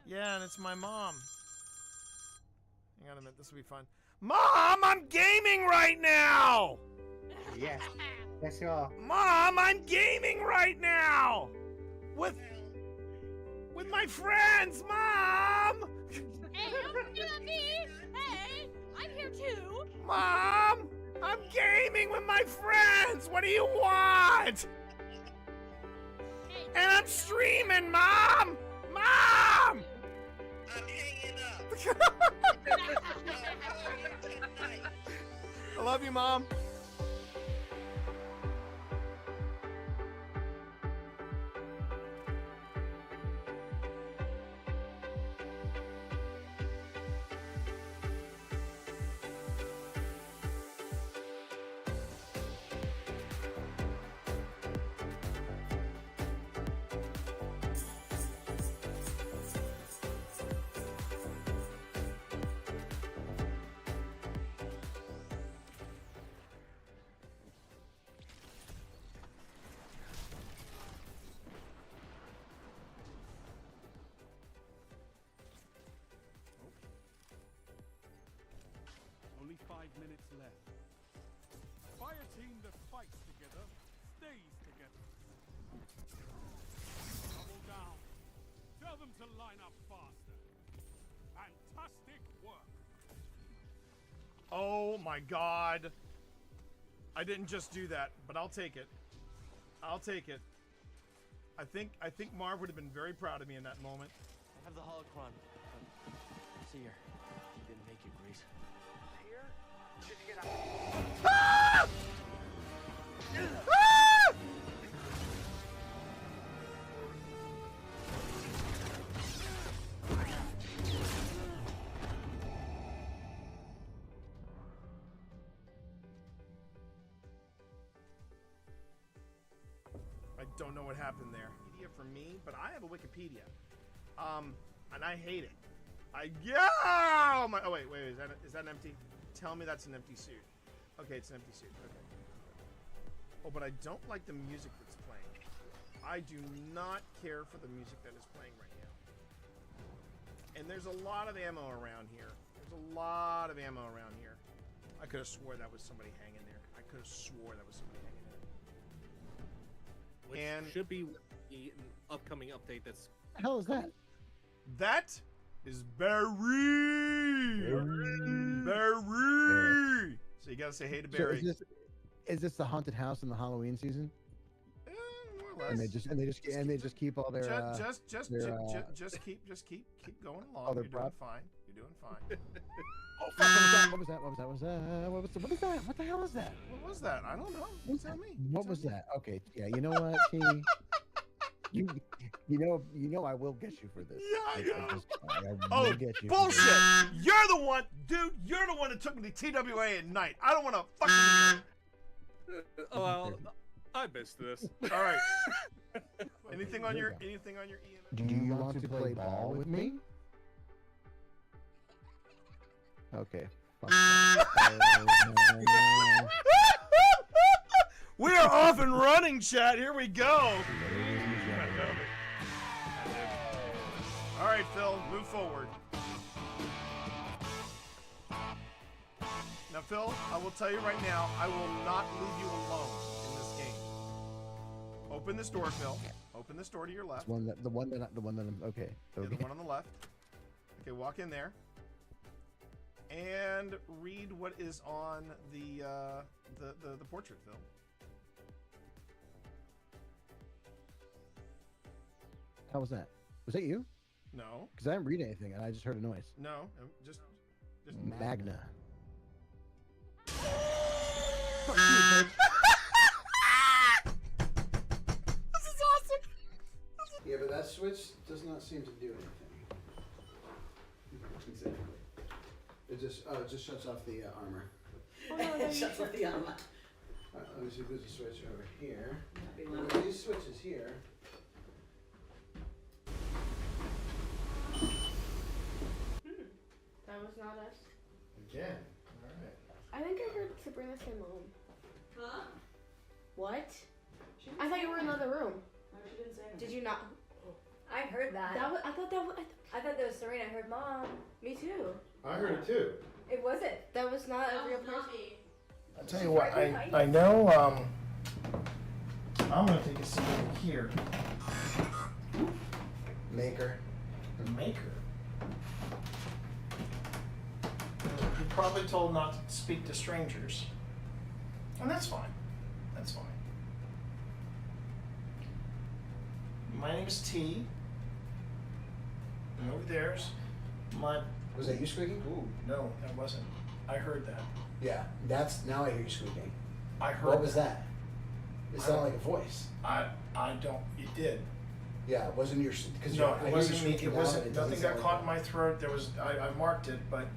Yeah, and it's my mom. Hang on a minute, this will be fun. Mom, I'm gaming right now! Yes. Yes, you are. Mom, I'm gaming right now! With my friends, Mom! Hey, don't forget about me! Hey, I'm here too! Mom! I'm gaming with my friends! What do you want? Hey, And I'm streaming, Mom! Mom! I'm hanging up. I love you, Mom. Only 5 minutes left. Fire team that fights together stays together. Double down. Tell them to line up faster. Fantastic work. Oh my God. I didn't just do that, but I'll take it. I'll take it. I think Marv would have been very proud of me in that moment. I have the holocron. See here. You didn't make it, Grease. Here? Did you get Ah! Ah! I don't know what happened there. Wikipedia for me, but I have a Wikipedia, and I hate it. Oh wait, is that an empty? Tell me that's an empty suit. Okay, it's an empty suit. Okay. Oh, but I don't like the music that's playing. I do not care for the music that is playing right now. And there's a lot of ammo around here. There's a lot of ammo around here. I could have swore that was somebody hanging there. I could have swore that was somebody hanging there. Which And should be the upcoming update that's... the hell is that? that is Barry. Barry. So you gotta say hey to Barry. So is this the haunted house in the Halloween season? More or less. And they just keep all their just keep going along. other You're doing prop? fine. You're doing fine. Oh fuck! What was that? What was that? What the hell is that? What was that? I don't know. You tell me. What was that? Okay, yeah. You know what? You know I will get you for this. Yeah, I know. I will Oh, get you bullshit! for this. You're the one, dude. You're the one that took me to TWA at night. I don't want to fucking. Oh, well, I missed this. All right. Anything on your EM? Do you want to play ball with me? Okay. Fuck that. We are off and running, chat. Here we go. All right, Phil, move forward. Now, Phil, I will tell you right now, I will not leave you alone in this game. Open this door, Phil. Open this door to your left. The one that I'm okay. Yeah, the one on the left. Okay, walk in there. And read what is on the portrait, Phil. How was that? Was that you? No. Because I didn't read anything and I just heard a noise. No, just Magna. This is awesome. Yeah, but that switch does not seem to do anything. Exactly. It just shuts off the armor. It shuts off the armor. Alright, let me see if there's a switch over here. That'd be Well, lovely. these switches here. That was not us. Again. Alright. I think I heard Sabrina say mom. Huh? What? She didn't I thought say you were in that. another room. No, she didn't say anything. Did you not? I heard that. I thought that was. I thought that was Serena. I heard Mom. Me too. I heard it too. It wasn't. That was not a real person. I'll tell you what, I know, I'm gonna take a seat over here. Maker. Maker? You're probably told not to speak to strangers. And that's fine. That's fine. My name is T. And over there's my... Was that you squeaking? Ooh, no, that wasn't. I heard that. Yeah, that's now I hear you squeaking. I heard What was that? It I sounded don't- like a voice. I don't, it did. Yeah, it wasn't your because No, it wasn't me. It wasn't. Nothing got caught in my throat. There was. I marked it, but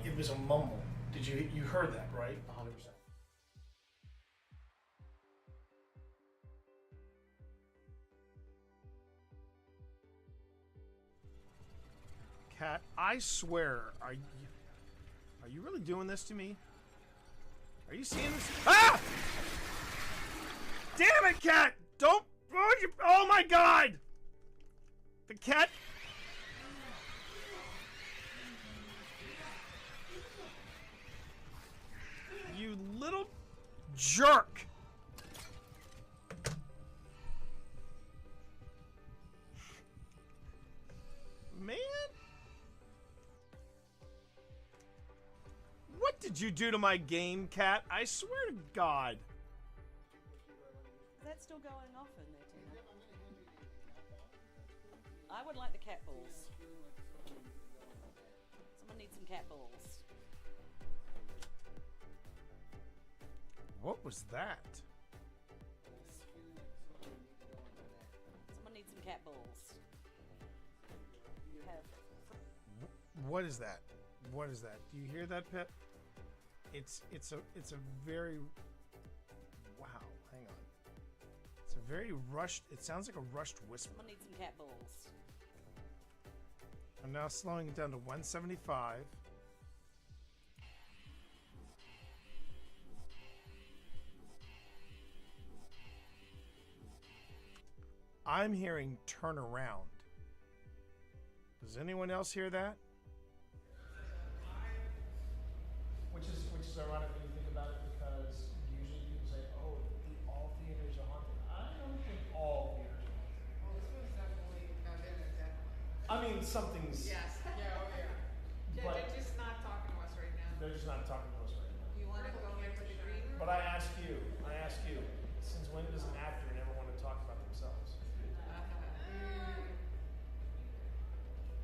it was a mumble. Did you heard that, right? 100%. Cat, I swear, are you really doing this to me? Are you seeing this? Ah! Damn it, Cat! Don't. Oh my God! The cat. You little jerk! Man? What did you do to my game, Cat? I swear to God. Is that still going off in there, Tina? I would like the cat balls. Someone needs some cat balls. What was that? Someone needs some cat balls. You have. What is that? What is that? Do you hear that, Pet? It's a very wow. Hang on. It's a very rushed. It sounds like a rushed whisper. Someone needs some cat balls. I'm now slowing it down to 175. I'm hearing turn around. Does anyone else hear that? Which is ironic when you think about it, because usually people say, "Oh, all theaters are haunted." I don't think all theaters are haunted. Well, this one's definitely definitely. I mean, something's. Yes. Yeah. Oh yeah. But- They're just not talking to us right now. They're just not talking to us right now. You want to go in for the green room? But I ask you, since when does an actor never want to talk about themselves?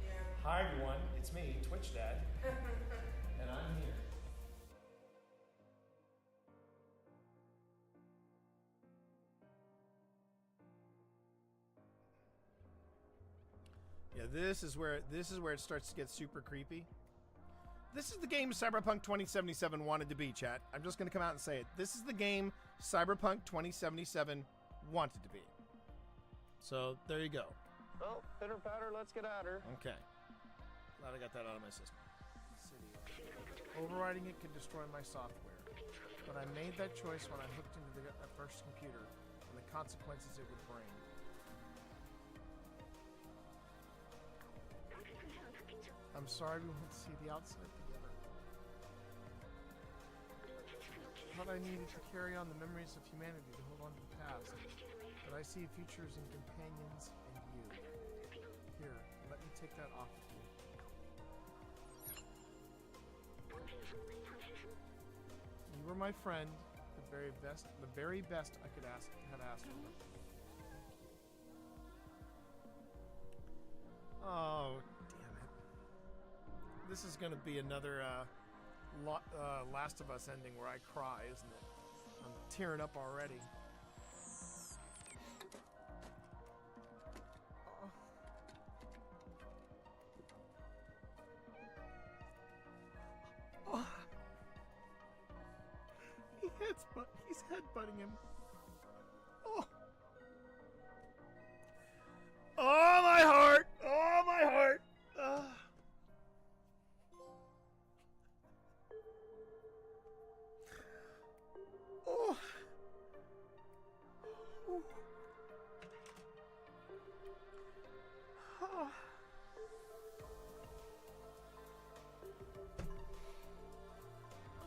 Yeah. Hi everyone, it's me, Twitch Dad, and I'm here. Yeah, this is where it starts to get super creepy. This is the game Cyberpunk 2077 wanted to be, chat. I'm just going to come out and say it. This is the game Cyberpunk 2077 wanted to be. So, there you go. Well, pitter patter, let's get at her. Okay. Glad I got that out of my system. Overriding it could destroy my software. But I made that choice when I hooked into the first computer and the consequences it would bring. I'm sorry we won't see the outside together. But I needed to carry on the memories of humanity to hold on to the past. But I see futures in companions and you. Here, let me take that off of you. You were my friend, the very best I could had asked for. Oh, damn it. This is gonna be another Last of Us ending where I cry, isn't it? I'm tearing up already. Oh. He's headbutting him. Oh. Oh, my heart! Oh, my heart! Oh.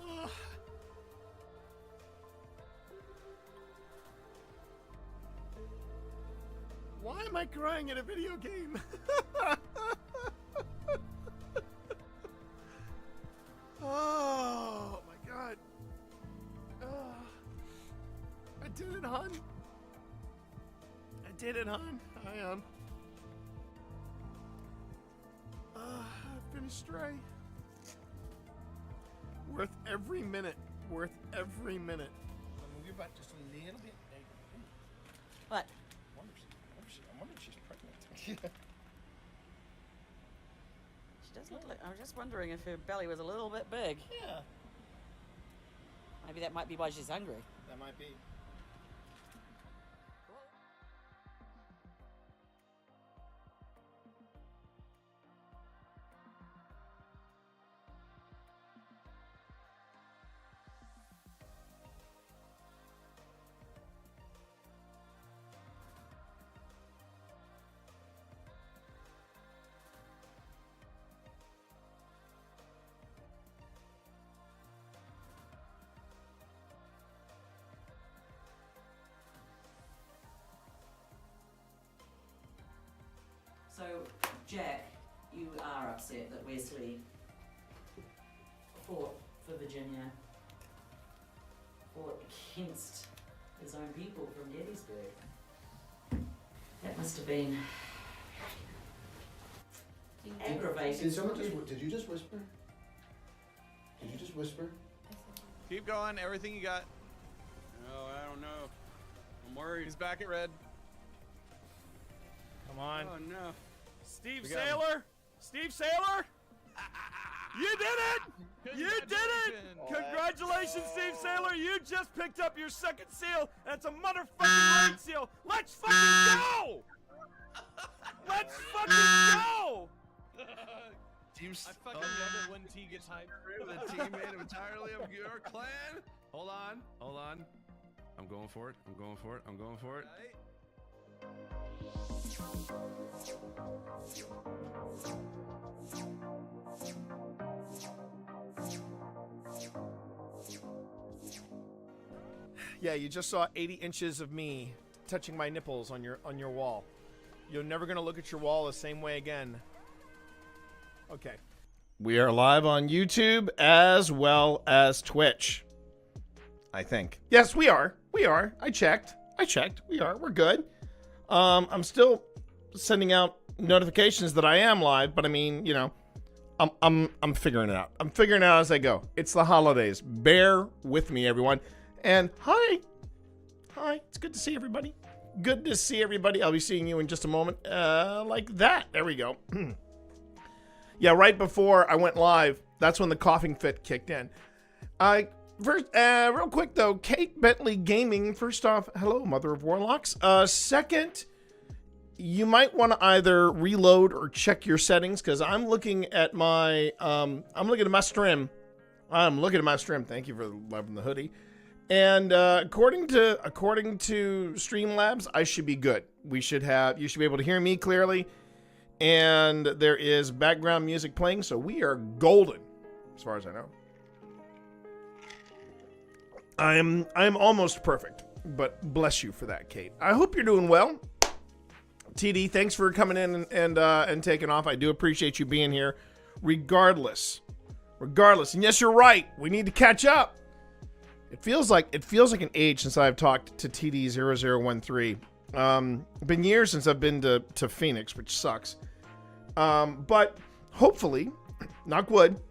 Ugh. Why am I crying in a video game? Oh my god. I did it, hon. I did it, hon. I've been astray. Worth every minute. Worth every minute. I'm move you back just a little bit. What? I wonder if she's pregnant. She does look like. I was just wondering if her belly was a little bit big. Yeah, Maybe that might be why she's hungry. that might be. So, Jack, you are upset that Wesley fought for Virginia, fought against his own people from Gettysburg. That must have been aggravating. Did someone just? Did you just whisper? Did you just whisper? Keep going. Everything you got. No, I don't know. I'm worried. He's back at red. Come on. Oh no. Steve We got him. Saylor? Steve Saylor? You did it! You did it! Congratulations, Steve Saylor! You just picked up your second seal, and it's a motherfucking raid seal! Let's fucking go! Let's fucking go! I fucking love it when T gets hyped. The team made entirely of your clan. Hold on. I'm going for it. Yeah, you just saw 80 inches of me touching my nipples on your wall. You're never gonna look at your wall the same way again. Okay. We are live on YouTube as well as Twitch. I think. Yes, we are. I checked. We are. We're good. I'm still sending out notifications that I am live, but I mean, you know, I'm figuring it out. I'm figuring it out as I go. It's the holidays. Bear with me, everyone. And hi. It's good to see everybody. Good to see everybody. I'll be seeing you in just a moment. Like that. There we go. Yeah, right before I went live, that's when the coughing fit kicked in. First, real quick though, Kate Bentley Gaming. First off, hello, Mother of Warlocks. Second, you might want to either reload or check your settings because I'm looking at my stream. Thank you for loving the hoodie. And according to Streamlabs, I should be good. You should be able to hear me clearly, and there is background music playing, so we are golden, as far as I know. I'm almost perfect, but bless you for that, Kate. I hope you're doing well. TD, thanks for coming in and taking off. I do appreciate you being here, regardless. And yes, you're right. We need to catch up. It feels like an age since I've talked to TD0013. Been years since I've been to Phoenix, which sucks. But hopefully, knock wood,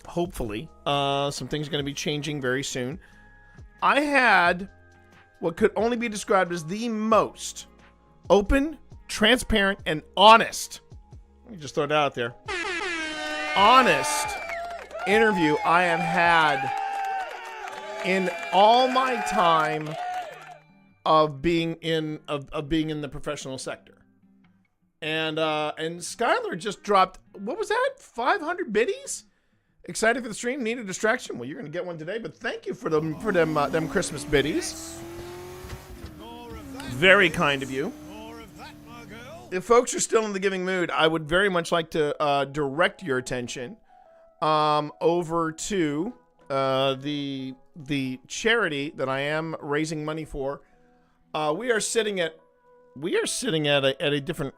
hopefully, some things are going to be changing very soon. I had what could only be described as the most open, transparent, and honest. Let me just throw that out there. Honest interview I have had in all my time of being in the professional sector. And Skylar just dropped, what was that? 500 biddies? Excited for the stream? Need a distraction? Well, you're gonna get one today, but thank you for them Christmas biddies. Very kind of you. If folks are still in the giving mood, I would very much like to direct your attention over to the charity that I am raising money for. We are sitting at a different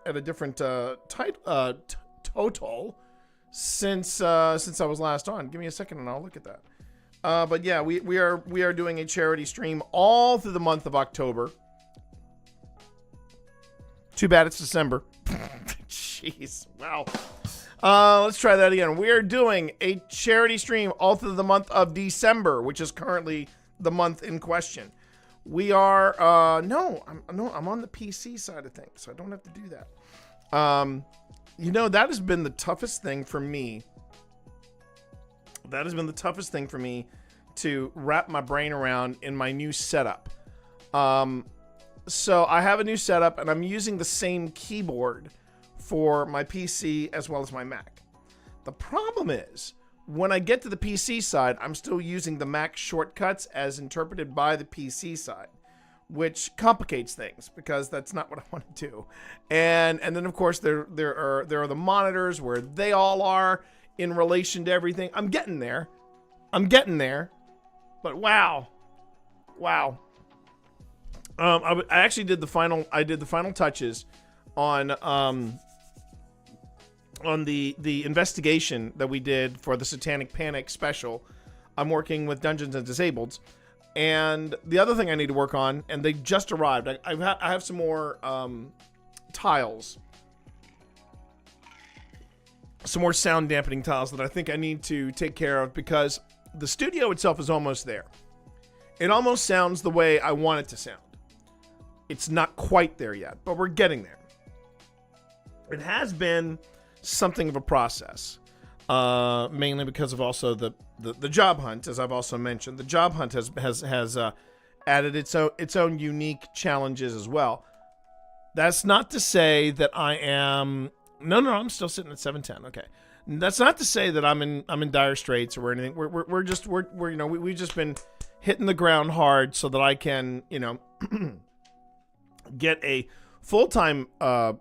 total since I was last on. Give me a second and I'll look at that. But yeah, we are doing a charity stream all through the month of October. Too bad it's December. Jeez, wow. Let's try that again. We are doing a charity stream all through the month of December, which is currently the month in question. We are I'm on the PC side of things, so I don't have to do that. That has been the toughest thing for me. That has been the toughest thing for me to wrap my brain around in my new setup. So I have a new setup, and I'm using the same keyboard for my PC as well as my Mac. The problem is, when I get to the PC side, I'm still using the Mac shortcuts as interpreted by the PC side, which complicates things because that's not what I want to do. And then of course there are the monitors where they all are in relation to everything. I'm getting there, but wow. I actually did the final touches on the investigation that we did for the Satanic Panic special. I'm working with Dungeons and Disableds, and the other thing I need to work on, and they just arrived. I have some more tiles, some more sound dampening tiles that I think I need to take care of because the studio itself is almost there. It almost sounds the way I want it to sound. It's not quite there yet, but we're getting there. It has been something of a process, mainly because of also the job hunt, as I've also mentioned. The job hunt has added its own unique challenges as well. That's not to say that I am no, I'm still sitting at 710. Okay, that's not to say that I'm in dire straits or anything. We're just we've just been hitting the ground hard so that I can get a full-time a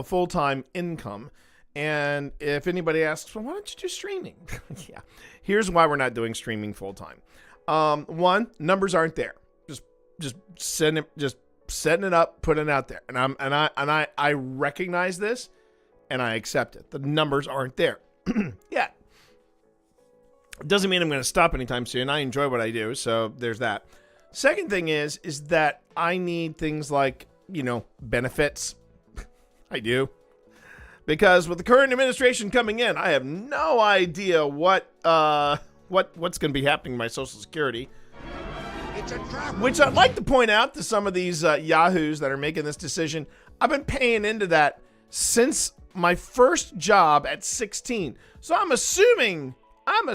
full-time income. And if anybody asks, well, why don't you do streaming? Yeah, here's why we're not doing streaming full-time. One, numbers aren't there. Just setting it up, putting it out there, and I recognize this, and I accept it. The numbers aren't there. Yeah, it doesn't mean I'm going to stop anytime soon. I enjoy what I do, so there's that. Second thing is that I need things like, benefits. I do. Because with the current administration coming in, I have no idea what's going to be happening to my Social Security. It's a trap. Which I'd like to point out to some of these yahoos that are making this decision. I've been paying into that since my first job at 16. So I'm assuming I'm going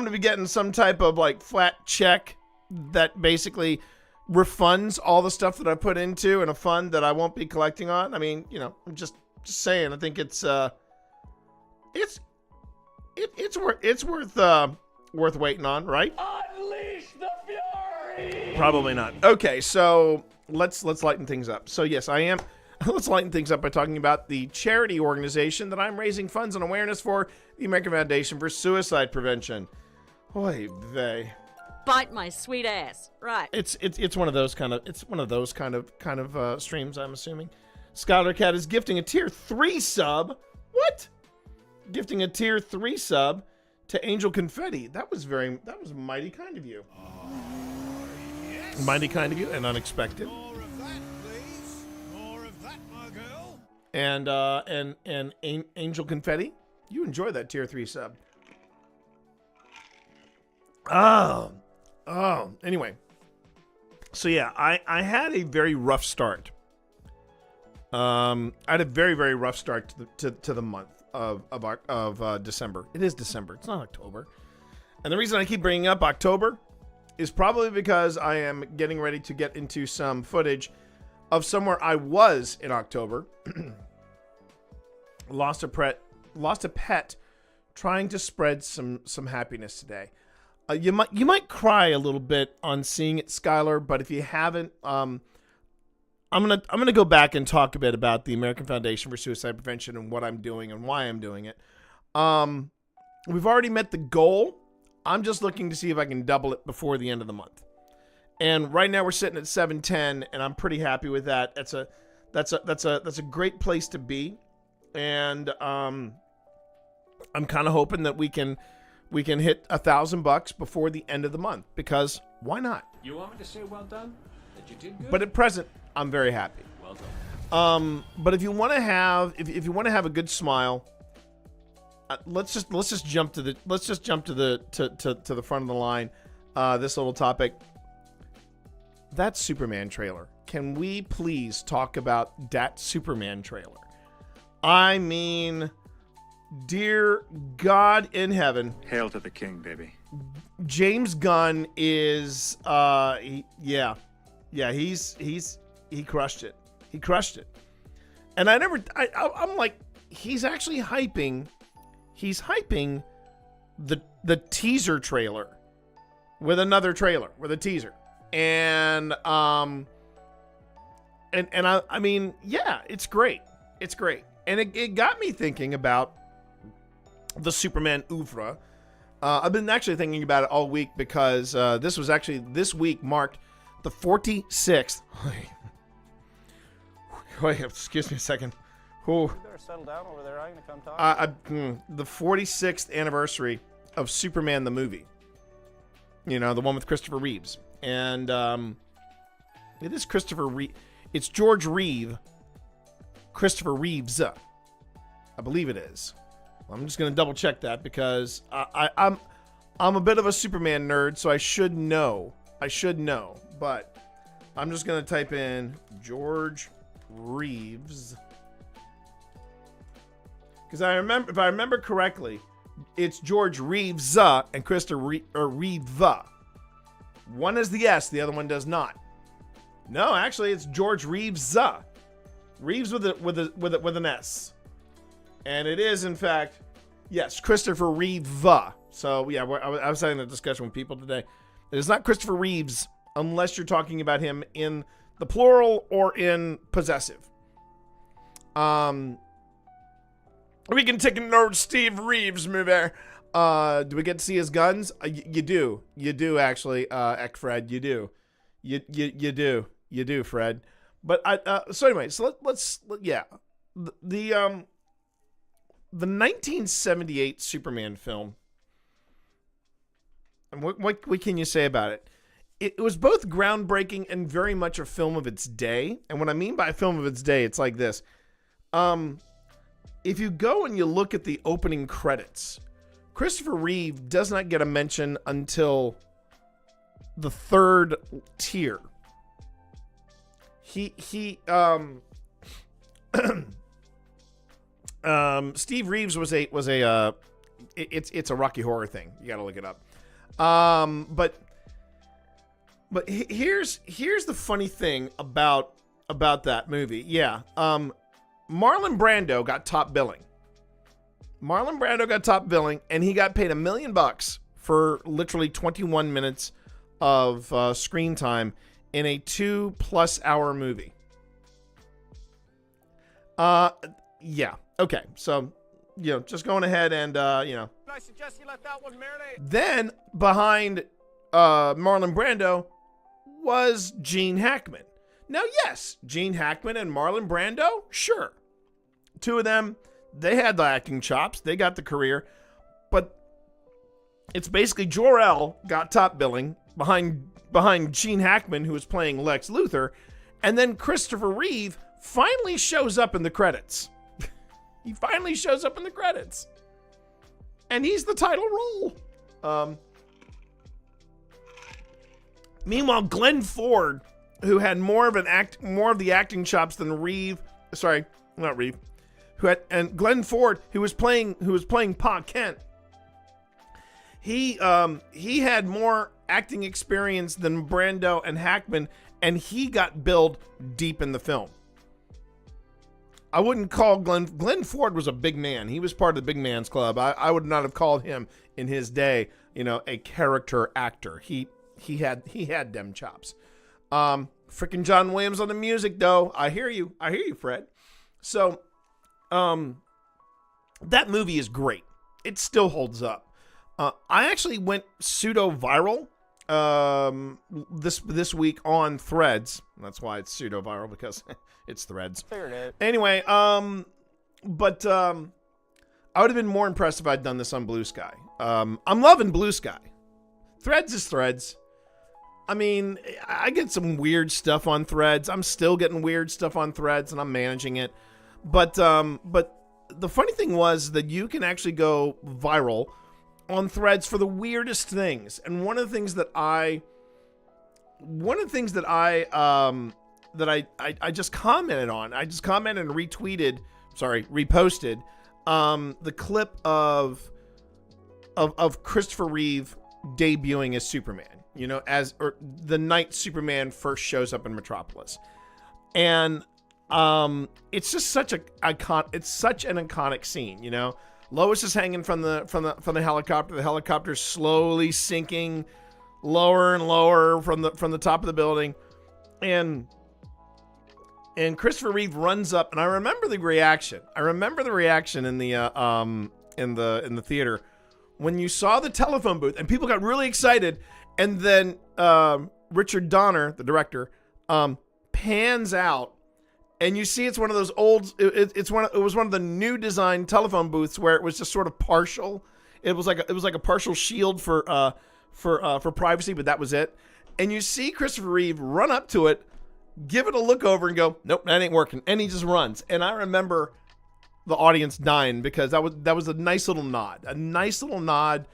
to be getting some type of flat check that basically refunds all the stuff that I put into in a fund that I won't be collecting on. I mean, I'm just saying. I think it's worth waiting on, right? Unleash the fury! Probably not. Okay, so let's lighten things up. So yes, I am. Let's lighten things up by talking about the charity organization that I'm raising funds and awareness for, the American Foundation for Suicide Prevention. Oy vey. Bite my sweet ass. Right. It's one of those kind of streams, I'm assuming. Skylar Cat is gifting a tier 3 sub. What? Gifting a tier 3 sub to Angel Confetti. That was mighty kind of you. Yes. Mighty kind of you and unexpected. More of that, please. More of that, my girl. And Angel Confetti, you enjoy that tier 3 sub. Oh, anyway. So yeah, I had a very rough start. I had a very, very rough start to the month of December. It is December. It's not October. And the reason I keep bringing up October is probably because I am getting ready to get into some footage of somewhere I was in October. Lost a pet trying to spread some happiness today. You might cry a little bit on seeing it, Skylar, but if you haven't, I'm gonna go back and talk a bit about the American Foundation for Suicide Prevention and what I'm doing and why I'm doing it. We've already met the goal. I'm just looking to see if I can double it before the end of the month. And right now we're sitting at 710, and I'm pretty happy with that. That's a great place to be. And I'm kind of hoping that we can hit $1,000 before the end of the month, because why not? You want me to say well done? That you did good? But at present, I'm very happy. Well done. But if you want to have a good smile, let's just jump to the front of the line. This little topic. That Superman trailer. Can we please talk about that Superman trailer? I mean, dear God in heaven. Hail to the king, baby. James Gunn is he crushed it. He crushed it. And I'm like, he's actually hyping the teaser trailer with another trailer, with a teaser. And I mean, yeah, it's great. It's great. And it got me thinking about the Superman oeuvre. I've been actually thinking about it all week, because this week marked the 46th. Wait, excuse me a second. You better settle down over there. I'm going to come talk. The 46th anniversary of Superman the movie. You know, the one with Christopher Reeves. And it is Christopher Reeve. It's George Reeve. Christopher Reeves. I believe it is. I'm just going to double check that, because I'm a bit of a Superman nerd, so I should know. But I'm just going to type in George Reeves, because if I remember correctly, it's George Reeves and Christopher Reeve. One is the S, the other one does not. No, actually, it's George Reeves. Reeves with an S. And it is, in fact, yes, Christopher Reeve. So, yeah, I was having a discussion with people today. It is not Christopher Reeves, unless you're talking about him in the plural or in possessive. We can take a note, Steve Reeves movie. Do we get to see his guns? You do. You do, actually, Fred. You do. You do, Fred. But so anyway, so let's the 1978 Superman film. And what can you say about it? It was both groundbreaking and very much a film of its day. And what I mean by a film of its day, it's like this. If you go and you look at the opening credits, Christopher Reeve does not get a mention until the third tier. Steve Reeves was a it's a Rocky Horror thing. You got to look it up. But here's the funny thing about that movie. Yeah. Marlon Brando got top billing. And he got paid $1 million for literally 21 minutes of screen time in a 2+ hour movie. Yeah. Okay. So, just going ahead and, I suggest you let that one marinate. Then behind Marlon Brando was Gene Hackman. Now, yes, Gene Hackman and Marlon Brando, sure. Two of them, they had the acting chops. They got the career. But it's basically Jor-El got top billing behind Gene Hackman, who was playing Lex Luthor. And then Christopher Reeve finally shows up in the credits. He finally shows up in the credits. And he's the title role. Meanwhile, Glenn Ford, who had more of the acting chops than Reeve, sorry, not Reeve, and Glenn Ford, who was playing Pa Kent. He had more acting experience than Brando and Hackman, and he got billed deep in the film. I wouldn't call Glenn Ford was a big man. He was part of the big man's club. I would not have called him in his day, a character actor. He had them chops. Frickin' John Williams on the music, though. I hear you, Fred. So, that movie is great. it still holds up. I actually went pseudo viral this week on Threads. That's why it's pseudo viral, because it's Threads. Figured it. Anyway, but I would have been more impressed if I'd done this on Blue Sky. I'm loving Blue Sky. Threads is Threads. I mean, I get some weird stuff on Threads. I'm still getting weird stuff on Threads, and I'm managing it. But the funny thing was that you can actually go viral on Threads for the weirdest things. And one of the things that I just commented on, I just commented and reposted the clip of Christopher Reeve debuting as Superman, you know, or the night Superman first shows up in Metropolis. And it's just such an iconic scene, you know. Lois is hanging from the helicopter. The helicopter's slowly sinking lower and lower from the top of the building. And Christopher Reeve runs up, and I remember the reaction. In the theater when you saw the telephone booth, and people got really excited. And then Richard Donner, the director, pans out, and you see it's one of those old. It was one of the new design telephone booths where it was just sort of partial. It was like a partial shield for privacy, but that was it. And you see Christopher Reeve run up to it, give it a look over, and go, "Nope, that ain't working." And he just runs. And I remember the audience dying, because that was a nice little nod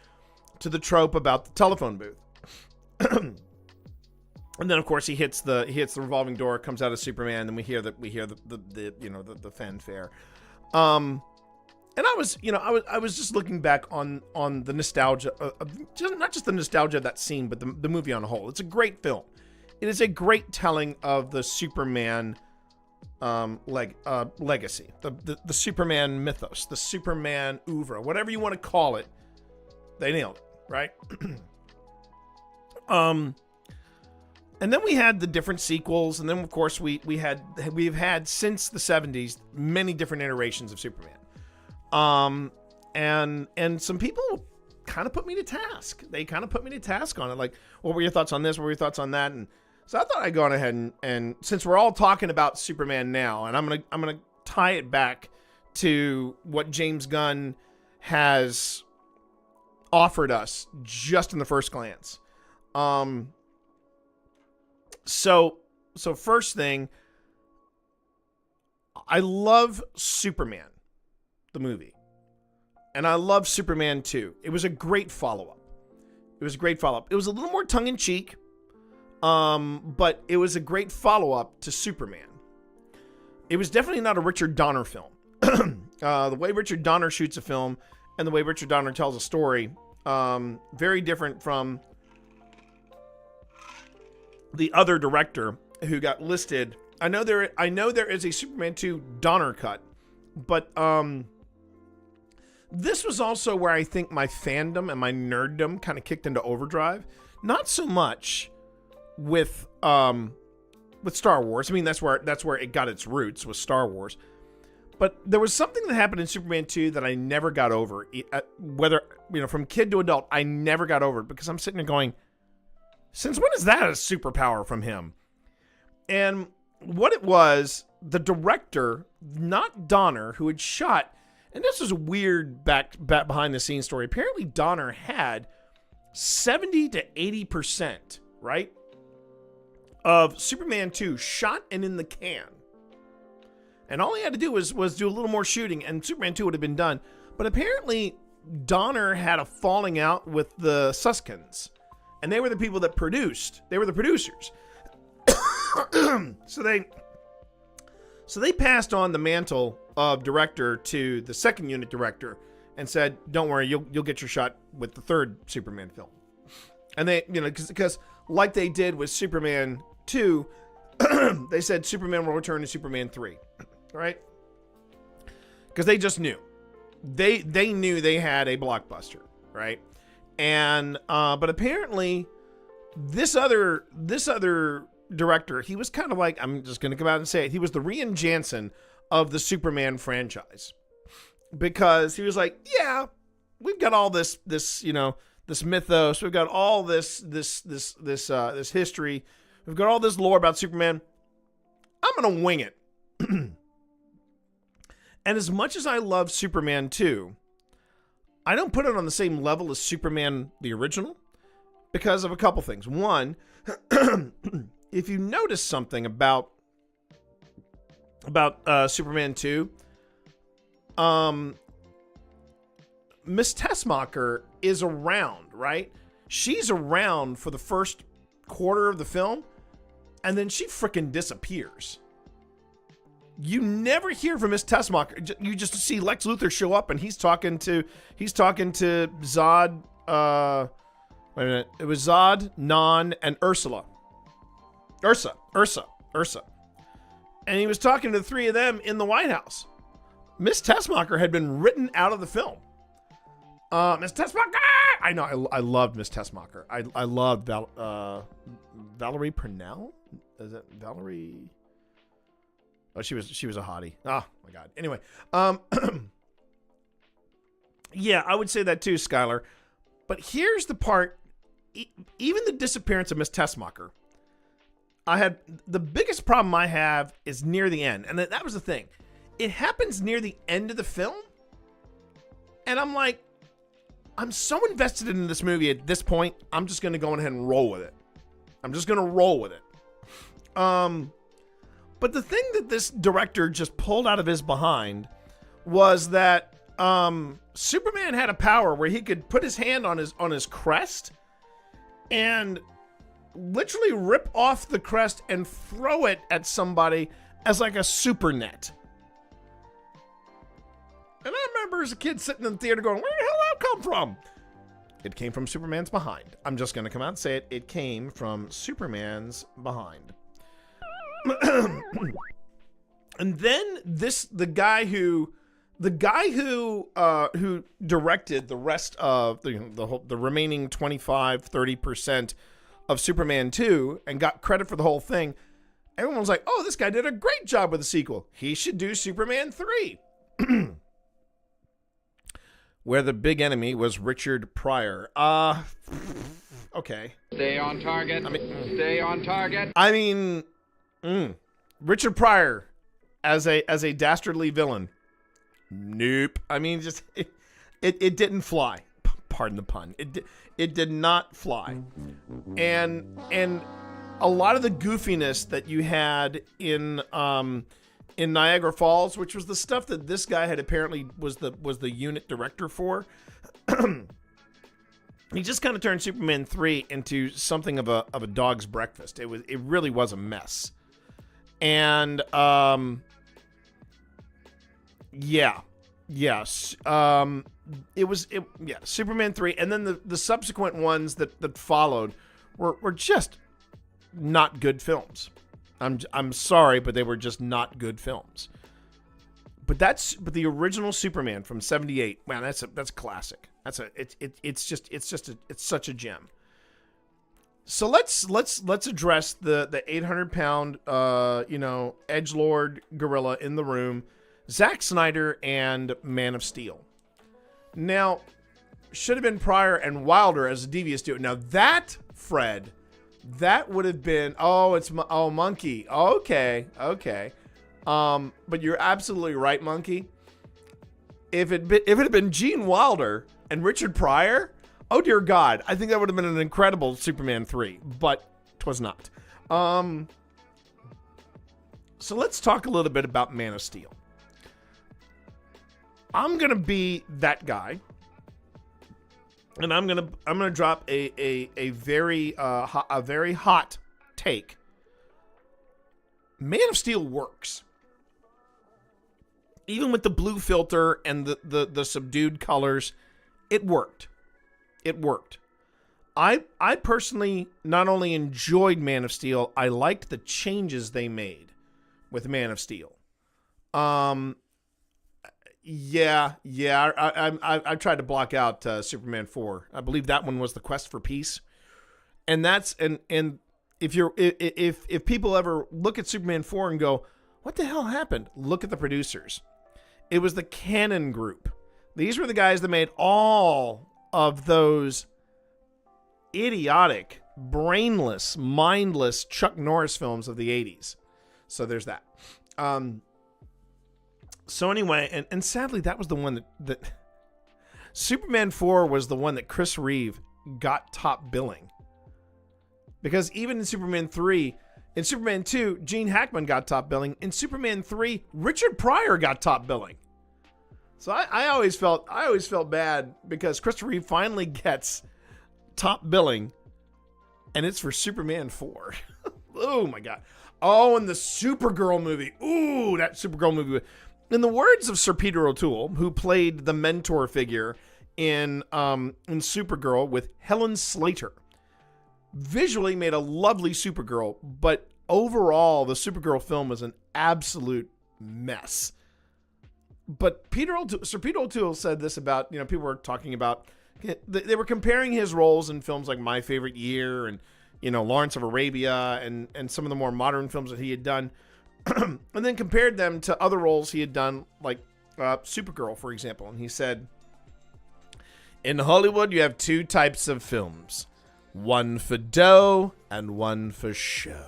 to the trope about the telephone booth. And then of course he hits the revolving door, comes out of Superman, and we hear the fanfare. And I was just looking back on the nostalgia, not just the nostalgia of that scene, but the movie on a whole. It's a great film. It is a great telling of the Superman legacy, the Superman mythos, the Superman oeuvre, whatever you want to call it. They nailed it, right? And then we had the different sequels, and then of course we've had since the 70s many different iterations of Superman. And some people kind of put me to task. They kind of put me to task on it. Like, what were your thoughts on this? What were your thoughts on that? And so I thought I'd go on ahead and since we're all talking about Superman now, and I'm gonna tie it back to what James Gunn has offered us just in the first glance. So first thing, I love Superman, the movie, and I love Superman 2. It was a great follow-up. It was a little more tongue-in-cheek, but it was a great follow-up to Superman. It was definitely not a Richard Donner film. The way Richard Donner shoots a film and the way Richard Donner tells a story, very different from the other director who got listed. I know there is a Superman 2 Donner cut, but this was also where I think my fandom and my nerddom kind of kicked into overdrive. Not so much with Star Wars. I mean, that's where it got its roots, was Star Wars. But there was something that happened in Superman 2 that I never got over. Whether, from kid to adult, I never got over it, because I'm sitting there going, since when is that a superpower from him? And what it was, the director, not Donner, who had shot, and this was a weird back behind the scenes story. Apparently Donner had 70 to 80%, right, of Superman 2 shot and in the can. And all he had to do was do a little more shooting, and Superman 2 would have been done. But apparently Donner had a falling out with the Suskins. And they were the people that produced. They were the producers. So they passed on the mantle of director to the second unit director and said, "Don't worry, you'll get your shot with the third Superman film." And they, because like they did with Superman 2, they said Superman will return to Superman 3, right? Because they just knew. They knew they had a blockbuster, right? And but apparently this other director, he was kind of like, I'm just going to come out and say it, he was the Rian Johnson of the Superman franchise, because he was like, yeah, all this this mythos. We've got all this history. We've got all this lore about Superman. I'm gonna wing it. And as much as I love Superman 2, I don't put it on the same level as Superman the original because of a couple things. One, if you notice something about Superman 2, Miss Tessmacher is around, right? She's around for the first quarter of the film, and then she freaking disappears. You never hear from Miss Tessmacher. You just see Lex Luthor show up, and he's talking to Zod. Wait a minute. It was Zod, Non, and Ursa. And he was talking to the three of them in the White House. Miss Tessmacher had been written out of the film. Miss Tessmacher! I know, I loved Miss Tessmacher. I loved Valerie Purnell? Is that Valerie? Oh, she was a hottie. Oh my God. Anyway, yeah, I would say that too, Skylar. But here's the part. Even the disappearance of Miss Tessmacher, the biggest problem I have is near the end, and that was the thing. It happens near the end of the film, and I'm like, I'm so invested in this movie at this point. I'm just gonna go ahead and roll with it. But the thing that this director just pulled out of his behind was that Superman had a power where he could put his hand on his crest and literally rip off the crest and throw it at somebody as like a super net. And I remember as a kid sitting in the theater going, where the hell did that come from? It came from Superman's behind. I'm just going to come out and say it. It came from Superman's behind. And then the guy who directed the rest of the remaining 25-30% of Superman 2 and got credit for the whole thing, everyone was like, oh, this guy did a great job with the sequel. He should do Superman 3. Where the big enemy was Richard Pryor. Okay. Stay on target. Stay on target. I mean, Richard Pryor as a dastardly villain. Nope. I mean, just it didn't fly. Pardon the pun. It did not fly. And a lot of the goofiness that you had in Niagara Falls, which was the stuff that this guy had apparently was the unit director for. He just kind of turned Superman 3 into something of a dog's breakfast. It really was a mess. And Superman 3, and then the subsequent ones that followed were just not good films. I'm sorry, but they were just not good films. But the original Superman from '78, man, that's classic. It's such a gem. So let's address the 800-pound edgelord gorilla in the room, Zack Snyder and Man of Steel. Now, should have been Pryor and Wilder as a devious duo. Now that, Fred, that would have been Monkey. Okay. But you're absolutely right, Monkey. If it had been Gene Wilder and Richard Pryor, oh dear God, I think that would have been an incredible Superman 3, but 'twas not. So let's talk a little bit about Man of Steel. I'm gonna be that guy, and I'm gonna drop a very hot take. Man of Steel works. Even with the blue filter and the subdued colors, it worked. I personally not only enjoyed Man of Steel, I liked the changes they made with Man of Steel. I tried to block out Superman 4. I believe that one was the Quest for Peace, and if people ever look at Superman 4 and go, what the hell happened? Look at the producers. It was the Cannon Group These were the guys that made all of those idiotic, brainless, mindless Chuck Norris films of the 80s. So there's that. So anyway, and sadly, that was the one that Superman 4 was the one that Chris Reeve got top billing. Because even in Superman 3, in Superman 2, Gene Hackman got top billing. In Superman 3, Richard Pryor got top billing. So I always felt bad because Christopher Reeve finally gets top billing, and it's for Superman 4. Oh my God. Oh, and the Supergirl movie. Ooh, that Supergirl movie. In the words of Sir Peter O'Toole, who played the mentor figure in Supergirl with Helen Slater, visually made a lovely Supergirl, but overall the Supergirl film was an absolute mess. But Sir Peter O'Toole said this about, people were talking about, they were comparing his roles in films like My Favorite Year and, Lawrence of Arabia and some of the more modern films that he had done, and then compared them to other roles he had done, like Supergirl, for example. And he said, in Hollywood, you have two types of films. One for dough and one for show.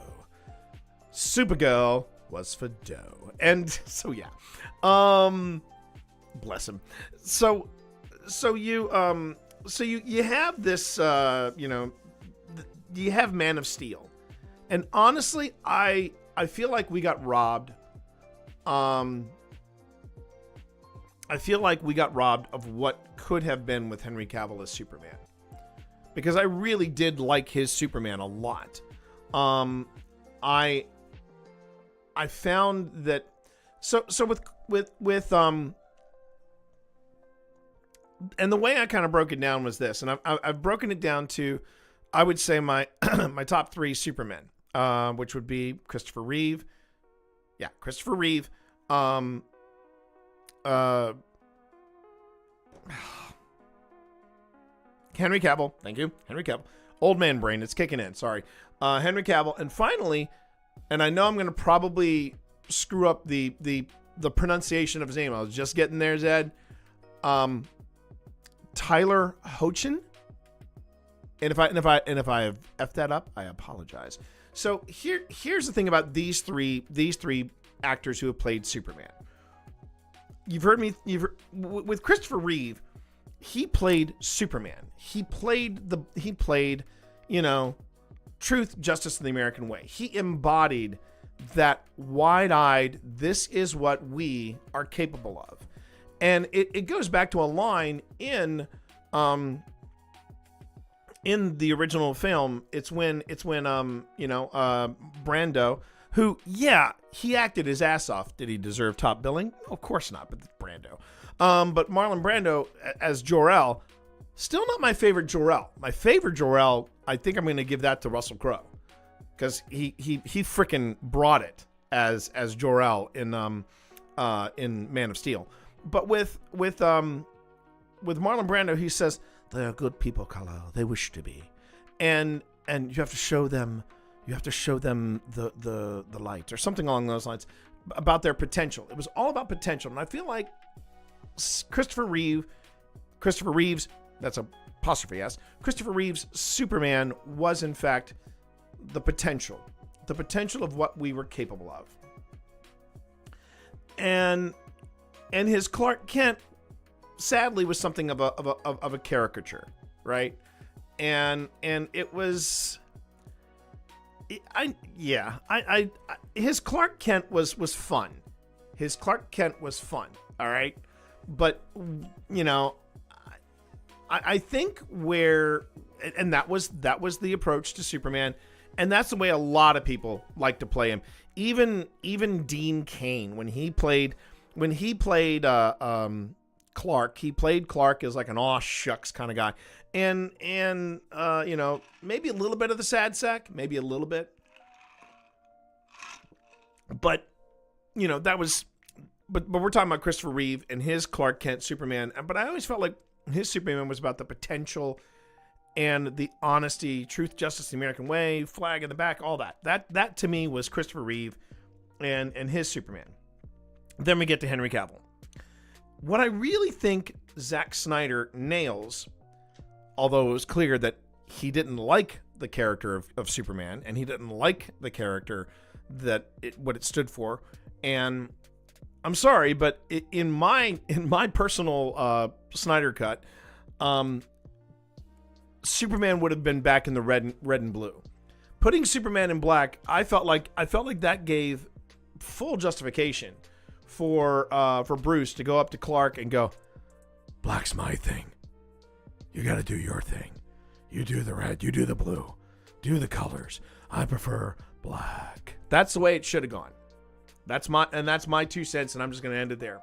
Supergirl was for dough. And so, yeah. Bless him. So you have this, you have Man of Steel. And honestly, I feel like we got robbed. I feel like we got robbed of what could have been with Henry Cavill as Superman. Because I really did like his Superman a lot. I found that so with and the way I kind of broke it down was this, and I've broken it down to, I would say my my top 3 Supermen, which would be Christopher Reeve. Yeah, Christopher Reeve. Henry Cavill. Thank you. Henry Cavill. Old man brain. It's kicking in. Sorry. Henry Cavill. And finally, and I know I'm going to probably screw up the pronunciation of his name. I was just getting there, Zed. Tyler Hoechlin. And if I have effed that up, I apologize. So here's the thing about these three actors who have played Superman. You've heard with Christopher Reeve, he played Superman. He played truth, justice, and the American way. He embodied that wide-eyed, this is what we are capable of. And it goes back to a line in the original film. It's when Brando, who, yeah, he acted his ass off. Did he deserve top billing? Of course not, but it's Brando. But Marlon Brando as Jor-El, still not my favorite Jor-El. My favorite Jor-El, I think I'm going to give that to Russell Crowe, because he freaking brought it as Jor-El in Man of Steel. But with Marlon Brando, he says they are good people, Kal-El. They wish to be, and you have to show them. You have to show them the light, or something along those lines, about their potential. It was all about potential, and I feel like Christopher Reeves, that's apostrophe S, Christopher Reeves' Superman was in fact the potential of what we were capable of. And his Clark Kent, sadly, was something of a caricature, right? And it was, his Clark Kent was fun. His Clark Kent was fun, all right? But, I think and that was the approach to Superman, and that's the way a lot of people like to play him. Even Dean Cain, when he played Clark, he played Clark as like an aw shucks kind of guy, and maybe a little bit of the sad sack, maybe a little bit, but that was. But we're talking about Christopher Reeve and his Clark Kent Superman. But I always felt like his Superman was about the potential and the honesty, truth, justice, the American way, flag in the back, all that. That to me was Christopher Reeve and his Superman. Then we get to Henry Cavill. What I really think Zack Snyder nails, although it was clear that he didn't like the character of Superman, and he didn't like the character what it stood for. And I'm sorry, but in my personal Snyder cut, Superman would have been back in the red and blue. Putting Superman in black, I felt like that gave full justification for Bruce to go up to Clark and go, "Black's my thing. You got to do your thing. You do the red, you do the blue, do the colors. I prefer black." That's the way it should have gone. That's my 2 cents, and I'm just going to end it there.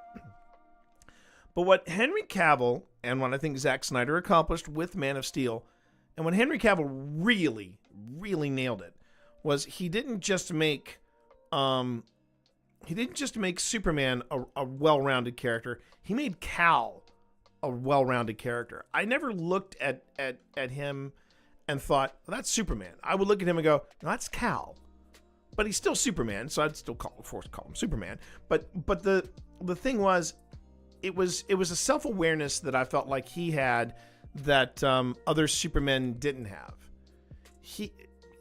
But what Henry Cavill and what I think Zack Snyder accomplished with Man of Steel, and what Henry Cavill really, really nailed it, was he didn't just make Superman a well-rounded character. He made Kal a well-rounded character. I never looked at him and thought, well, that's Superman. I would look at him and go, no, that's Kal. But he's still Superman, so I'd still call him Superman. But the thing was, it was a self-awareness that I felt like he had that other Supermen didn't have.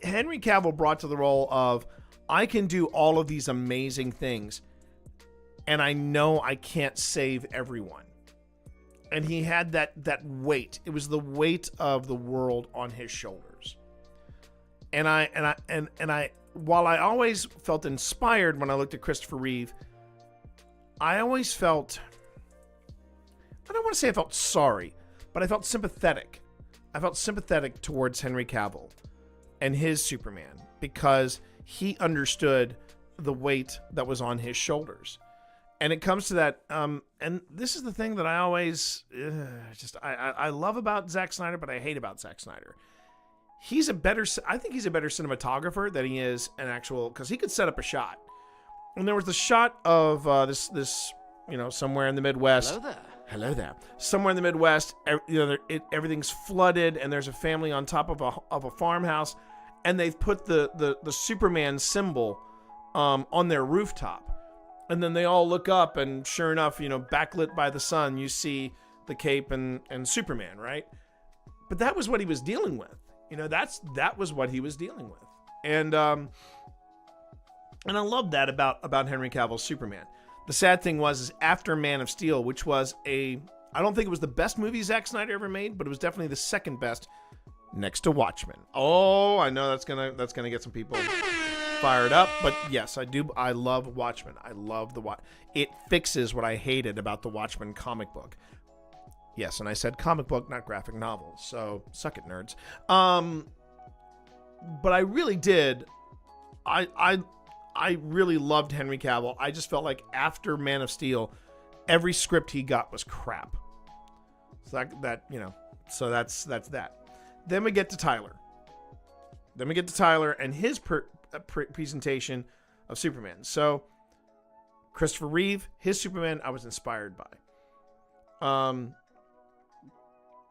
Henry Cavill brought to the role of, I can do all of these amazing things, and I know I can't save everyone. And he had that weight. It was the weight of the world on his shoulders. And I while I always felt inspired when I looked at Christopher Reeve, I always felt, I don't want to say I felt sorry, but I felt sympathetic. I felt sympathetic towards Henry Cavill and his Superman, because he understood the weight that was on his shoulders. And it comes to that, and this is the thing that I always I love about Zack Snyder, but I hate about Zack Snyder. I think he's a better cinematographer than he is an actual, because he could set up a shot. And there was the shot of this somewhere in the Midwest. Hello there. Somewhere in the Midwest, everything's flooded, and there's a family on top of a farmhouse, and they've put the Superman symbol on their rooftop. And then they all look up, and sure enough, backlit by the sun, you see the cape and Superman, right? But that was what he was dealing with. That was what he was dealing with. And I love that about Henry Cavill's Superman. The sad thing was after Man of Steel, which was I don't think it was the best movie Zack Snyder ever made, but it was definitely the second best, next to Watchmen. Oh, I know that's gonna get some people fired up, but yes, I do. I love Watchmen. I love it fixes what I hated about the Watchmen comic book. Yes, and I said comic book, not graphic novel. So suck it, nerds. But I really did. I really loved Henry Cavill. I just felt like after Man of Steel, every script he got was crap. So so that's that. Then we get to Tyler. And his presentation of Superman. So Christopher Reeve, his Superman, I was inspired by.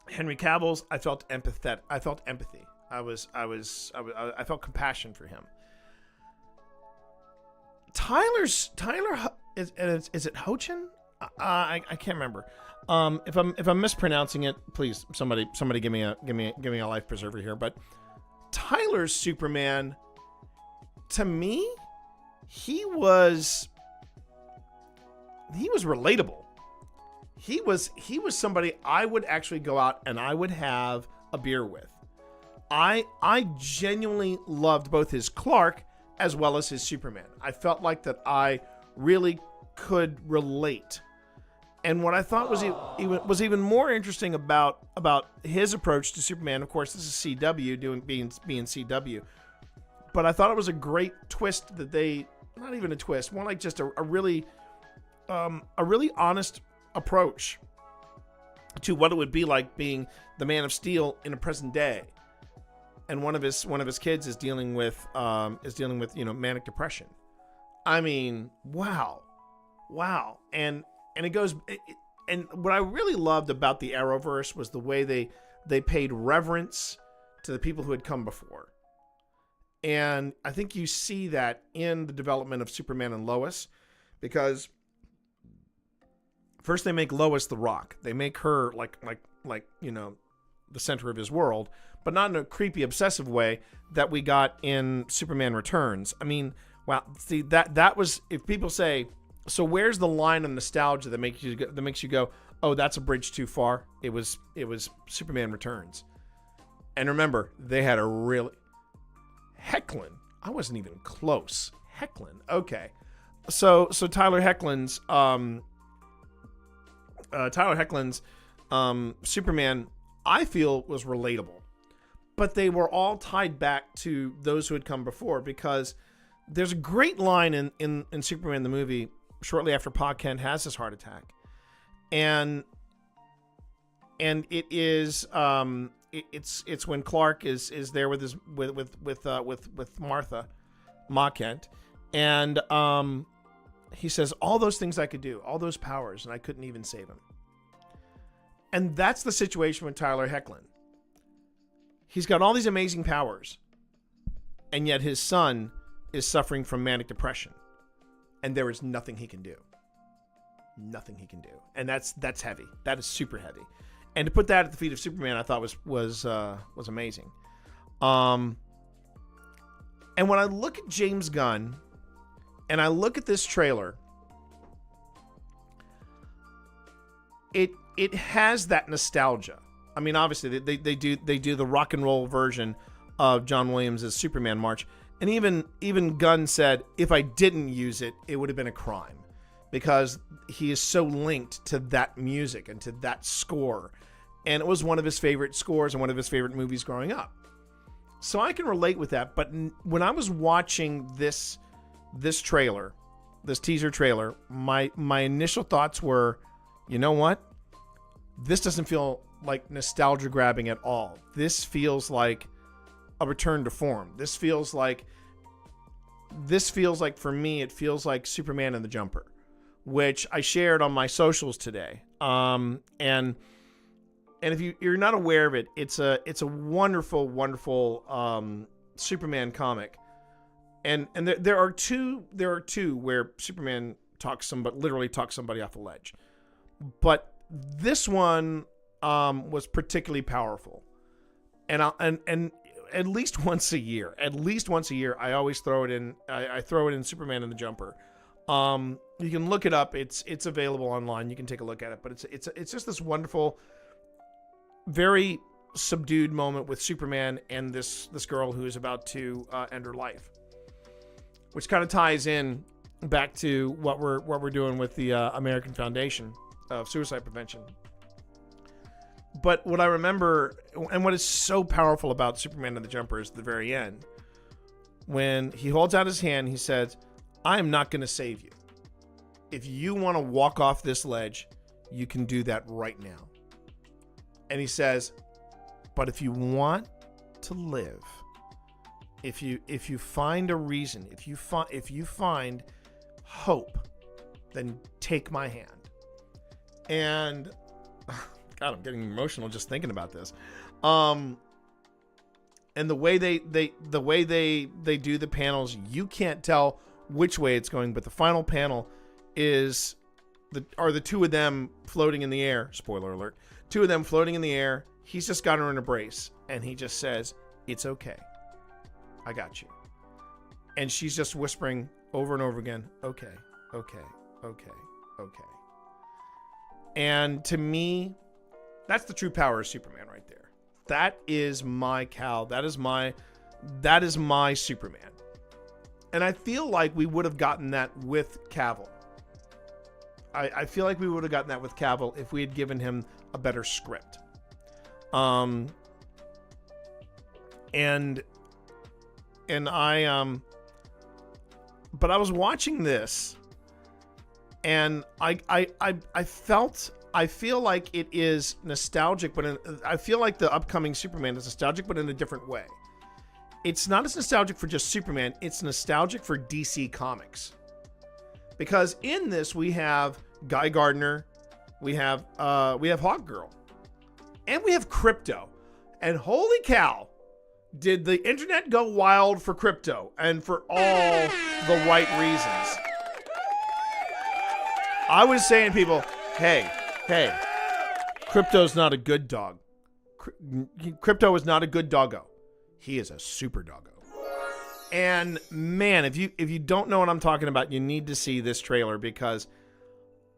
Henry Cavill's, I felt empathetic. I felt empathy. I felt compassion for him. Tyler is it Hochin? I can't remember. If I'm mispronouncing it, please somebody give me a life preserver here. But Tyler's Superman, to me, he was relatable. He was somebody I would actually go out and I would have a beer with. I genuinely loved both his Clark as well as his Superman. I felt like that I really could relate. And what I thought was even more interesting about his approach to Superman, of course, this is CW being CW, but I thought it was a great twist that they, not even a twist, more like just a really honest approach to what it would be like being the Man of Steel in a present day. And one of his kids is dealing with manic depression. I mean, wow. And it goes, and what I really loved about the Arrowverse was the way they paid reverence to the people who had come before. And I think you see that in the development of Superman and Lois, because First, they make Lois the Rock. They make her like the center of his world, but not in a creepy, obsessive way that we got in Superman Returns. I mean, wow. See, that was, if people say, so where's the line of nostalgia that makes you go, oh, that's a bridge too far? It was Superman Returns. And remember, they had a really Hecklin. I wasn't even close. Hecklin. Okay. So Tyler Hoechlin's Superman, I feel, was relatable, but they were all tied back to those who had come before, because there's a great line in Superman the movie shortly after Pa Kent has his heart attack, and it is it's when Clark is there with Martha, Ma Kent, and he says, all those things I could do, all those powers, and I couldn't even save him. And that's the situation with Tyler Hoechlin. He's got all these amazing powers, and yet his son is suffering from manic depression, and there is nothing he can do. Nothing he can do, and that's heavy. That is super heavy. And to put that at the feet of Superman, I thought was amazing. And when I look at James Gunn, and I look at this trailer, it has that nostalgia. I mean, obviously they do the rock and roll version of John Williams' Superman March, and even Gunn said, if I didn't use it, it would have been a crime, because he is so linked to that music and to that score, and it was one of his favorite scores and one of his favorite movies growing up. So I can relate with that. But when I was watching this trailer, this teaser trailer, my initial thoughts were, you know what? This doesn't feel like nostalgia grabbing at all. This feels like a return to form. This feels like, for me, it feels like Superman and the Jumper, which I shared on my socials today. And if you're not aware of it, it's a wonderful, wonderful Superman comic. And there are two where Superman literally talks somebody off a ledge. But this one was particularly powerful. And at least once a year, I always throw it in. I throw it in Superman and the Jumper. You can look it up. It's available online. You can take a look at it. But it's just this wonderful, very subdued moment with Superman and this girl who is about to end her life, which kind of ties in back to what we're doing with the American Foundation of Suicide Prevention. But what I remember, and what is so powerful about Superman and the Jumper, is at the very end, when he holds out his hand, he says, I am not going to save you. If you want to walk off this ledge, you can do that right now. And he says, but if you want to live, if you find a reason, if you find hope, then take my hand. And God, I'm getting emotional just thinking about this. And the way they do the panels, you can't tell which way it's going, but the final panel are the two of them floating in the air. Spoiler alert. Two of them floating in the air. He's just got her in a brace, and he just says, it's okay. I got you. And she's just whispering over and over again, okay, okay, okay, okay. And to me, that's the true power of Superman right there. That is my Cal. That is my Superman. And I feel like we would have gotten that with Cavill. I feel like we would have gotten that with Cavill if we had given him a better script. And I but I was watching this, and I feel like it is nostalgic, but I feel like the upcoming Superman is nostalgic, but in a different way. It's not as nostalgic for just Superman, it's nostalgic for DC Comics. Because in this we have Guy Gardner, we have Hawkgirl, and we have Crypto. And holy cow, did the internet go wild for Crypto, and for all the right reasons. I was saying, people, Hey. Crypto's not a good dog. Crypto is not a good doggo. He is a super doggo. And man, if you don't know what I'm talking about, you need to see this trailer because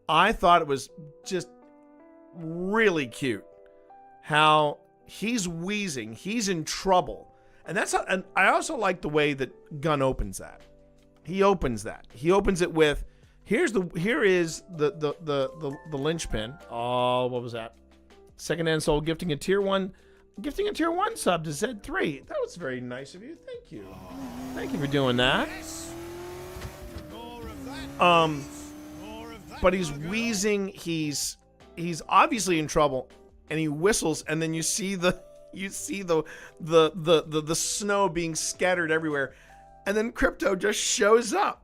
I thought it was just really cute how he's wheezing, he's in trouble. And I also like the way that Gunn opens that. He opens it with here is the linchpin. Oh, what was that? Secondhand Soul gifting a tier 1 sub to Z3. That was very nice of you. Thank you. Thank you for doing that. But he's wheezing, he's obviously in trouble, and he whistles, and then you see the snow being scattered everywhere, and then Crypto just shows up.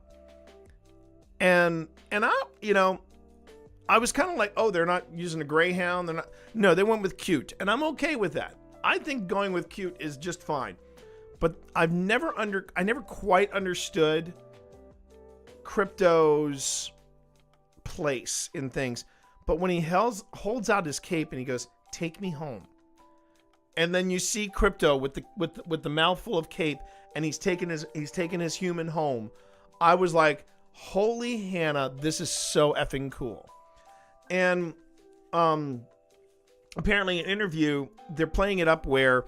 And I was kind of like, oh, they're not using a Greyhound. No, they went with cute, and I'm okay with that. I think going with cute is just fine. But I never quite understood Crypto's place in things. But when he holds out his cape and he goes, "Take me home," and then you see Crypto with the mouthful of cape, and he's taking his human home. I was like, holy Hannah, this is so effing cool. And apparently in an interview, they're playing it up where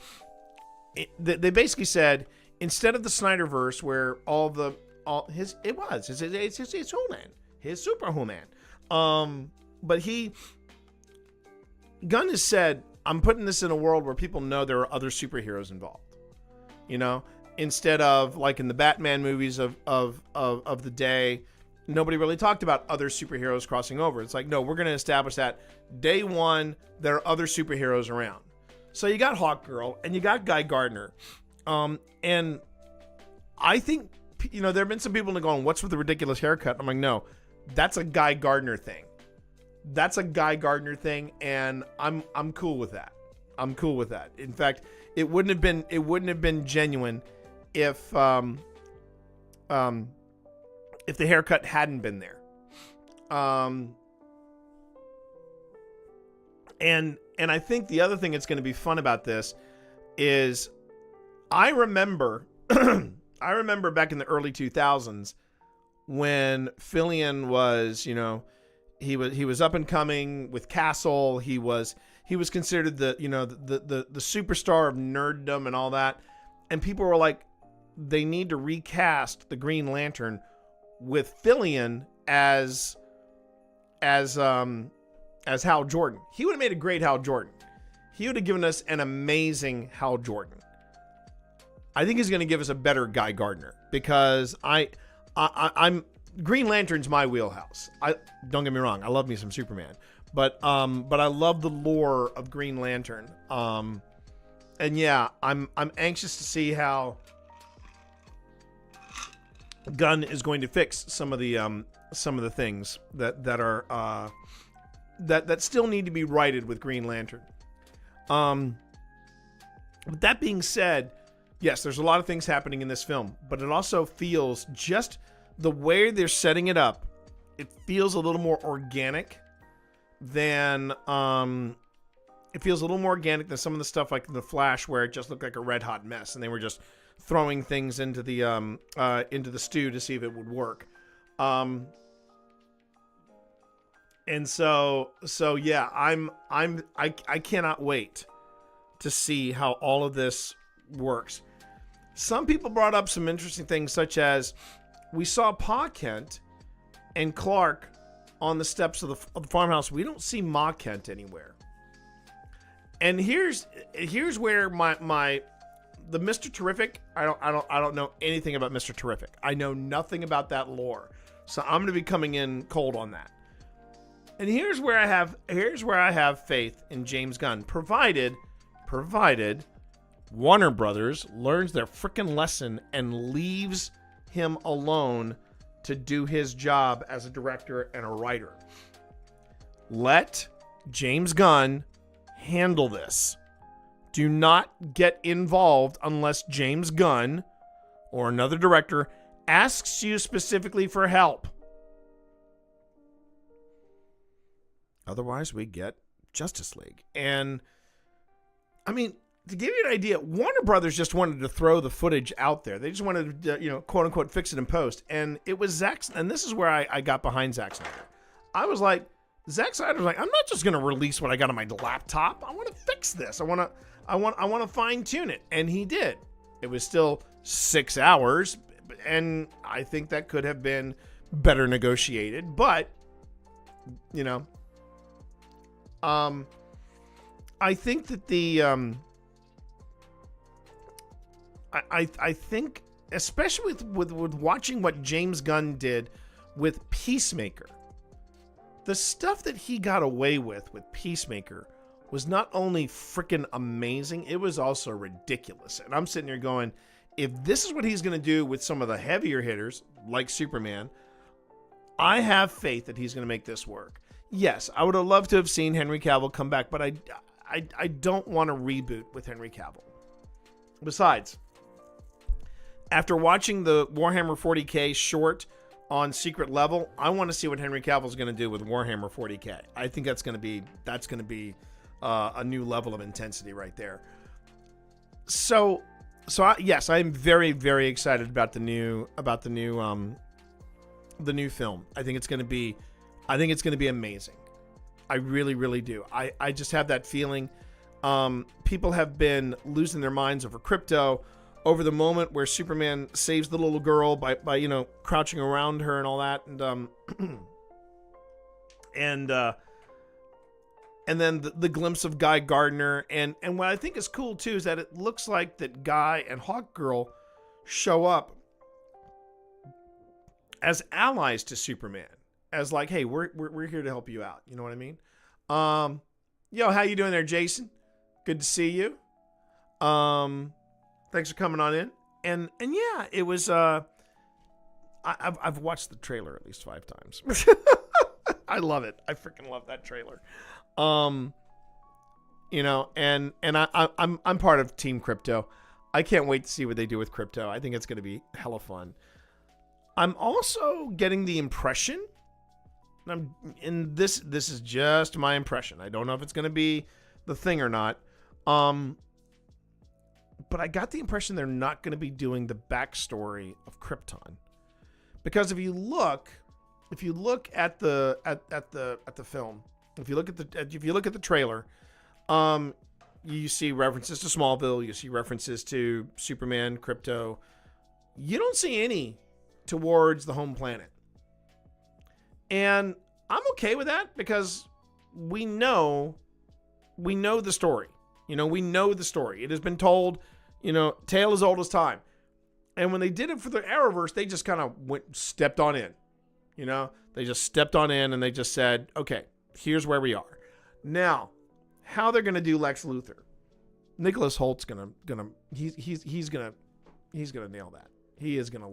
they basically said, instead of the Snyderverse where his human, his superhuman. But Gunn has said, I'm putting this in a world where people know there are other superheroes involved. Instead of like in the Batman movies of the day, nobody really talked about other superheroes crossing over. It's like, no, we're going to establish that day one, there are other superheroes around. So you got Hawkgirl and you got Guy Gardner. And I think, there have been some people going, what's with the ridiculous haircut? I'm like, no, that's a Guy Gardner thing. And I'm cool with that. In fact, it wouldn't have been genuine if the haircut hadn't been there. And I think the other thing that's going to be fun about this is I remember back in the early 2000s when Fillion was, he was up and coming with Castle. He was considered the superstar of nerddom and all that. And people were like, they need to recast the Green Lantern with Fillion as Hal Jordan. He would have made a great Hal Jordan. He would have given us an amazing Hal Jordan. I think he's going to give us a better Guy Gardner because I'm Green Lantern's my wheelhouse. Don't get me wrong, I love me some Superman, but I love the lore of Green Lantern. And yeah, I'm anxious to see how Gunn is going to fix some of the things that are that still need to be righted with Green Lantern. With that being said, yes, there's a lot of things happening in this film, but it also feels, just the way they're setting it up, it feels a little more organic than some of the stuff like The Flash, where it just looked like a red hot mess and they were just throwing things into the stew to see if it would work. And so yeah, I cannot wait to see how all of this works. Some people brought up some interesting things, such as we saw Pa Kent and Clark on the steps of the farmhouse. We don't see Ma Kent anywhere. And here's where the Mr. Terrific, I don't know anything about Mr. Terrific. I know nothing about that lore. So I'm going to be coming in cold on that. And here's where I have faith in James Gunn, provided Warner Brothers learns their frickin' lesson and leaves him alone to do his job as a director and a writer. Let James Gunn handle this. Do not get involved unless James Gunn or another director asks you specifically for help. Otherwise, we get Justice League. And, I mean, to give you an idea, Warner Brothers just wanted to throw the footage out there. They just wanted to, quote unquote, fix it in post. And it was Zack, and this is where I got behind Zack Snyder. I was like, Zack Snyder's like, I'm not just going to release what I got on my laptop. I want to fix this. I want to fine tune it. And he did. It was still 6 hours. And I think that could have been better negotiated. But, I think that I think, especially with watching what James Gunn did with Peacemaker, the stuff that he got away with Peacemaker was not only freaking amazing, it was also ridiculous. And I'm sitting there going, if this is what he's going to do with some of the heavier hitters, like Superman, I have faith that he's going to make this work. Yes, I would have loved to have seen Henry Cavill come back, but I don't want to reboot with Henry Cavill. Besides, after watching the Warhammer 40K short on Secret Level, I want to see what Henry Cavill is going to do with Warhammer 40K. I think that's going to be a new level of intensity right there. So yes, I'm very, very excited about the new film. I think it's going to be amazing. I really, really do. I just have that feeling. People have been losing their minds over Crypto, over the moment where Superman saves the little girl by crouching around her and all that, and then the glimpse of Guy Gardner, and what I think is cool too is that it looks like that Guy and Hawkgirl show up as allies to Superman, as like, hey, we're here to help you out. You know what I mean? Yo, how you doing there, Jason? Good to see you. Thanks for coming on in. And yeah, it was. I've watched the trailer at least 5 times. I love it. I freaking love that trailer. And I'm part of Team Crypto. I can't wait to see what they do with Crypto. I think it's going to be hella fun. I'm also getting the impression, and this is just my impression. I don't know if it's going to be the thing or not. But I got the impression they're not going to be doing the backstory of Krypton, because if you look at the film, if you look at the trailer, you see references to Smallville, you see references to Superman, Crypto. You don't see any towards the home planet, and I'm okay with that because we know the story. We know the story. It has been told, tale as old as time. And when they did it for the Arrowverse, they just kind of stepped on in. They just stepped on in and they just said, okay, here's where we are. Now, how they're going to do Lex Luthor. Nicholas Holt's he's going to nail that. He is going to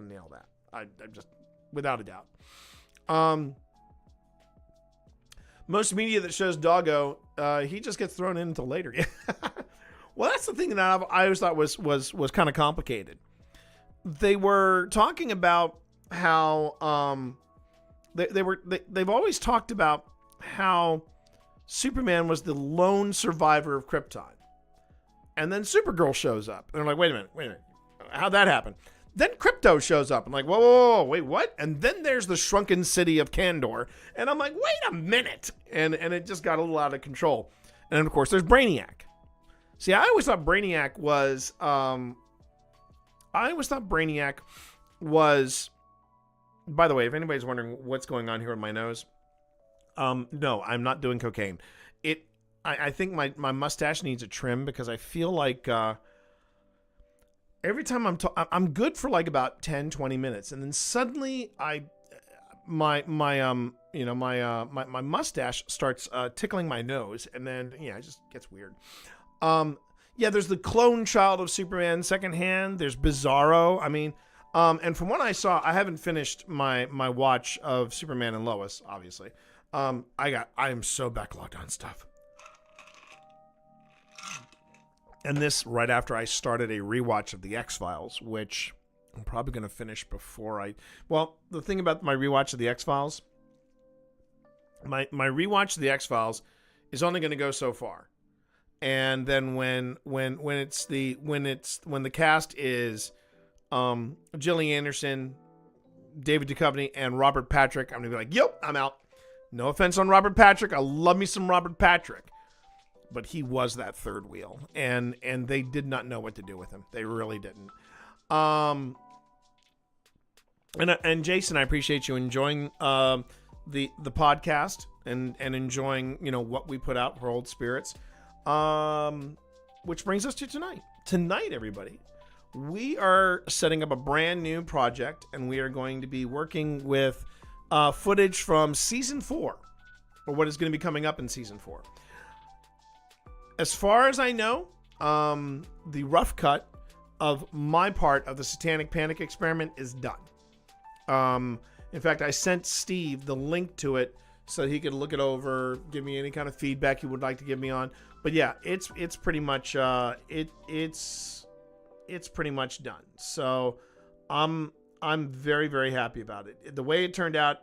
nail that. I'm just, without a doubt. Most media that shows Doggo, he just gets thrown in until later. Well, that's the thing that I always thought was kind of complicated. They were talking about how they've always talked about how Superman was the lone survivor of Krypton, and then Supergirl shows up, and they're like, wait a minute, how'd that happen? Then Crypto shows up. I'm like, whoa, wait, what? And then there's the shrunken city of Kandor. And I'm like, wait a minute. And it just got a little out of control. And then, of course, there's Brainiac. See, I always thought Brainiac was... By the way, if anybody's wondering what's going on here with my nose, no, I'm not doing cocaine. I think my mustache needs a trim because I feel like... every time I'm good for like about 10, 20 minutes. And then suddenly my mustache starts tickling my nose. And then, it just gets weird. There's the clone child of Superman secondhand. There's Bizarro. I mean, and from what I saw, I haven't finished my watch of Superman and Lois, obviously. I am so backlogged on stuff. And this right after I started a rewatch of The X-Files, which I'm probably going to finish before the thing about my rewatch of The X-Files, my rewatch of the X-Files is only going to go so far. And then when the cast is Gillian Anderson, David Duchovny, and Robert Patrick, I'm gonna be like, yep, I'm out. No offense on Robert Patrick, I love me some Robert Patrick, but he was that third wheel, and they did not know what to do with him. They really didn't. And Jason, I appreciate you enjoying the podcast and enjoying what we put out for Old Spirits. Which brings us to tonight. Tonight, everybody, we are setting up a brand new project, and we are going to be working with footage from season 4, or what is going to be coming up in season 4. As far as I know, the rough cut of my part of the Satanic Panic experiment is done. In fact, I sent Steve the link to it so that he could look it over, give me any kind of feedback he would like to give me on. But yeah, it's pretty much it's pretty much done. So I'm very, very happy about it. The way it turned out,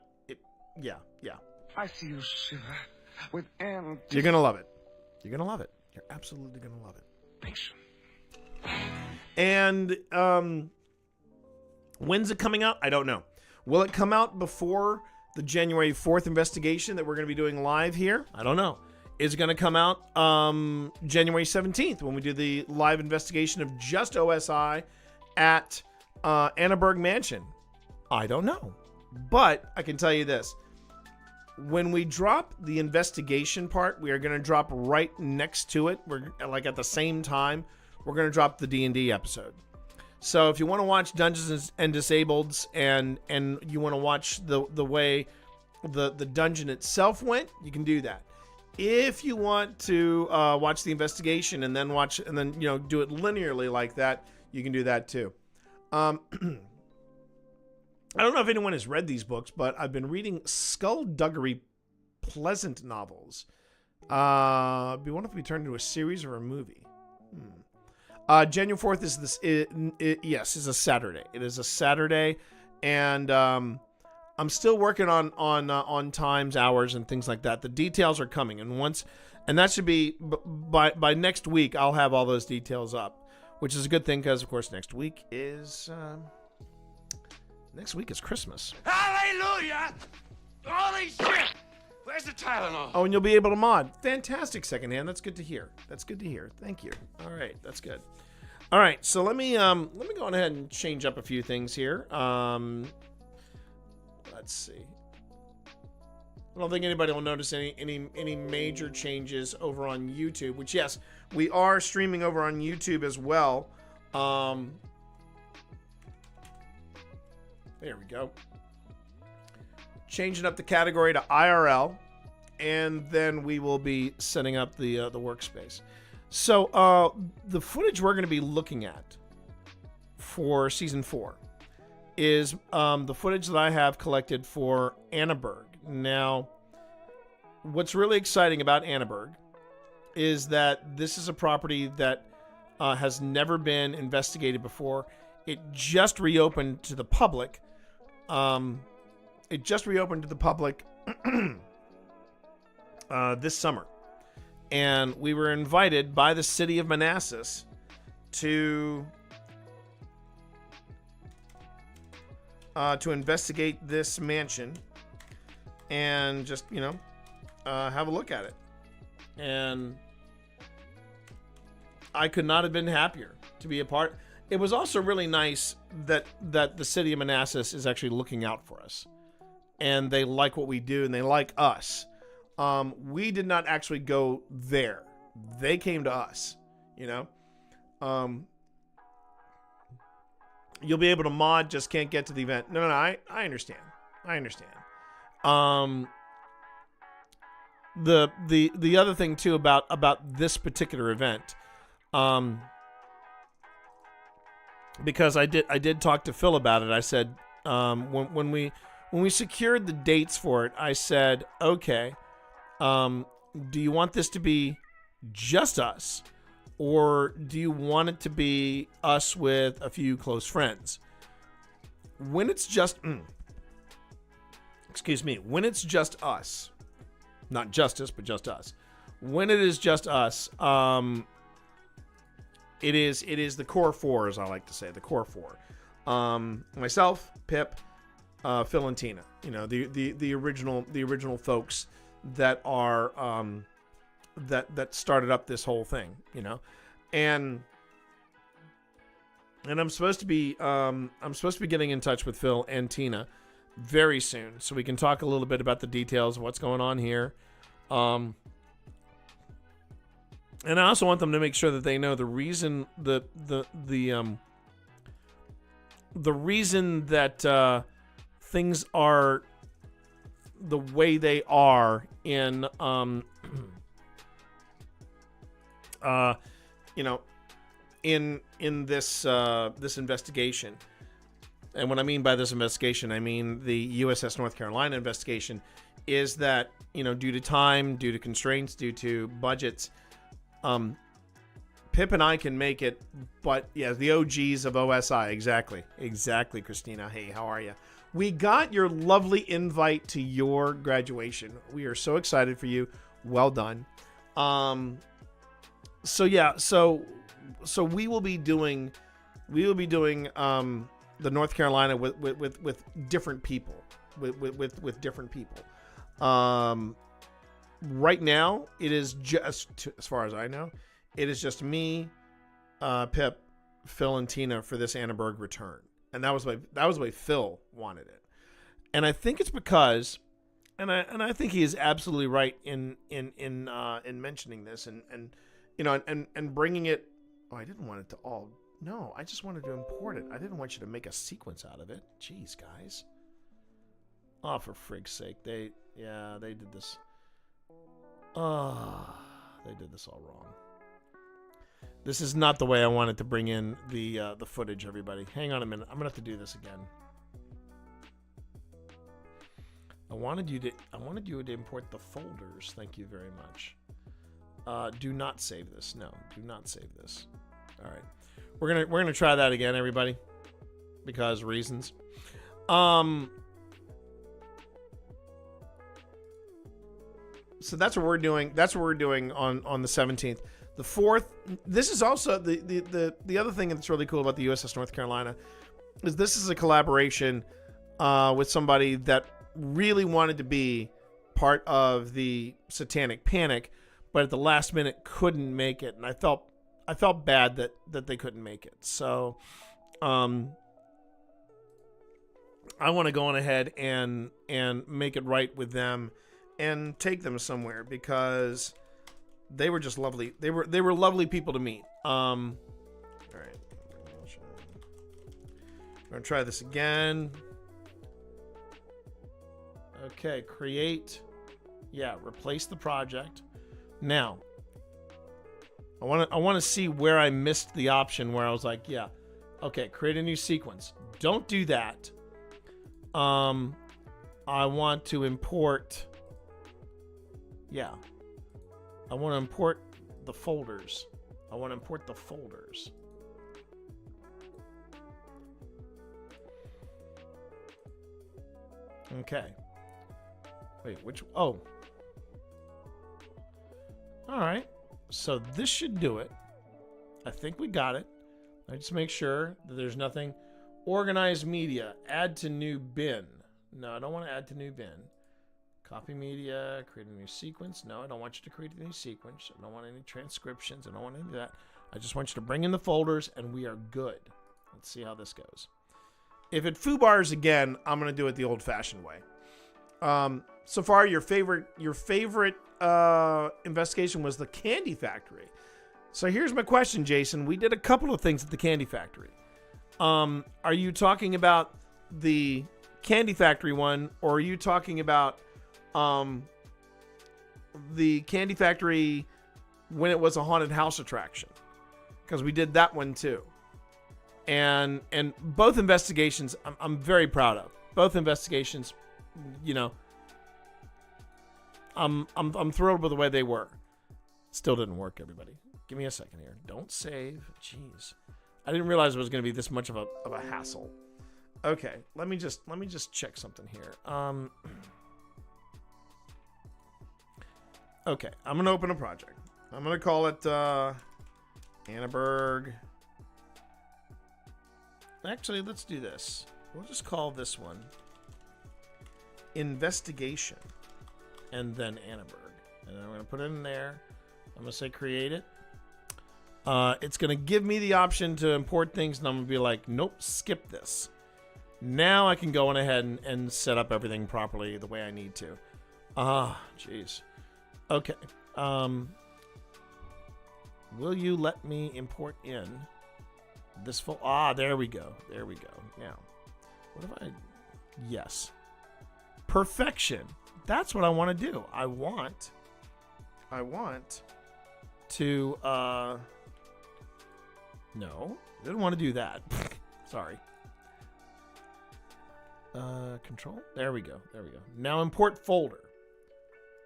yeah. I see you shiver with empty. You're gonna love it. You're gonna love it. You're absolutely gonna love it. Thanks. And when's it coming out? I don't know. Will it come out before the January 4th investigation that we're going to be doing live here? I don't know. Is it going to come out January 17th when we do the live investigation of just OSI at Annaberg Mansion? I don't know. But I can tell you this. When we drop the investigation part, we are going to drop right next to it. We're like at the same time, we're going to drop the D&D episode. So if you want to watch Dungeons and Disableds and you want to watch the way the dungeon itself went, you can do that. If you want to watch the investigation and then do it linearly like that, you can do that too. I don't know if anyone has read these books, but I've been reading Skullduggery Pleasant novels. It'd be wonderful if we turned into a series or a movie. January 4th is this. Yes, is a Saturday. It is a Saturday, and I'm still working on times, hours, and things like that. The details are coming, and that should be by next week. I'll have all those details up, which is a good thing because, of course, next week is Christmas. Hallelujah! Holy shit! Where's the Tylenol? Oh, and you'll be able to mod. Fantastic, secondhand. That's good to hear. Thank you. All right, that's good. All right, so let me go on ahead and change up a few things here. Let's see. I don't think anybody will notice any major changes over on YouTube. Which, yes, we are streaming over on YouTube as well. There we go. Changing up the category to IRL, and then we will be setting up the workspace. So the footage we're going to be looking at for season 4 is the footage that I have collected for Annaberg. Now, what's really exciting about Annaberg is that this is a property that has never been investigated before. It just reopened to the public. This summer, and we were invited by the city of Manassas to investigate this mansion and just have a look at it. And I could not have been happier to be a part. It was also really nice that the city of Manassas is actually looking out for us, and they like what we do, and they like us. We did not actually go there; they came to us. You'll be able to mod, just can't get to the event. No, I understand. The other thing too about this particular event. Because I did talk to Phil about it. I said when we secured the dates for it, I said, okay, do you want this to be just us, or do you want it to be us with a few close friends? When it's just when it's just us, not justice, but just us. When it is just us, it is the core four, as I like to say, the core four. Myself, Pip, Phil, and Tina. You know, the original folks that are that started up this whole thing. You know, and I'm supposed to be getting in touch with Phil and Tina very soon, so we can talk a little bit about the details of what's going on here. And I also want them to make sure that they know the reason the reason that things are the way they are in you know, in this this investigation. And what I mean by this investigation, I mean the USS North Carolina investigation, is that, you know, due to time, due to constraints, due to budgets, Pip and I can make it, but yeah, the OGs of OSI, exactly, Christina. Hey, how are you? We got your lovely invite to your graduation. We are so excited for you. Well done. So yeah, so we will be doing the North Carolina with different people, with different people. Right now, it is just, as far as I know, it is just me, Pip, Phil, and Tina for this Annenberg return, and that was the way Phil wanted it, and I think it's because, and I think he is absolutely right in mentioning this, and you know, and bringing it. Oh, I didn't want it to all. No, I just wanted to import it. I didn't want you to make a sequence out of it. Jeez, guys. Oh, for frig's sake. They did this. They did this all wrong. This is not the way I wanted to bring in the footage, everybody. Hang on a minute. I'm going to have to do this again. I wanted you to import the folders. Thank you very much. Do not save this. No, do not save this. All right. We're gonna try that again, everybody, because reasons. So that's what we're doing. That's what we're doing on the 17th. The 4th. This is also the other thing that's really cool about the USS North Carolina is this is a collaboration with somebody that really wanted to be part of the Satanic Panic, but at the last minute couldn't make it, and I felt bad that they couldn't make it. So, I want to go on ahead and make it right with them and take them somewhere because they were just lovely. They were lovely people to meet. All right, we're gonna try this again. Okay, create. Yeah, replace the project. Now, I want to see where I missed the option where I was like, yeah, okay, create a new sequence. Don't do that. I want to import. Yeah. I want to import the folders. Okay. Wait, which? Oh. All right. So this should do it. I think we got it. I just make sure that there's nothing. Organize media. Add to new bin. No, I don't want to add to new bin. Copy media. Create a new sequence. No, I don't want you to create a new sequence. I don't want any transcriptions. I don't want any of that. I just want you to bring in the folders and we are good. Let's see how this goes. If it foobars again, I'm going to do it the old-fashioned way. So far, your favorite investigation was the candy factory. So here's my question, Jason. We did a couple of things at the candy factory. Are you talking about the candy factory one, or are you talking about the candy factory when it was a haunted house attraction? Because we did that one too. And both investigations I'm very proud of. Both investigations, you know, I'm thrilled with the way they were. Still didn't work, everybody. Give me a second here. Don't save. Jeez. I didn't realize it was going to be this much of a hassle. Okay, let me just check something here. Okay, I'm going to open a project. I'm going to call it Annenberg. Actually, let's do this. We'll just call this one Investigation and then Annenberg. And then I'm going to put it in there. I'm going to say create it. It's going to give me the option to import things, and I'm going to be like, nope, skip this. Now I can go on ahead and set up everything properly the way I need to. Jeez. Okay. Will you let me import in this full... there we go. There we go. Now, what if I... Yes. Perfection. That's what I want to do. I want to... No. I didn't want to do that. Sorry. Control. There we go. There we go. Now import folder.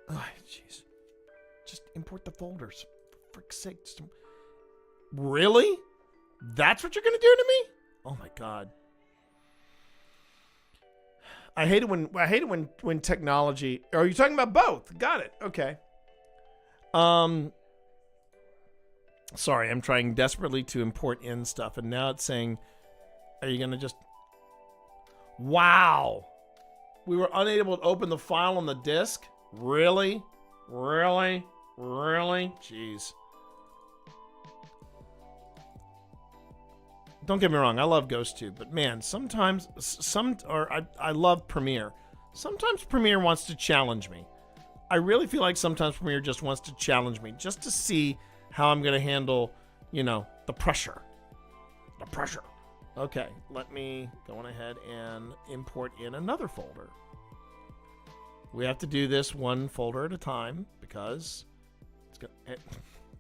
Oh, jeez. Just import the folders. For frick's sake. Really? That's what you're going to do to me? Oh my God. I hate it when technology... Are you talking about both? Got it. Okay. Sorry, I'm trying desperately to import in stuff, and now it's saying, are you going to just... Wow. We were unable to open the file on the disk? Really? Really? Really? Jeez. Don't get me wrong, I love GhostTube, but man, sometimes, I love Premiere. Sometimes Premiere wants to challenge me. I really feel like sometimes Premiere just wants to challenge me, just to see how I'm going to handle, the pressure. The pressure. Okay, let me go on ahead and import in another folder. We have to do this one folder at a time because it's going to...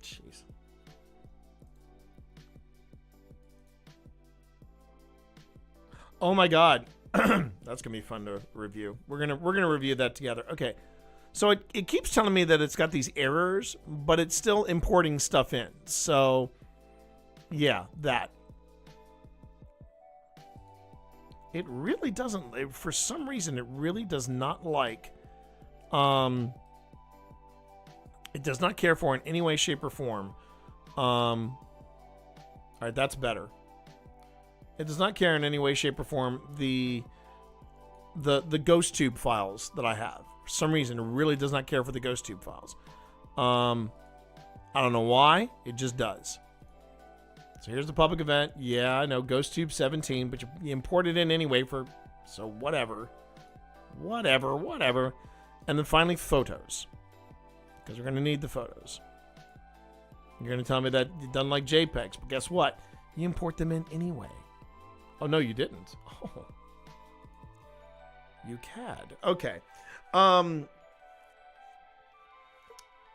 Jeez. Oh my God. That's going to be fun to review. We're going to review that together. Okay. So it keeps telling me that it's got these errors, but it's still importing stuff in. So, yeah, that. It really doesn't, for some reason, it really does not like, it does not care for in any way, shape, or form. All right, that's better. It does not care in any way, shape, or form the GhostTube files that I have. For some reason, it really does not care for the GhostTube files. I don't know why. It just does. So here's the public event. Yeah, I know, GhostTube 17, but you import it in anyway so whatever. Whatever. And then finally, photos. Because we're going to need the photos. You're going to tell me that you don't like JPEGs, but guess what? You import them in anyway. Oh, no, you didn't. Oh. You cad. Okay. No,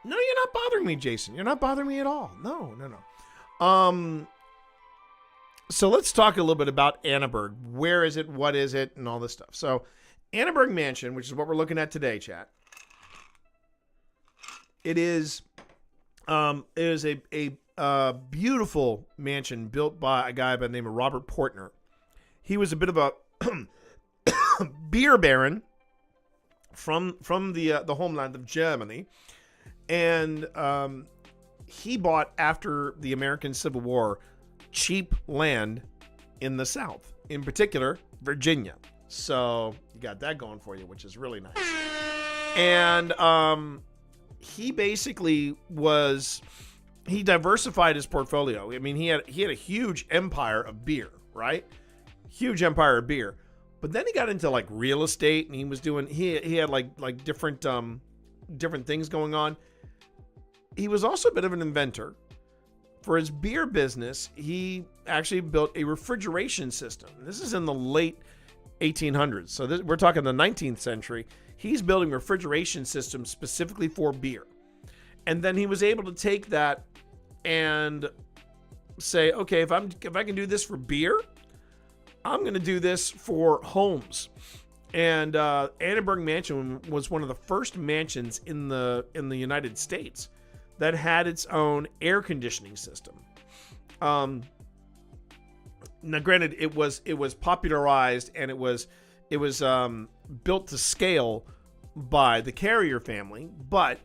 you're not bothering me, Jason. You're not bothering me at all. No. So let's talk a little bit about Annenberg. Where is it? What is it? And all this stuff. So Annenberg Mansion, which is what we're looking at today, chat. It is a beautiful mansion built by a guy by the name of Robert Portner. He was a bit of a beer baron from the homeland of Germany, and he bought, after the American Civil War, cheap land in the South, in particular Virginia. So you got that going for you, which is really nice. And he basically he diversified his portfolio. I mean, he had a huge empire of beer, right? Huge empire of beer. But then he got into like real estate, and he was doing, he had like different things going on. He was also a bit of an inventor. For his beer business, he actually built a refrigeration system. This is in the late 1800s. So we're talking the 19th century. He's building refrigeration systems specifically for beer. And then he was able to take that and say, okay, if I can do this for beer, I'm going to do this for homes. And Annenberg Mansion was one of the first mansions in the United States that had its own air conditioning system. Now, granted, it was popularized, and it was built to scale by the Carrier family, but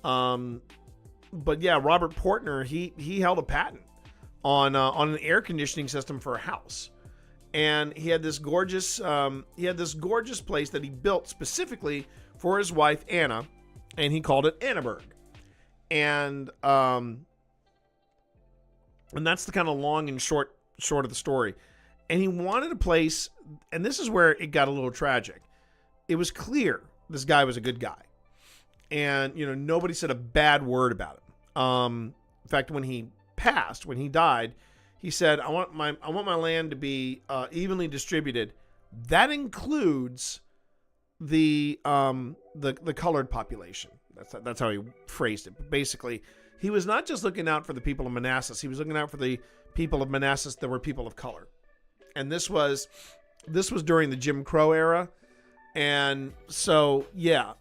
But yeah, Robert Portner, he held a patent on an air conditioning system for a house. And he had this gorgeous place that he built specifically for his wife Anna, and he called it Annaburg. And that's the kind of long and short of the story. And he wanted a place, and this is where it got a little tragic. It was clear this guy was a good guy, and nobody said a bad word about him. In fact, when he died, he said, "I want my land to be evenly distributed. That includes the colored population." That's how he phrased it. But basically, he was not just looking out for the people of Manassas. He was looking out for the people of Manassas that were people of color. And this was during the Jim Crow era. And so, yeah,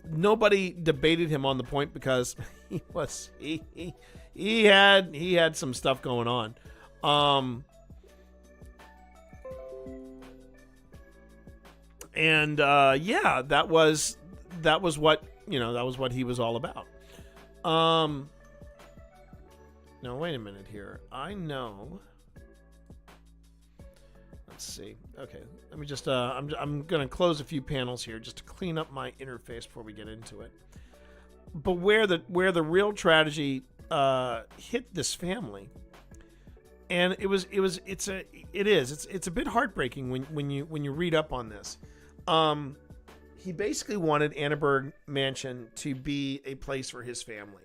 nobody debated him on the point because he had some stuff going on. Yeah, that was what he was all about. Now wait a minute here. I know. Let's see. Okay, let me just. I'm gonna close a few panels here just to clean up my interface before we get into it. But where the real tragedy hit this family, and it's a bit heartbreaking when you read up on this. He basically wanted Annaburg Mansion to be a place for his family,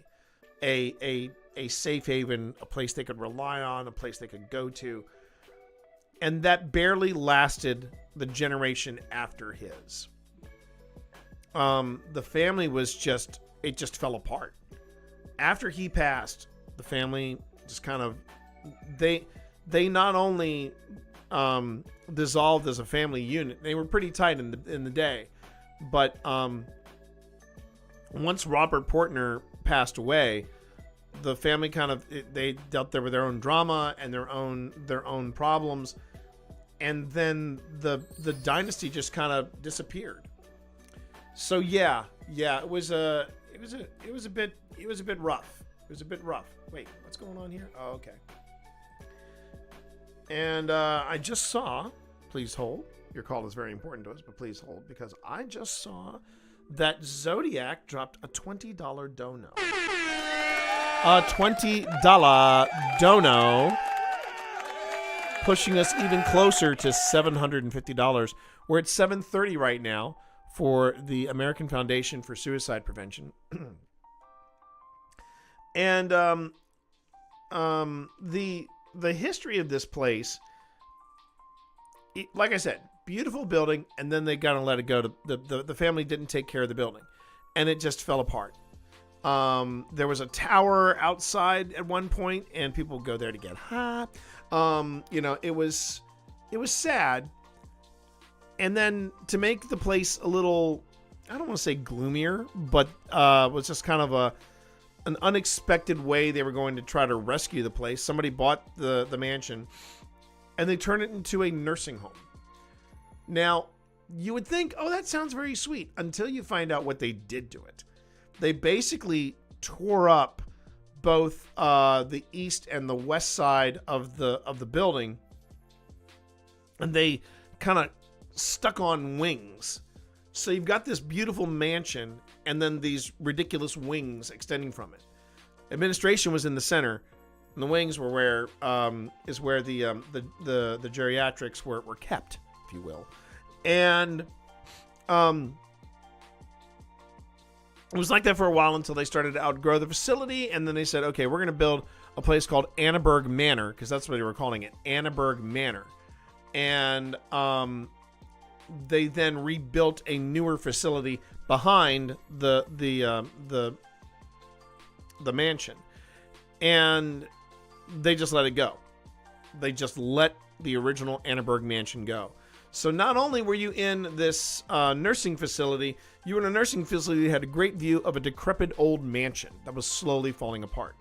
a safe haven, a place they could rely on, a place they could go to. And that barely lasted the generation after his. The family it just fell apart. After he passed, the family just kind of, they not only dissolved as a family unit, they were pretty tight in the day. But once Robert Portner passed away, the family they dealt with their own drama and their own problems, and then the dynasty just kind of disappeared. So yeah, it was a bit rough. It was a bit rough. Wait, what's going on here? Oh, okay. And I just saw. Please hold. Your call is very important to us, but please hold, because I just saw that Zodiac dropped a $20 dono. A $20 dono, pushing us even closer to $750. We're at $730 right now for the American Foundation for Suicide Prevention. And the history of this place, like I said, beautiful building, and then they gotta let it go. The family didn't take care of the building, and it just fell apart. There was a tower outside at one point, and people would go there to get high. It was sad. And then to make the place a little, I don't want to say gloomier, but was just kind of an unexpected way they were going to try to rescue the place. Somebody bought the mansion, and they turned it into a nursing home. Now, you would think, oh, that sounds very sweet, until you find out what they did to it. They basically tore up both the east and the west side of the building, and they kind of stuck on wings. So you've got this beautiful mansion, and then these ridiculous wings extending from it. Administration was in the center, and the wings were where the geriatrics were kept, if you will. And it was like that for a while until they started to outgrow the facility, and then they said, okay, we're going to build a place called Annaburg Manor, because that's what they were calling it, Annaburg Manor. And they then rebuilt a newer facility behind the mansion, and they just let it go. They just let the original Annaburg Mansion go. So not only were you in this nursing facility, you were in a nursing facility that had a great view of a decrepit old mansion that was slowly falling apart.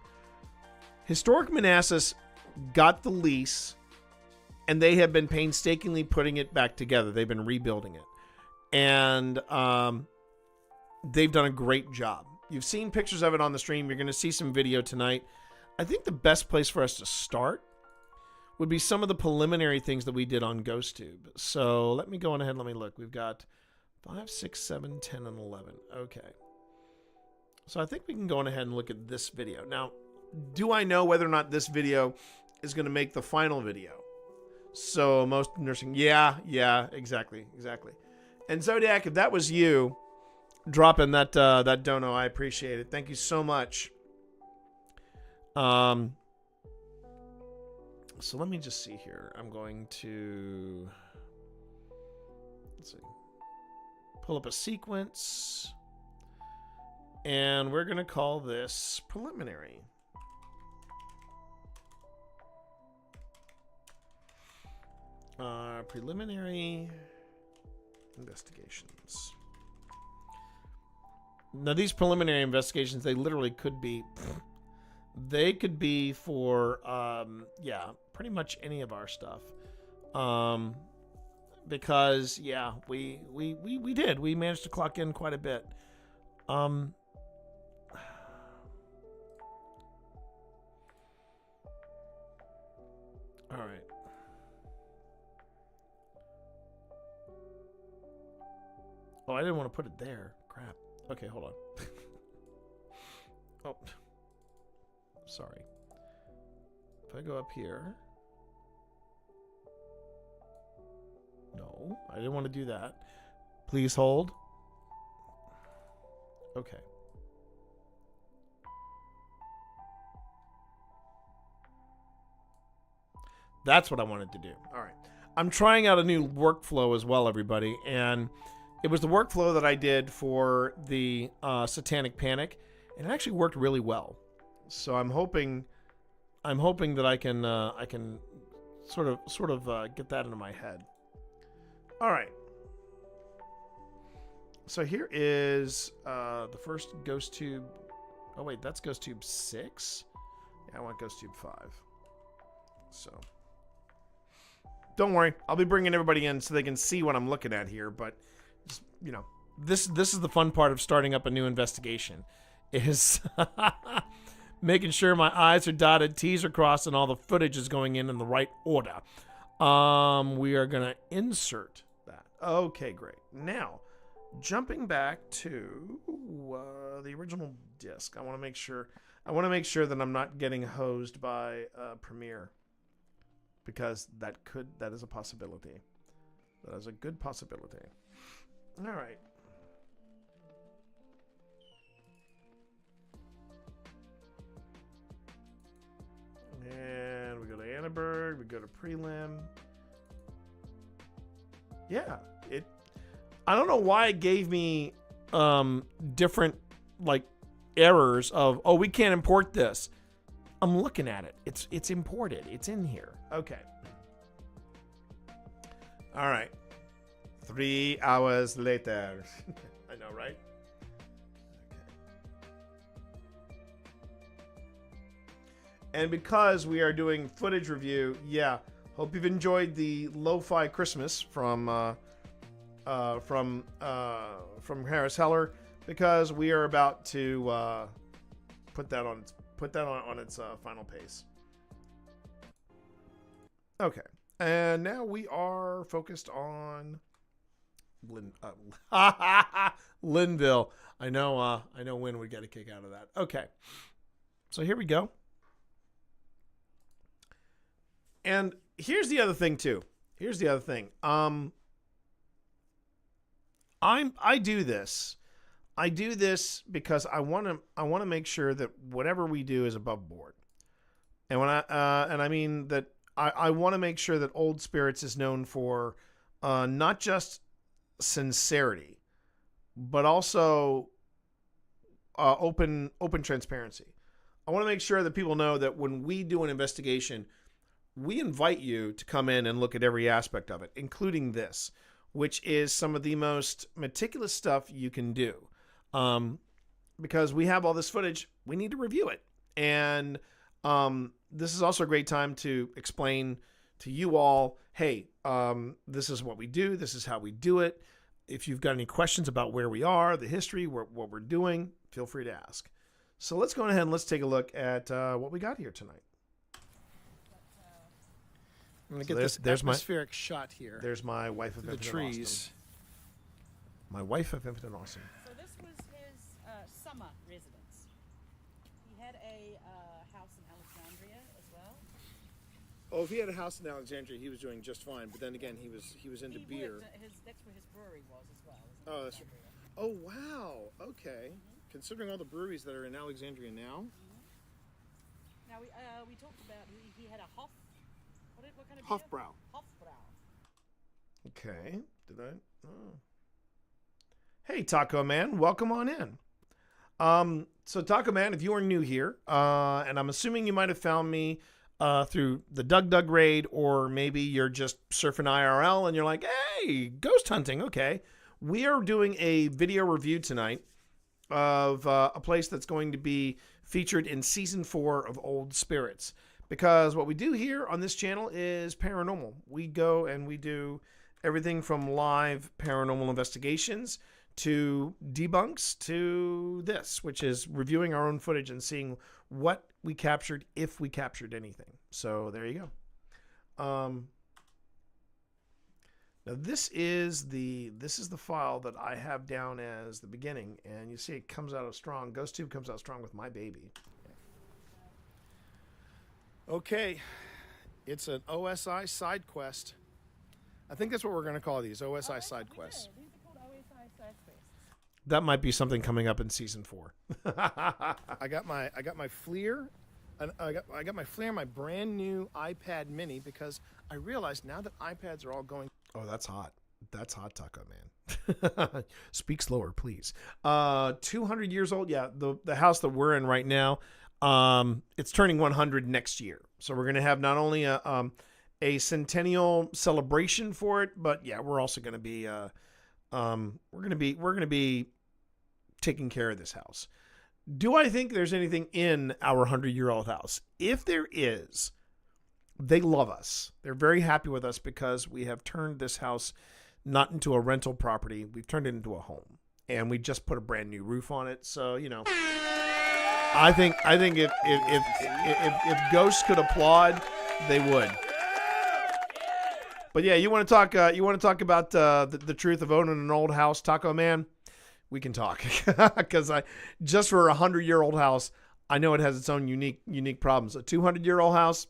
Historic Manassas got the lease, and they have been painstakingly putting it back together. They've been rebuilding it, and they've done a great job. You've seen pictures of it on the stream. You're going to see some video tonight. I think the best place for us to start would be some of the preliminary things that we did on GhostTube. So let me go on ahead and let me look. We've got 5, 6, 7, 10, and 11. Okay. So I think we can go on ahead and look at this video. Now, do I know whether or not this video is going to make the final video? So most nursing, yeah, exactly. And Zodiac, if that was you dropping that that dono, I appreciate it. Thank you so much. So let me just see here. I'm going to let's see, pull up a sequence, and we're going to call this preliminary. Preliminary investigations. Now, these preliminary investigations, they literally could be, they could be for, yeah, pretty much any of our stuff. Because, yeah, we did. We managed to clock in quite a bit. All right. Oh, I didn't want to put it there. Crap. Okay, hold on. Oh. Sorry. If I go up here. No, I didn't want to do that. Please hold. Okay. That's what I wanted to do. All right. I'm trying out a new workflow as well, everybody, and it was the workflow that I did for the Satanic Panic, and it actually worked really well. So I'm hoping that I can sort of get that into my head. All right. So here is the first Ghost Tube. Oh wait, that's Ghost Tube 6. Yeah, I want Ghost Tube 5. So don't worry, I'll be bringing everybody in so they can see what I'm looking at here, but just, you know, this is the fun part of starting up a new investigation, is making sure my I's are dotted, T's are crossed, and all the footage is going in the right order. We are going to insert that. Okay, great. Now, jumping back to the original disc, I want to make sure that I'm not getting hosed by Premiere, because that is a possibility. That is a good possibility. All right. And we go to Annenberg, we go to prelim. Yeah, I don't know why it gave me different like errors of, oh, we can't import this. I'm looking at it. It's imported. It's in here. Okay. All right. 3 hours later. I know, right? And because we are doing footage review, yeah, hope you've enjoyed the Lo-Fi Christmas from Harris Heller, because we are about to put that on its final pace. Okay, and now we are focused on Linville. I know Win would get a kick out of that. Okay, so here we go. And here's the other thing too. I do this because I want to make sure that whatever we do is above board. And when I mean that I want to make sure that Old Spirits is known for not just sincerity, but also open transparency. I want to make sure that people know that when we do an investigation, we invite you to come in and look at every aspect of it, including this, which is some of the most meticulous stuff you can do. Because we have all this footage, we need to review it. And this is also a great time to explain to you all, hey, this is what we do. This is how we do it. if you've got any questions about where we are, the history, what we're doing, feel free to ask. So let's go ahead and let's take a look at what we got here tonight. I'm going to get this atmospheric shot here. There's my wife of the Infinite trees. Awesome. My wife of Infinite Awesome. So this was his summer residence. He had a house in Alexandria as well. Oh, if he had a house in Alexandria, he was doing just fine. But then again, he was into beer. That's where his brewery was as well. Oh, that's right. Oh, wow. Okay. Considering all the breweries that are in Alexandria now. Now we talked about he had a Hoff. What kind of Hofbrau. Hofbrau. Okay. Did I? Oh. Hey, Taco Man. Welcome on in. So Taco Man, if you are new here, and I'm assuming you might have found me through the Doug raid, or maybe you're just surfing IRL and you're like, hey, ghost hunting. Okay. We are doing a video review tonight of a place that's going to be featured in season 4 of Old Spirits. Because what we do here on this channel is paranormal. We go and we do everything from live paranormal investigations to debunks to this, which is reviewing our own footage and seeing what we captured, if we captured anything. So there you go. Now this is the file that I have down as the beginning, and you see it comes out strong. GhostTube comes out strong with my baby. Okay, it's an OSI side quest. I think that's what we're going to call these, OSI side quests. These are called OSI side quests. That might be something coming up in season 4. I got my FLIR, and I got my FLIR, my brand new iPad Mini, because I realized now that iPads are all going. Oh, that's hot. That's hot, Taco Man. Speak slower, please. 200 years old. Yeah, the house that we're in right now. It's turning 100 next year, so we're going to have not only a centennial celebration for it, but yeah, we're also going to be we're going to be taking care of this house. Do I think there's anything in our 100-year-old house? If there is, they love us. They're very happy with us because we have turned this house not into a rental property. We've turned it into a home, and we just put a brand new roof on it. So I think if ghosts could applaud, they would. But yeah, you want to talk about the truth of owning an old house, Taco Man? We can talk because just for a 100-year-old house, I know it has its own unique problems. A 200-year-old house,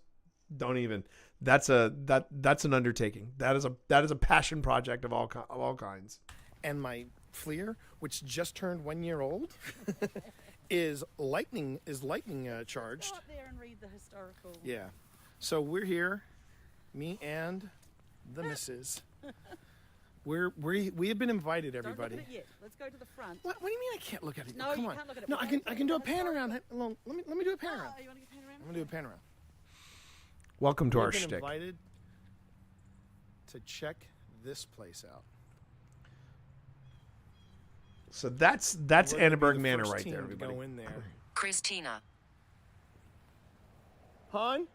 don't even. That's an undertaking. That is a passion project of all kinds. And my FLIR, which just turned 1 year old. is lightning charged. Go up there and read the historical. Yeah. So we're here, me and the missus. We have been invited, everybody. Don't look at it yet. Let's go to the front. What do you mean I can't look at it? No, Come you on. can't look at it. No, I can do a pan around. Let me do a pan around. You want to get pan around? I'm gonna do a pan around. Welcome to our We've been shtick. Invited to check this place out. So that's Annenberg Manor right there, everybody. Go in there. Christina. Hon?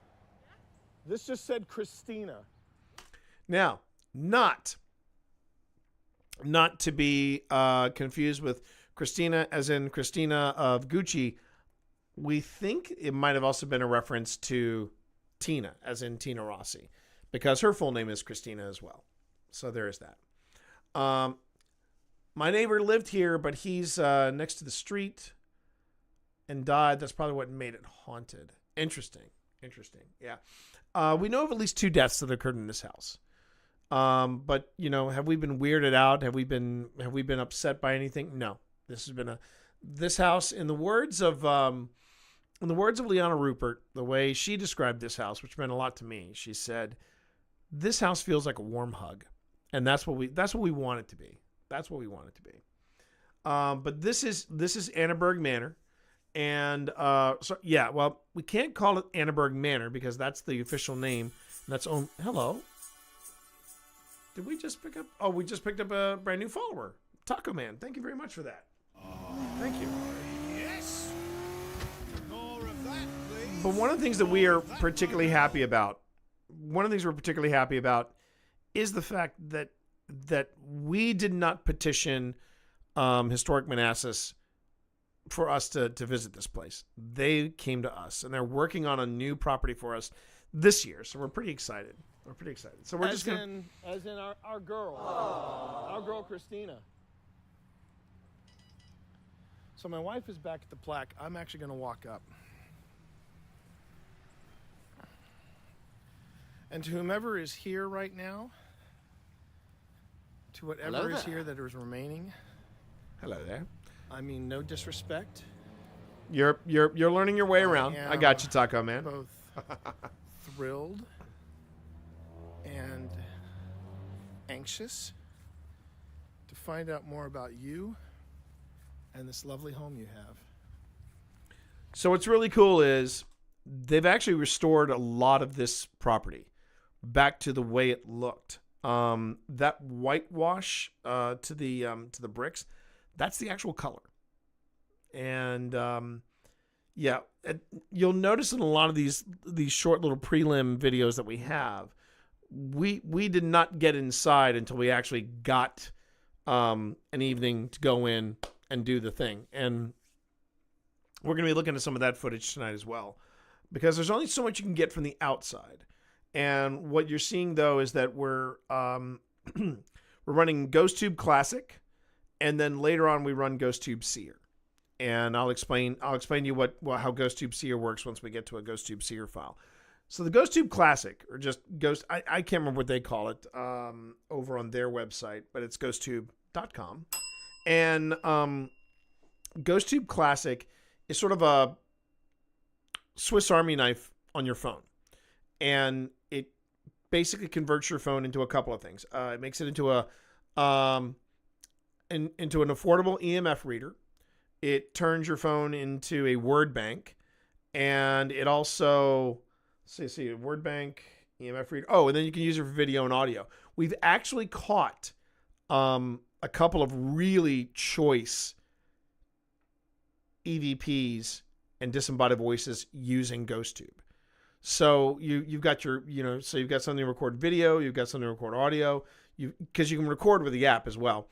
This just said Christina. Now, not to be confused with Christina, as in Christina of Gucci. We think it might have also been a reference to Tina, as in Tina Rossi, because her full name is Christina as well. So there is that. My neighbor lived here, but he's next to the street and died. That's probably what made it haunted. Interesting. Yeah. We know of at least 2 deaths that occurred in this house. But have we been weirded out? Have we been upset by anything? No. This house, in the words of Liana Rupert, the way she described this house, which meant a lot to me, she said, "This house feels like a warm hug," and that's what we want it to be. That's what we want it to be. But this is Annenberg Manor, and so yeah, well, we can't call it Annenberg Manor because that's the official name. That's hello. Did we just pick up? Oh, we just picked up a brand new follower, Taco Man. Thank you very much for that. Thank you. Yes. More of that, please. But one of the things that we are particularly happy about, is the fact that we did not petition Historic Manassas for us to visit this place. They came to us, and they're working on a new property for us this year. So we're pretty excited. So we're as in our girl, our girl Christina. So my wife is back at the plaque. I'm actually going to walk up. And to whomever is here right now, to whatever is here that is remaining. Hello there. I mean, no disrespect. You're learning your way around. I got you, Taco Man. Both thrilled and anxious to find out more about you and this lovely home you have. So what's really cool is they've actually restored a lot of this property back to the way it looked. That whitewash to the bricks, that's the actual color. And you'll notice in a lot of these short little prelim videos that we have, we did not get inside until we actually got an evening to go in and do the thing. And we're going to be looking at some of that footage tonight as well, because there's only so much you can get from the outside. And what you're seeing though is that we're running GhostTube Classic, and then later on we run GhostTube Seer. And I'll explain to you how GhostTube Seer works once we get to a GhostTube Seer file. So the GhostTube Classic, or just Ghost, I can't remember what they call it over on their website, but it's ghosttube.com. And GhostTube Classic is sort of a Swiss Army knife on your phone. And it basically converts your phone into a couple of things. It makes it into into an affordable EMF reader. It turns your phone into a word bank, and it also see word bank, EMF reader. Oh, and then you can use it for video and audio. We've actually caught a couple of really choice EVPs and disembodied voices using GhostTube. So you've got so you've got something to record video, you've got something to record audio, because you can record with the app as well.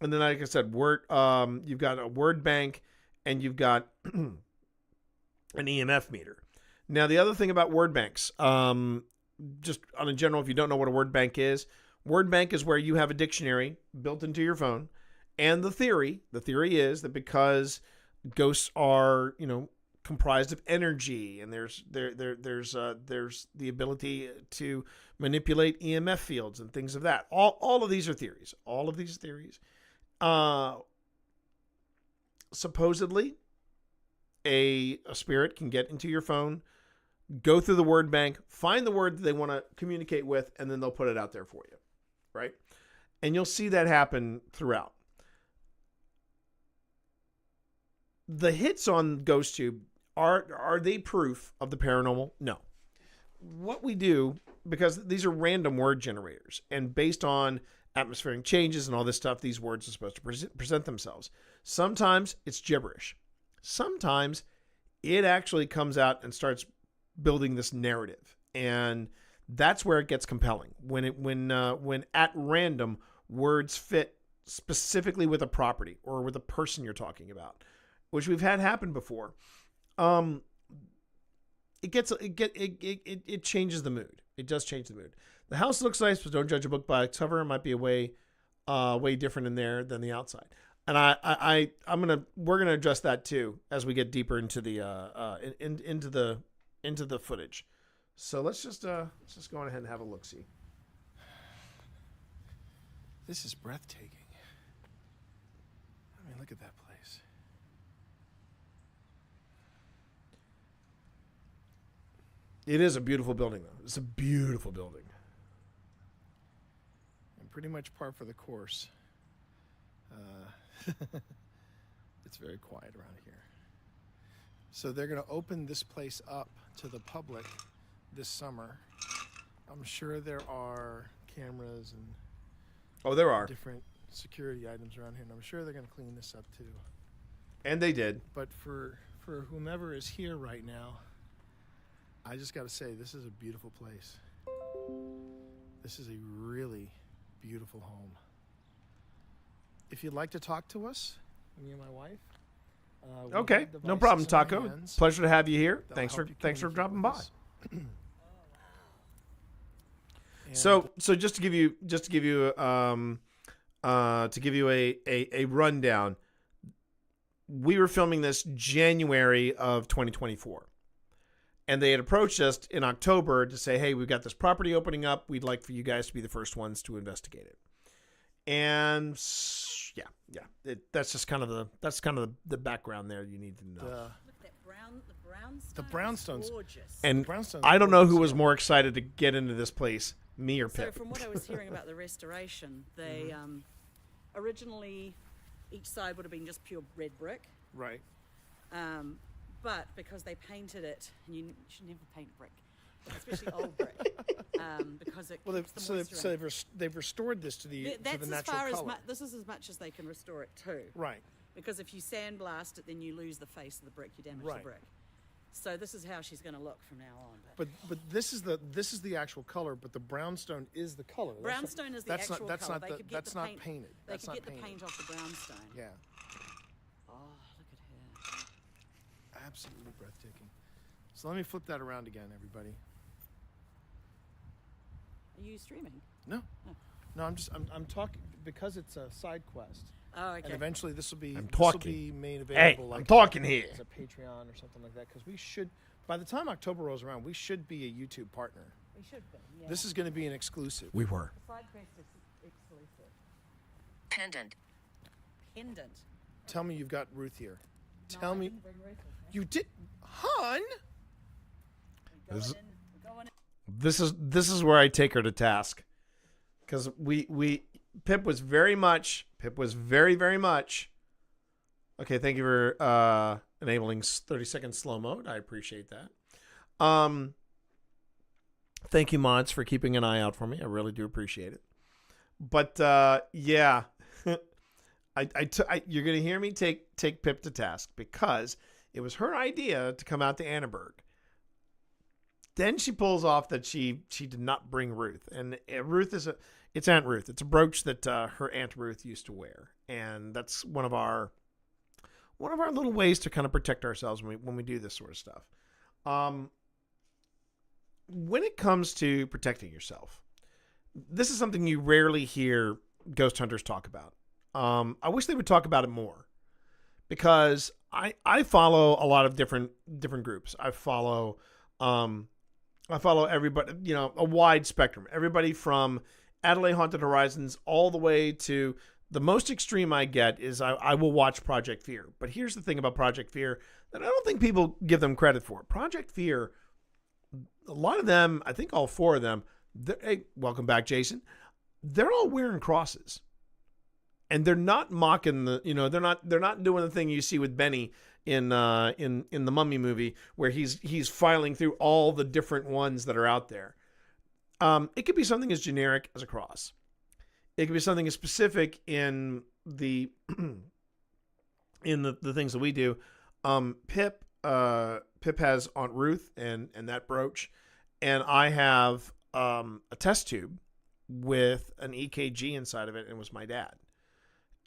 And then, like I said, you've got a word bank, and you've got an EMF meter. Now, the other thing about word banks, just on a general, if you don't know what a word bank is where you have a dictionary built into your phone. And the theory is that because ghosts are, comprised of energy, and there's the ability to manipulate EMF fields and things of that. All of these are theories. All of these theories. Supposedly, a spirit can get into your phone, go through the word bank, find the word that they want to communicate with, and then they'll put it out there for you, right? And you'll see that happen throughout. The hits on GhostTube, are they proof of the paranormal? No. What we do, because these are random word generators, and based on atmospheric changes and all this stuff, these words are supposed to present themselves. Sometimes it's gibberish. Sometimes it actually comes out and starts building this narrative, and that's where it gets compelling. When at random words fit specifically with a property or with a person you're talking about, which we've had happen before. It changes the mood. It does change the mood. The house looks nice, but don't judge a book by its cover. It might be way different in there than the outside. And we're gonna address that too as we get deeper into the into the footage. So let's just go on ahead and have a look-see. This is breathtaking. I mean, look at that place. It is a beautiful building, though. It's a beautiful building. And pretty much par for the course. It's very quiet around here. So they're going to open this place up to the public this summer. I'm sure there are cameras and there are different security items around here, and I'm sure they're going to clean this up too. And they did. But for whomever is here right now, I just got to say, this is a beautiful place. This is a really beautiful home. If you'd like to talk to us, me and my wife. We Okay, have no problem, devices in our Taco. hands Pleasure to have you here. that'll Thanks for help you dropping communicate by. with us. So just to give you a rundown, we were filming this January of 2024, and they had approached us in October to say, "Hey, we've got this property opening up. We'd like for you guys to be the first ones to investigate it." And that's just kind of the background there you need to know. The brownstone's gorgeous. And brownstone's I don't know who gorgeous. was more excited to get into this place, me or So Pip. from what I was hearing about the restoration, they originally each side would have been just pure red brick. Right. But because they painted it, and you should never paint brick, especially old brick, because it keeps the moisture in. They've restored this to the That's natural as far color. this is as much as they can restore it too. Right. Because if you sandblast it, then you lose the face of the brick. You damage the brick. So this is how she's going to look from now on. But this is the actual color, but the brownstone is the color. Brownstone is the actual color. That's not They could get that's the not paint, painted. They That's could not get painted. the paint off the brownstone. Yeah. Oh, look at her. Absolutely breathtaking. So let me flip that around again, everybody. Are you streaming? No. Oh. No, I'm talking because it's a side quest. Oh, okay. And eventually this will be made available. Hey, like I'm talking here. as a Patreon or something like that, because we should. By the time October rolls around, we should be a YouTube partner. We should be. Yeah. This is going to be an exclusive. We were. Side quest is exclusive. Pendant. Pendant. Tell me you've got Ruth here. No, Tell I me didn't bring Ruth with me. you did, hon. This is where I take her to task, because Pip was very much. Okay, thank you for enabling 30-second slow mode. I appreciate that. Thank you, mods, for keeping an eye out for me. I really do appreciate it. But yeah, you're gonna hear me take Pip to task, because it was her idea to come out to Annenberg. Then she pulls off that she did not bring Ruth, and Ruth it's Aunt Ruth. It's a brooch that her Aunt Ruth used to wear, and that's one of our little ways to kind of protect ourselves when we do this sort of stuff. When it comes to protecting yourself, this is something you rarely hear ghost hunters talk about. I wish they would talk about it more, because I follow a lot of different groups. I follow everybody, a wide spectrum. Everybody from Adelaide Haunted Horizons all the way to the most extreme I get is I will watch Project Fear. But here's the thing about Project Fear that I don't think people give them credit for. Project Fear, a lot of them, I think all four of them, hey, welcome back, Jason. They're all wearing crosses. And they're not mocking they're not doing the thing you see with Benny in the Mummy movie, where he's filing through all the different ones that are out there. It could be something as generic as a cross. It could be something as specific in the the things that we do. Pip has Aunt Ruth and that brooch, and I have a test tube with an EKG inside of it, and it was my dad,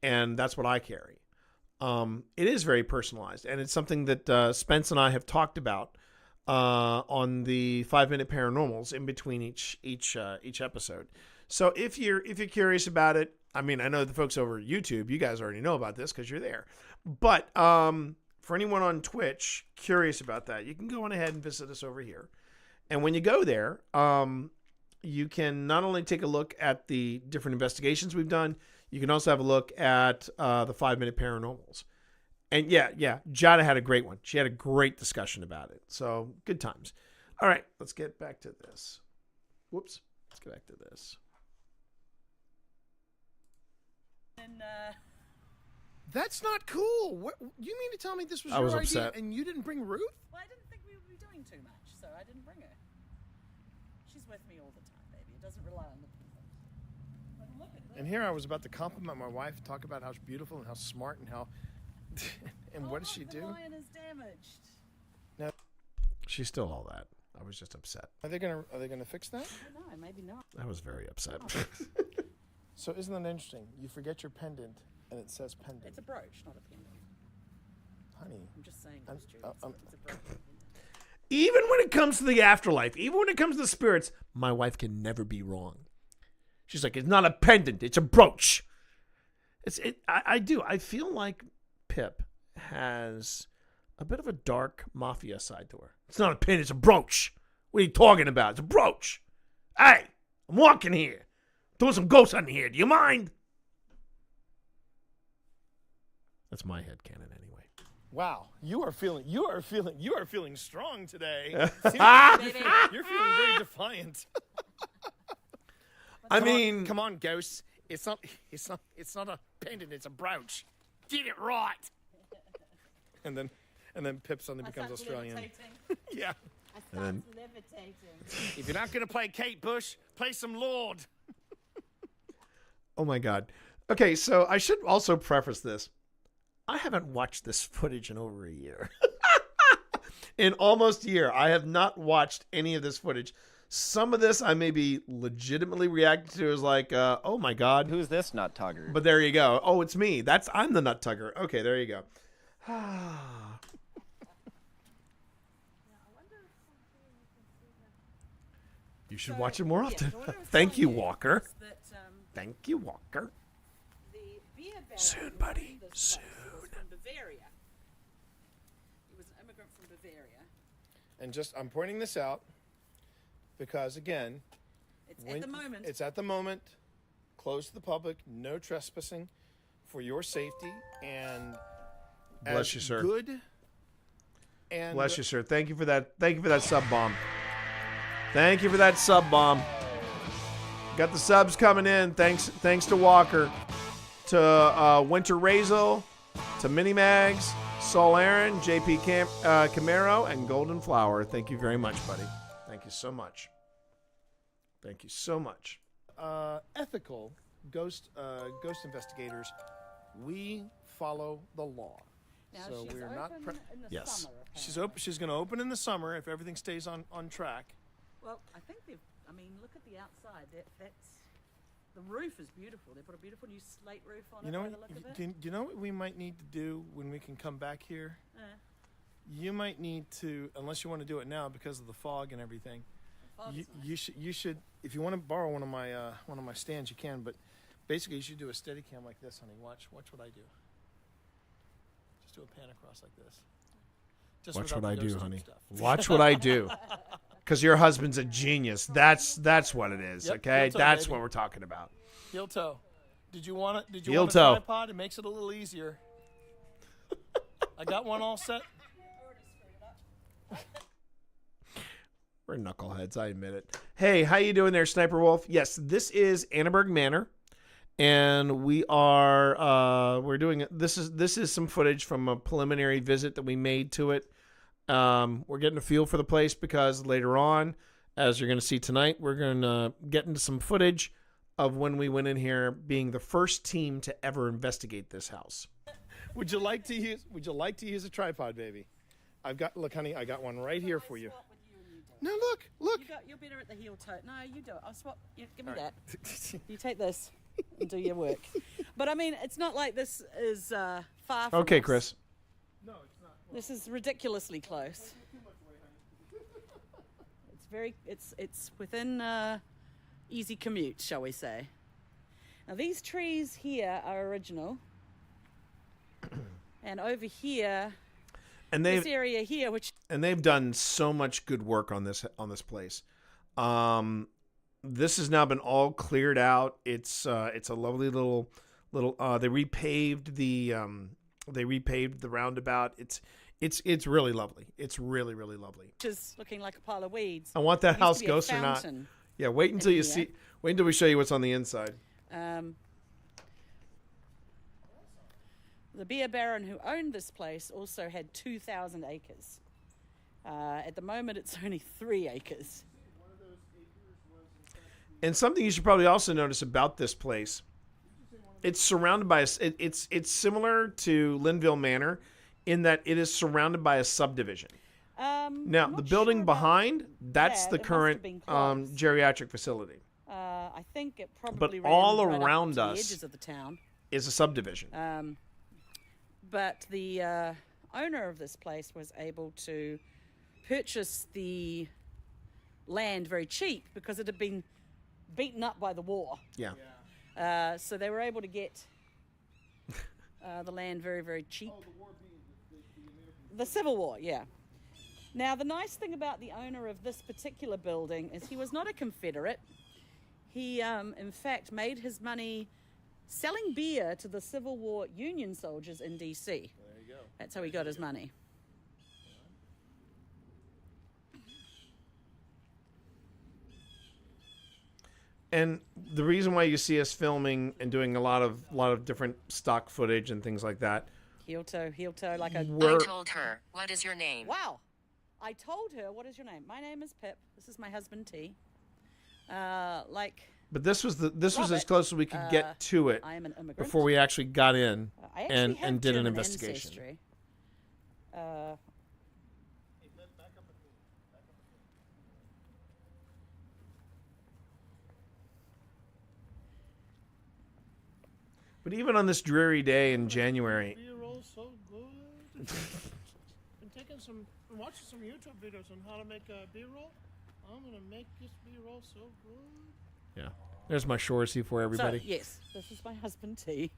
and that's what I carry. It is very personalized, and it's something that Spence and I have talked about on the 5-minute paranormals in between each episode. So if you're curious about it, I mean, I know the folks over YouTube, you guys already know about this because you're there. But for anyone on Twitch curious about that, you can go on ahead and visit us over here. And when you go there, you can not only take a look at the different investigations we've done, you can also have a look at the 5-minute paranormals. And yeah, Jada had a great one. She had a great discussion about it. So good times. All right, let's get back to this. Whoops. Let's get back to this. And That's not cool. What, you mean to tell me this was I your was idea upset. and you didn't bring Ruth? well, I didn't think we would be doing too much, so I didn't bring her. She's with me all the time, baby. It doesn't rely on the people. But look at this. And here I was about to compliment my wife, talk about how she's beautiful and how smart and how. And what does she do? The lion is damaged. Now, She's still all that. I was just upset. are they gonna fix that? I don't know, maybe not. I was very upset. So isn't that interesting? You forget your pendant, and it says pendant. It's a brooch, not a pendant. Honey. I'm just saying, I'm- it's a brooch. Even when it comes to the afterlife, even when it comes to the spirits, my wife can never be wrong. She's like, it's not a pendant, it's a brooch. I do. I feel like Pip has a bit of a dark mafia side to her. It's not a pin, it's a brooch. What are you talking about? It's a brooch. Hey, I'm walking here. Doing some ghost hunting here. Do you mind? That's my headcanon anyway. Wow, you are feeling strong today. You're feeling very defiant. Come on, ghosts. It's not a pendant. It's a brooch. Get it right. And then Pip suddenly becomes Australian. Yeah. I start levitating. If you're not gonna play Kate Bush, play some Lord. Oh my God. Okay, so I should also preface this. I haven't watched this footage in over a year. In almost a year, I have not watched any of this footage. Some of this I may be legitimately reacting to as like, oh my God. Who's this nut tugger? But there you go. Oh, it's me. I'm the nut tugger. Okay, there you go. You should watch it more often. Thank you, Walker. Thank you, Walker. Soon, buddy. Soon. From Bavaria. He was an immigrant from Bavaria. And I'm pointing this out because, again, it's at the moment, closed to the public, no trespassing, for your safety and Bless you, sir. Good. And Bless you, sir. Thank you for that. Thank you for that sub bomb. Thank you for that sub bomb. Got the subs coming in. Thanks to Walker, to Winter Razel, to Mini Mags, Saul Aaron, JP Camaro, and Golden Flower. Thank you very much, buddy. Thank you so much. Thank you so much. Ethical ghost investigators, we follow the law. Now so she's we're open not. in the Yes. summer, She's open. She's going to open in the summer if everything stays on track. Well, I think look at the outside. That's the roof is beautiful. They put a beautiful new slate roof on You it. know, by the look of it. you know what we might need to do when we can come back here? You might need to, unless you want to do it now because of the fog and everything. You should if you want to borrow one of my stands, you can. But basically, you should do a steady cam like this, honey. Watch what I do. Just do a pan across like this. Just Watch without what I the do, ghost honey. stuff. Watch what I do. Because your husband's a genius. That's what it is. Yep, Okay, heel toe, that's baby. what we're talking about. Heel toe. Did you want it? Did you Heel want a toe. tripod? It makes it a little easier. I got one all set. We're knuckleheads, I admit it. Hey, how you doing there, Sniper Wolf? Yes, this is Annenberg Manor, and we are we're doing this is some footage from a preliminary visit that we made to it. We're getting a feel for the place because later on, as you're going to see tonight, we're going to get into some footage of when we went in here, being the first team to ever investigate this house. Would you like to use a tripod, baby? Look, honey, I got one right here for you. No, look. You're better at the heel toe. No, you do it. I'll swap. Give me that. You take this and do your work. But I mean, it's not like this is far from Okay, us. Chris. No, it's not. This is ridiculously close. It's within easy commute, shall we say. Now these trees here are original. And over here, And this area here, they've done so much good work on this place. This has now been all cleared out. It's a lovely little. They repaved the roundabout. It's really lovely. It's really lovely. which is looking like a pile of weeds. I want that Used to house be a ghost or not. fountain Yeah, wait until in you here. see. Wait until we show you what's on the inside. The beer baron who owned this place also had 2,000 acres. At the moment, it's only 3 acres. And something you should probably also notice about this place, it's surrounded by it's similar to Linville Manor in that it is surrounded by a subdivision. Now, the building behind, that's the It must have current been close. geriatric facility. I I think it probably But ran all right up around to the us edges of the town. is a subdivision. But the owner of this place was able to purchase the land very cheap because it had been beaten up by the war. Yeah. So they were able to get the land very, very cheap. Oh, the war being The Civil War, yeah. Now, the nice thing about the owner of this particular building is he was not a Confederate. He, in fact, made his money selling beer to the Civil War Union soldiers in D.C. There you go. That's how he got his money. And the reason why you see us filming and doing a lot of different stock footage and things like that. Heel toe, like a... I told her, what is your name? Wow. I told her, what is your name? My name is Pip. This is my husband, T. But this was as Robert, close as we could get to it I am an immigrant. before we actually got in I actually have and did an German investigation. ancestry. But even on this dreary day in January, B-roll so good. Been watching some YouTube videos on how to make a B-roll. I'm gonna make this B-roll so good. yeah. There's my Shoresy for everybody. So, yes, this is my husband, T.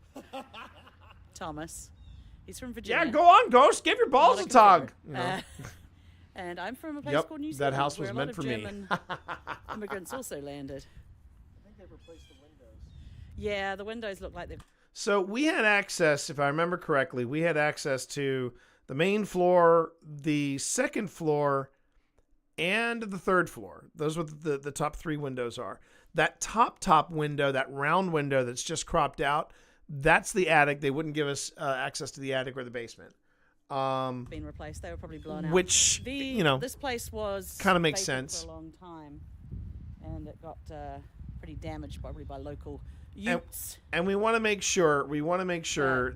Thomas. He's from Virginia. Yeah, go on, Ghost. Give your balls a tug. You know. And I'm from a place Yep, called New that Zealand. house was where meant a for lot me. of German immigrants also landed. I think they've replaced the windows. Yeah, the windows look like they've... So we had access, if I remember correctly, we had access to the main floor, the second floor, and the third floor. Those are what the top three windows are. That top window, that round window that's just cropped out, that's the attic. They wouldn't give us access to the attic or the basement. Been replaced. They were probably blown out. Which, this place was kind of makes vacant sense for a long time, and it got pretty damaged probably by local youths. And we want to make sure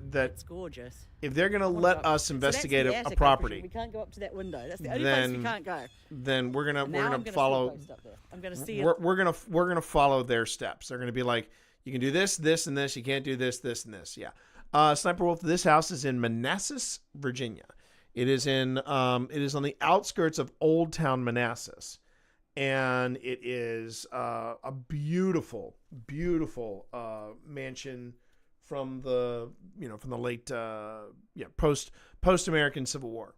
that it's gorgeous. If they're going to let us investigate so a property, we can't go up to that window. That's the only place we can't go. Then we're gonna follow. I'm gonna see. We're gonna follow their steps. They're gonna be like, you can do this, this, and this. You can't do this, this, and this. Yeah. Sniper Wolf. This house is in Manassas, Virginia. It is on the outskirts of Old Town Manassas, and it is a beautiful, beautiful mansion from the late post American Civil War.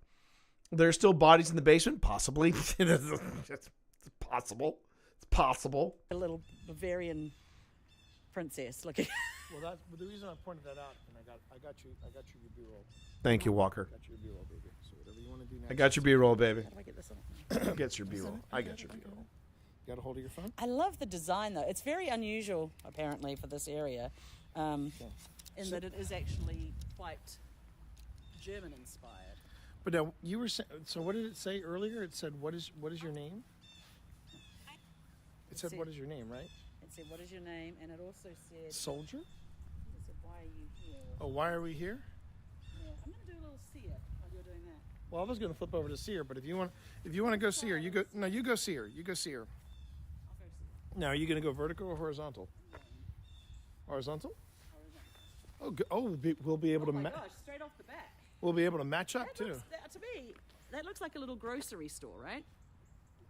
There's still bodies in the basement, possibly. It's possible. It's possible. A little Bavarian princess looking. Well, the reason I pointed that out, and I got you your B-roll. Thank you, Walker. I got your B-roll, baby. So whatever you want to do next. I got your B-roll, baby. How do I get this on? Gets your B-roll. I got your B-roll. You got a hold of your phone? I love the design, though. It's very unusual, apparently, for this area, in that it is actually quite German-inspired. But now you were saying. So what did it say earlier? It said, "What is your name?" It said, "What is your name?" Right? It said, "What is your name?" And it also said, "Soldier." It said, "Why are you here?" Oh, why are we here? Yeah, I'm gonna do a little seer while you're doing that. Well, I was gonna flip over to see her, but if you want to go see her, you go. No, you go see her. You go see her. I'll go see her. Now, are you gonna go vertical or horizontal? Horizontal. We'll be able to. Oh my gosh! Straight off the bat. We'll be able to match up too. To me, that looks like a little grocery store, right?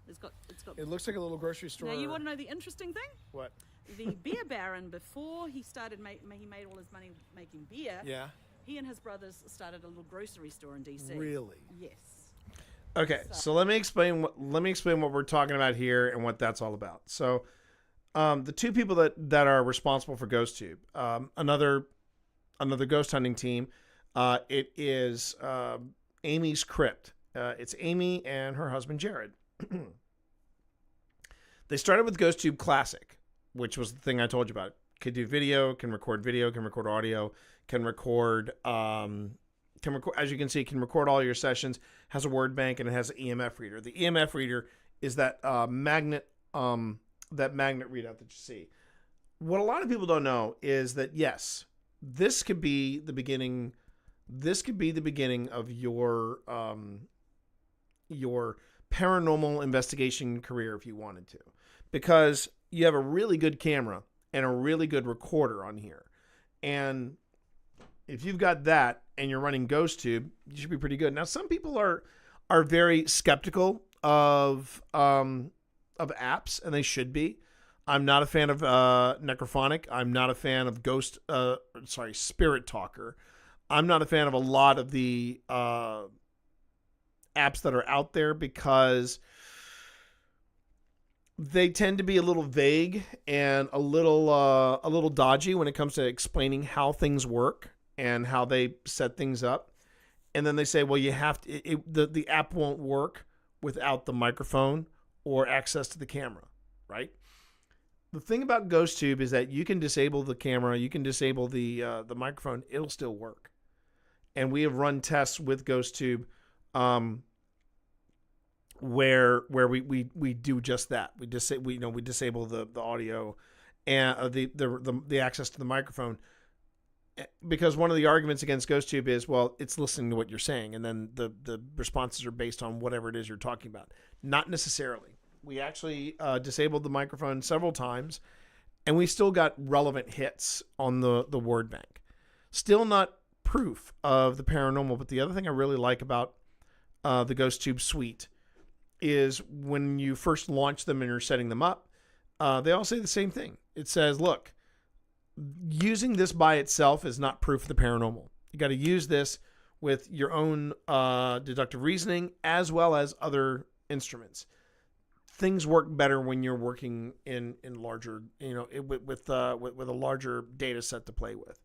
It's got. It looks like a little grocery store. Now, you want to know the interesting thing? What? The beer baron, before he started, he made all his money making beer. Yeah. He and his brothers started a little grocery store in DC. Really? Yes. Okay, so let me explain what we're talking about here and what that's all about. So, the two people that are responsible for GhostTube, another ghost hunting team, it is Amy's Crypt. It's Amy and her husband Jared. They started with GhostTube Classic, which was the thing I told you about. Could do video, can record audio, can record, as you can see, can record all your sessions, has a word bank, and it has an EMF reader. The EMF reader is that magnet readout that you see. What a lot of people don't know is that, yes, this could be the beginning of your paranormal investigation career if you wanted to. Because you have a really good camera and a really good recorder on here. And if you've got that and you're running GhostTube, you should be pretty good. Now, some people are very skeptical of apps, and they should be. I'm not a fan of Necrophonic. I'm not a fan of Spirit Talker. I'm not a fan of a lot of the apps that are out there because they tend to be a little vague and a little dodgy when it comes to explaining how things work and how they set things up. And then they say, well, you have to, the app won't work without the microphone or access to the camera, right? The thing about GhostTube is that you can disable the camera, you can disable the microphone, it'll still work. And we have run tests with GhostTube where we do just that. We disable the audio and the access to the microphone, because one of the arguments against GhostTube is, well, it's listening to what you're saying, and then the responses are based on whatever it is you're talking about. Not necessarily. We actually disabled the microphone several times, and we still got relevant hits on the word bank. Still not proof of the paranormal, but the other thing I really like about the GhostTube suite is when you first launch them and you're setting them up, they all say the same thing. It says, look, using this by itself is not proof of the paranormal. You got to use this with your own deductive reasoning as well as other instruments. Things work better when you're working in larger, with a larger data set to play with.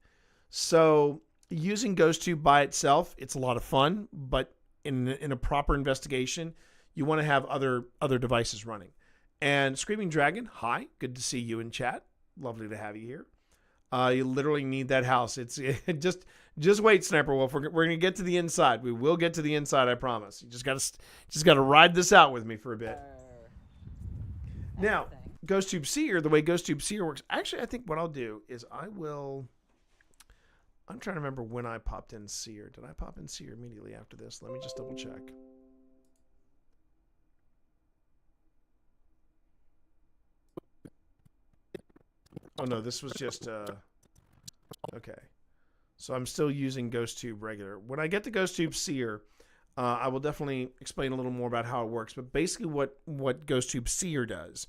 So using GhostTube by itself, it's a lot of fun, but in a proper investigation, you want to have other devices running. And Screaming Dragon, hi, good to see you in chat. Lovely to have you here. You literally need that house. It's just wait, Sniper Wolf. We're going to get to the inside. We will get to the inside, I promise. You just got to ride this out with me for a bit. Now, GhostTube Seer, the way GhostTube Seer works, actually, I think what I'll do is I'm trying to remember when I popped in Seer. Did I pop in Seer immediately after this? Let me just double check. Oh, no, this was just, okay. So I'm still using GhostTube regular. When I get to GhostTube Seer, I will definitely explain a little more about how it works. But basically what GhostTube Seer does,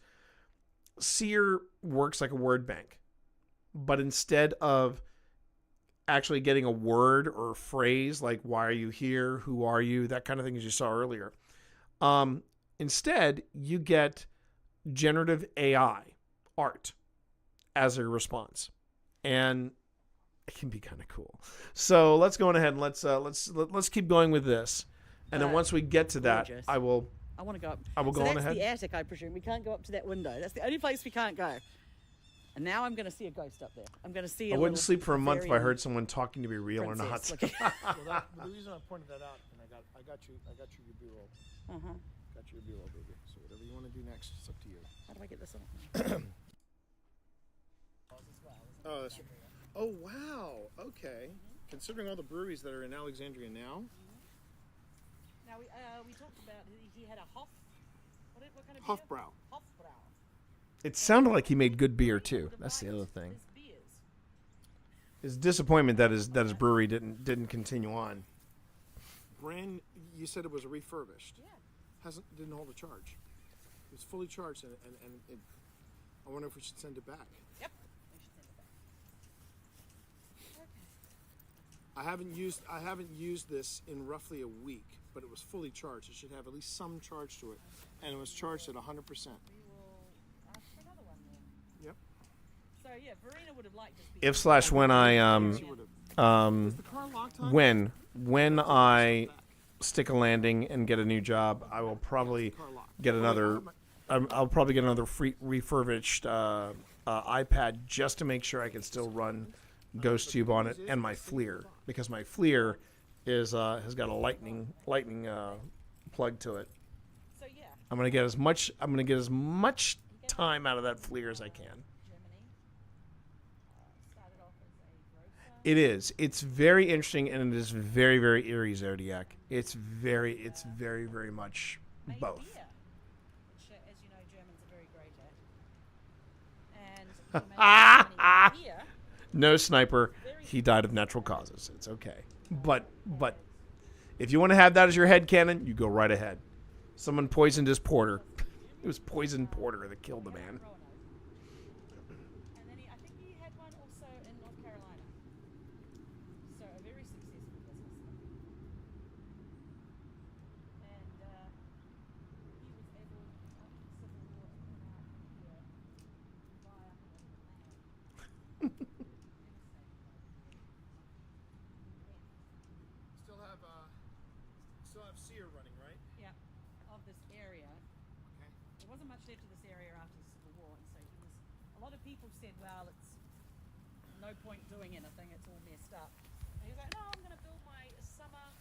Seer works like a word bank. But instead of actually getting a word or a phrase like, why are you here? Who are you? That kind of thing as you saw earlier. Instead, you get generative AI art as a response, and it can be kind of cool. So let's go on ahead and let's keep going with this, and then once we get to that, gorgeous. I want to go up. I will go on ahead. That's the attic, I presume. We can't go up to that window. That's the only place we can't go. And now I'm going to see a ghost up there. I'm going to see. I wouldn't sleep for a month if I heard someone talking to be real or not. Well, the reason I pointed that out, and I got you your B-roll. Got you your B-roll, baby. So whatever you want to do next, it's up to you. How do I get this on? Oh, that's right. Oh, wow. Okay. Considering all the breweries that are in Alexandria now. Now, we talked about he had a Hoff. What kind of Hofbrau. Hofbrau. It sounded like he made good beer too. That's the other thing. His disappointment that his brewery didn't continue on. You said it was refurbished. Yeah. Didn't hold a charge. It was fully charged, and I wonder if we should send it back. Yep. I haven't used this in roughly a week, but it was fully charged. It should have at least some charge to it, and it was charged at 100%. We will ask for another one then. Yep. So yeah, Verena would have liked this. If/when I when I stick a landing and get a new job, I will probably get another. I'll probably get another free refurbished iPad just to make sure I can still run GhostTube on it, and my FLIR, because my FLIR is has got a lightning plug to it. So yeah. I'm gonna get as much time out of that FLIR as I can. It is. It's very interesting, and it is very, very eerie, Zodiac. It's very, very much both. Which, as you know, Germans are very great at. No, Sniper. He died of natural causes. It's okay. But if you want to have that as your headcanon, you go right ahead. Someone poisoned his porter. It was poisoned porter that killed the man. And then I think he had one also in North Carolina. So a very successful businessman. And he was able, after the Civil War, to come out here and buy up a lot of the land. Still have Sear running, right? Yeah, of this area. Okay. There wasn't much left of this area after the Civil War, and so he was. A lot of people said, "Well, it's no point doing anything; it's all messed up." And he was like, "No, I'm going to build my summer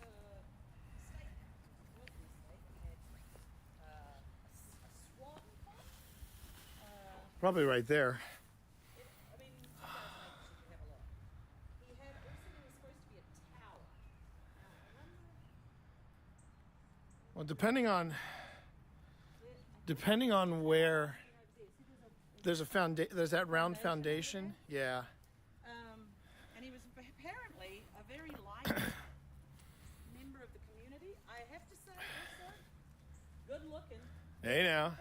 estate, working estate. It had a swan pond. Probably right there. I mean, 2,000 acres, you could have a lot. He had also there was supposed to be a tower. Now, I wonder. Well, depending on where there's there's that round foundation. Yeah. And he was apparently a very liked member of the community. I have to say also, good looking. Hey now.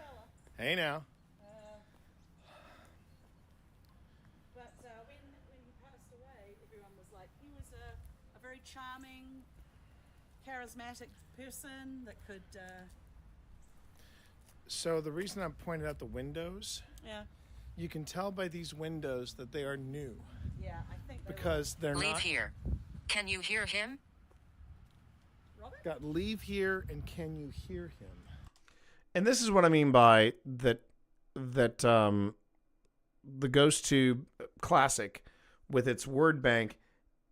Hey now. But when he passed away, everyone was like, he was a very charming, charismatic person that could. So the reason I pointed out the windows, Yeah. you can tell by these windows that they are new. Yeah, I think. Because they're Leave not. here. Can you hear him? Robert? Got leave here and can you hear him? And this is what I mean by that the Ghost Tube Classic with its word bank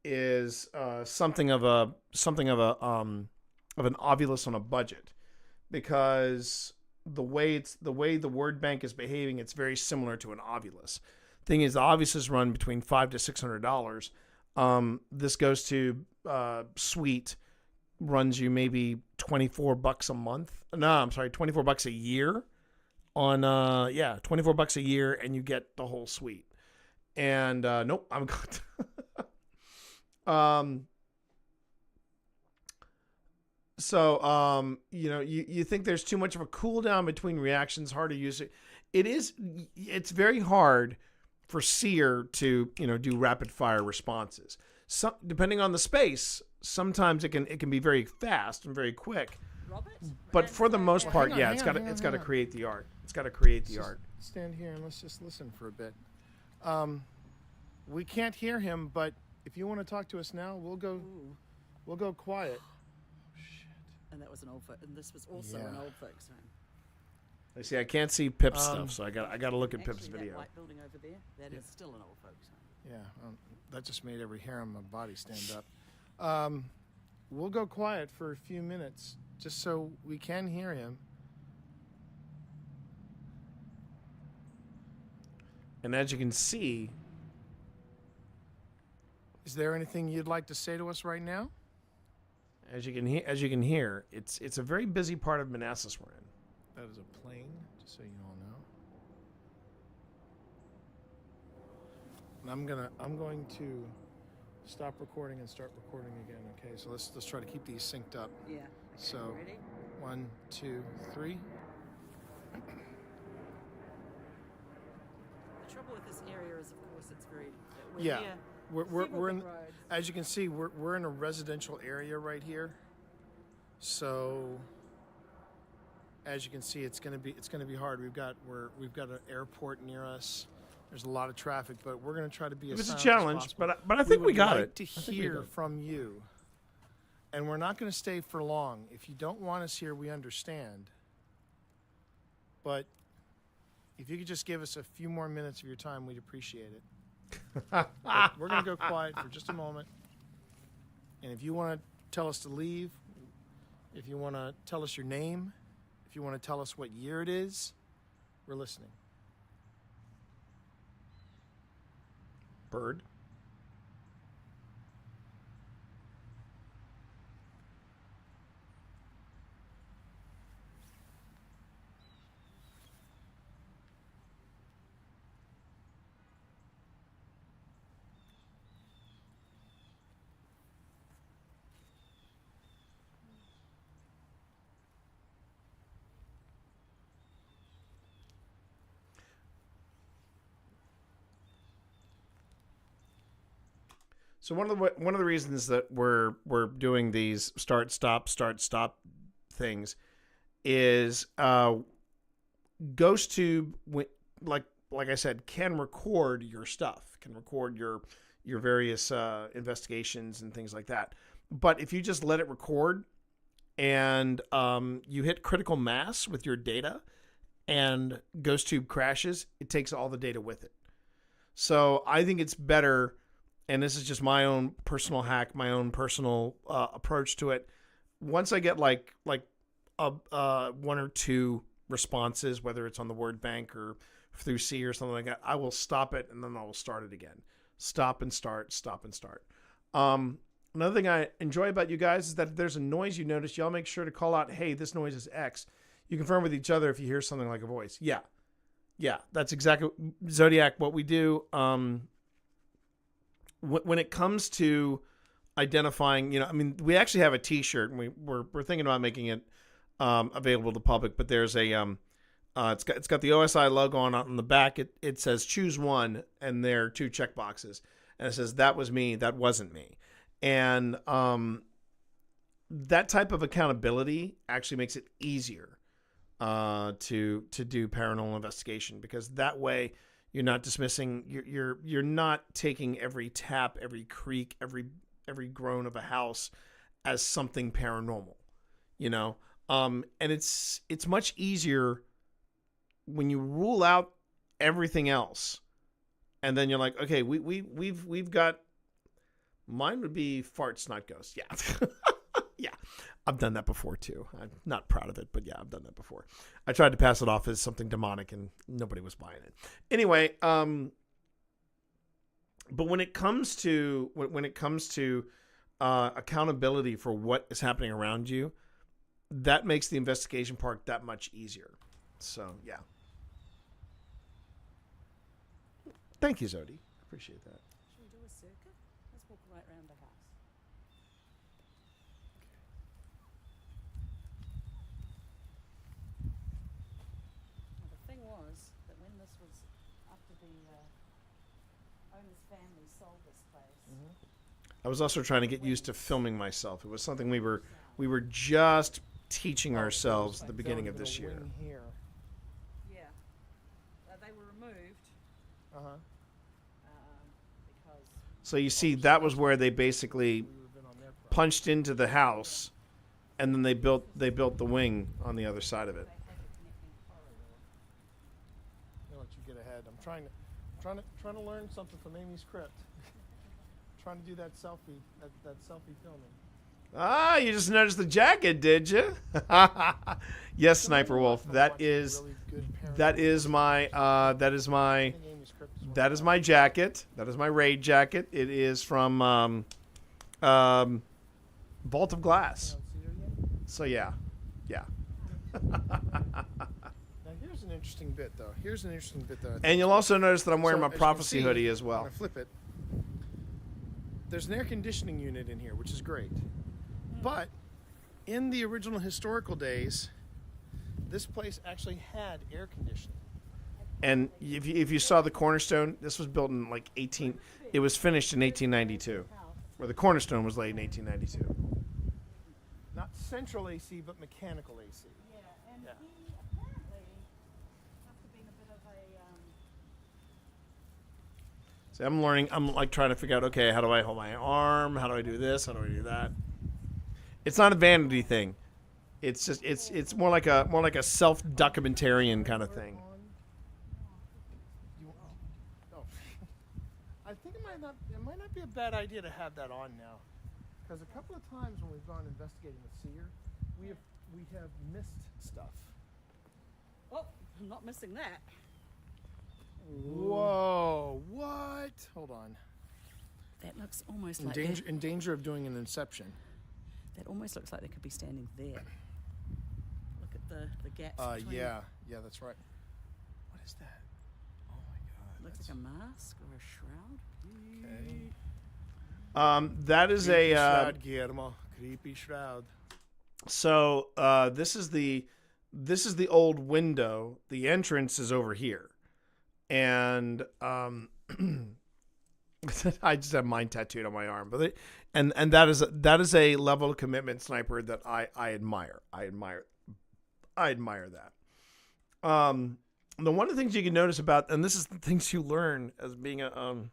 is something of an Ovilus on a budget, because the way the word bank is behaving, it's very similar to an Ovilus. Thing is, the Ovilus run between $500 to $600. This Ghost Tube suite runs you maybe $24 a month. No, I'm sorry, $24 a year. On $24 a year, and you get the whole suite. And nope, I'm good. So you think there's too much of a cooldown between reactions, hard to use it. It's very hard for Seer to do rapid fire responses. Some, depending on the space, sometimes it can be very fast and very quick. Robert? But for the most part, hang on, yeah, hang it's on, got hang on, to hang on. create the art. It's got to create the Let's art. just stand here and let's just listen for a bit. We can't hear him, but if you want to talk to us now, we'll go quiet. And that was an old folk, and this was also an old folks home. I see. I can't see Pip's stuff, so I got to look at Actually, Pip's that video. white building over there, that is still an old folks home. Yeah, that just made every hair on my body stand up. We'll go quiet for a few minutes, just so we can hear him. And as you can see, is there anything you'd like to say to us right now? As you can hear, it's a very busy part of Manassas we're in. That is a plane, just so you all know. And I'm going to stop recording and start recording again. Okay, so let's try to keep these synced up. Yeah. Okay, So, ready? 1, 2, 3. The trouble with this area is, of course, it's very. Yeah, near we're in. several big roads. As you can see, we're in a residential area right here. So, as you can see, it's gonna be hard. We've got an airport near us. There's a lot of traffic, but we're gonna try to be. It was a silent as challenge, possible. but I think we would got like it. To I think we hear did. from you, and we're not gonna stay for long. If you don't want us here, we understand. But if you could just give us a few more minutes of your time, we'd appreciate it. But we're going to go quiet for just a moment. And if you want to tell us to leave, if you want to tell us your name, if you want to tell us what year it is, we're listening. Bird. So one of the reasons that we're doing these start stop things is GhostTube, like I said, can record your stuff, can record your various investigations and things like that. But if you just let it record and you hit critical mass with your data and GhostTube crashes, it takes all the data with it. So I think it's better, and this is just my own personal hack, my own personal approach to it. Once I get like one or two responses, whether it's on the word bank or through C or something like that, I will stop it and then I will start it again. Stop and start, stop and start. Another thing I enjoy about you guys is that if there's a noise you notice, y'all make sure to call out, hey, this noise is X. You confirm with each other if you hear something like a voice. Yeah, that's exactly, Zodiac, what we do. When it comes to identifying, we actually have a T-shirt, and we're thinking about making it available to the public. But there's a it's got the OSI logo on the back. It says choose one, and there are 2 check boxes, and it says that was me, that wasn't me, and that type of accountability actually makes it easier to do paranormal investigation, because that way you're not dismissing, you're not taking every tap, every creak, every groan of a house as something paranormal, and it's much easier when you rule out everything else, and then you're like, okay, we've got, mine would be farts, not ghosts. Yeah. Yeah, I've done that before too. I'm not proud of it, but yeah, I've done that before. I tried to pass it off as something demonic, and nobody was buying it. Anyway, but when it comes to accountability for what is happening around you, that makes the investigation part that much easier. So yeah. Thank you, Zodi. Appreciate that. Should we do a circuit? Let's walk right around the house. Well, the thing was that when this was after the owner's family sold this place. I was also trying to get used to filming myself. It was something we were just teaching ourselves at the beginning of this year. Yeah, they were removed. Because So you see, that was where they basically punched into the house, and then they built the wing on the other side of it. I'll let you get ahead. I'm trying to learn something from Amy's crypt. Trying to do that selfie filming. Ah, you just noticed the jacket, did you? Yes, Sniper Wolf. That is my jacket. That is my raid jacket. It is from Vault of Glass. So yeah. Now here's an interesting bit though. And you'll also notice that I'm wearing my as you prophecy can see, hoodie as well. I'm gonna flip it. There's an air conditioning unit in here, which is great. But in the original historical days, this place actually had air conditioning. And if you saw the cornerstone, this was built in it was finished in 1892, where the cornerstone was laid in 1892. Not central AC, but mechanical AC. yeah, and he apparently must have been a bit of a See, I'm learning. I'm like trying to figure out. Okay, how do I hold my arm? How do I do this? How do I do that? It's not a vanity thing. It's just it's more like a self-documentarian kind of thing. I think it might not be a bad idea to have that on now, because a couple of times when we've gone investigating with Seer, we have missed stuff. Oh, I'm not missing that. Whoa! What? Hold on. That looks almost like In danger of doing an inception. That almost looks like they could be standing there. Look at the gaps between. Yeah, that's right. What is that? Oh my God! Looks like a mask or a shroud. Okay. That is Creepy a shroud, Guillermo. Creepy shroud. So this is the old window. The entrance is over here, and I just have mine tattooed on my arm, but and that is a level of commitment, Sniper, that I admire. I admire that. The one of the things you can notice about, and this is the things you learn as being a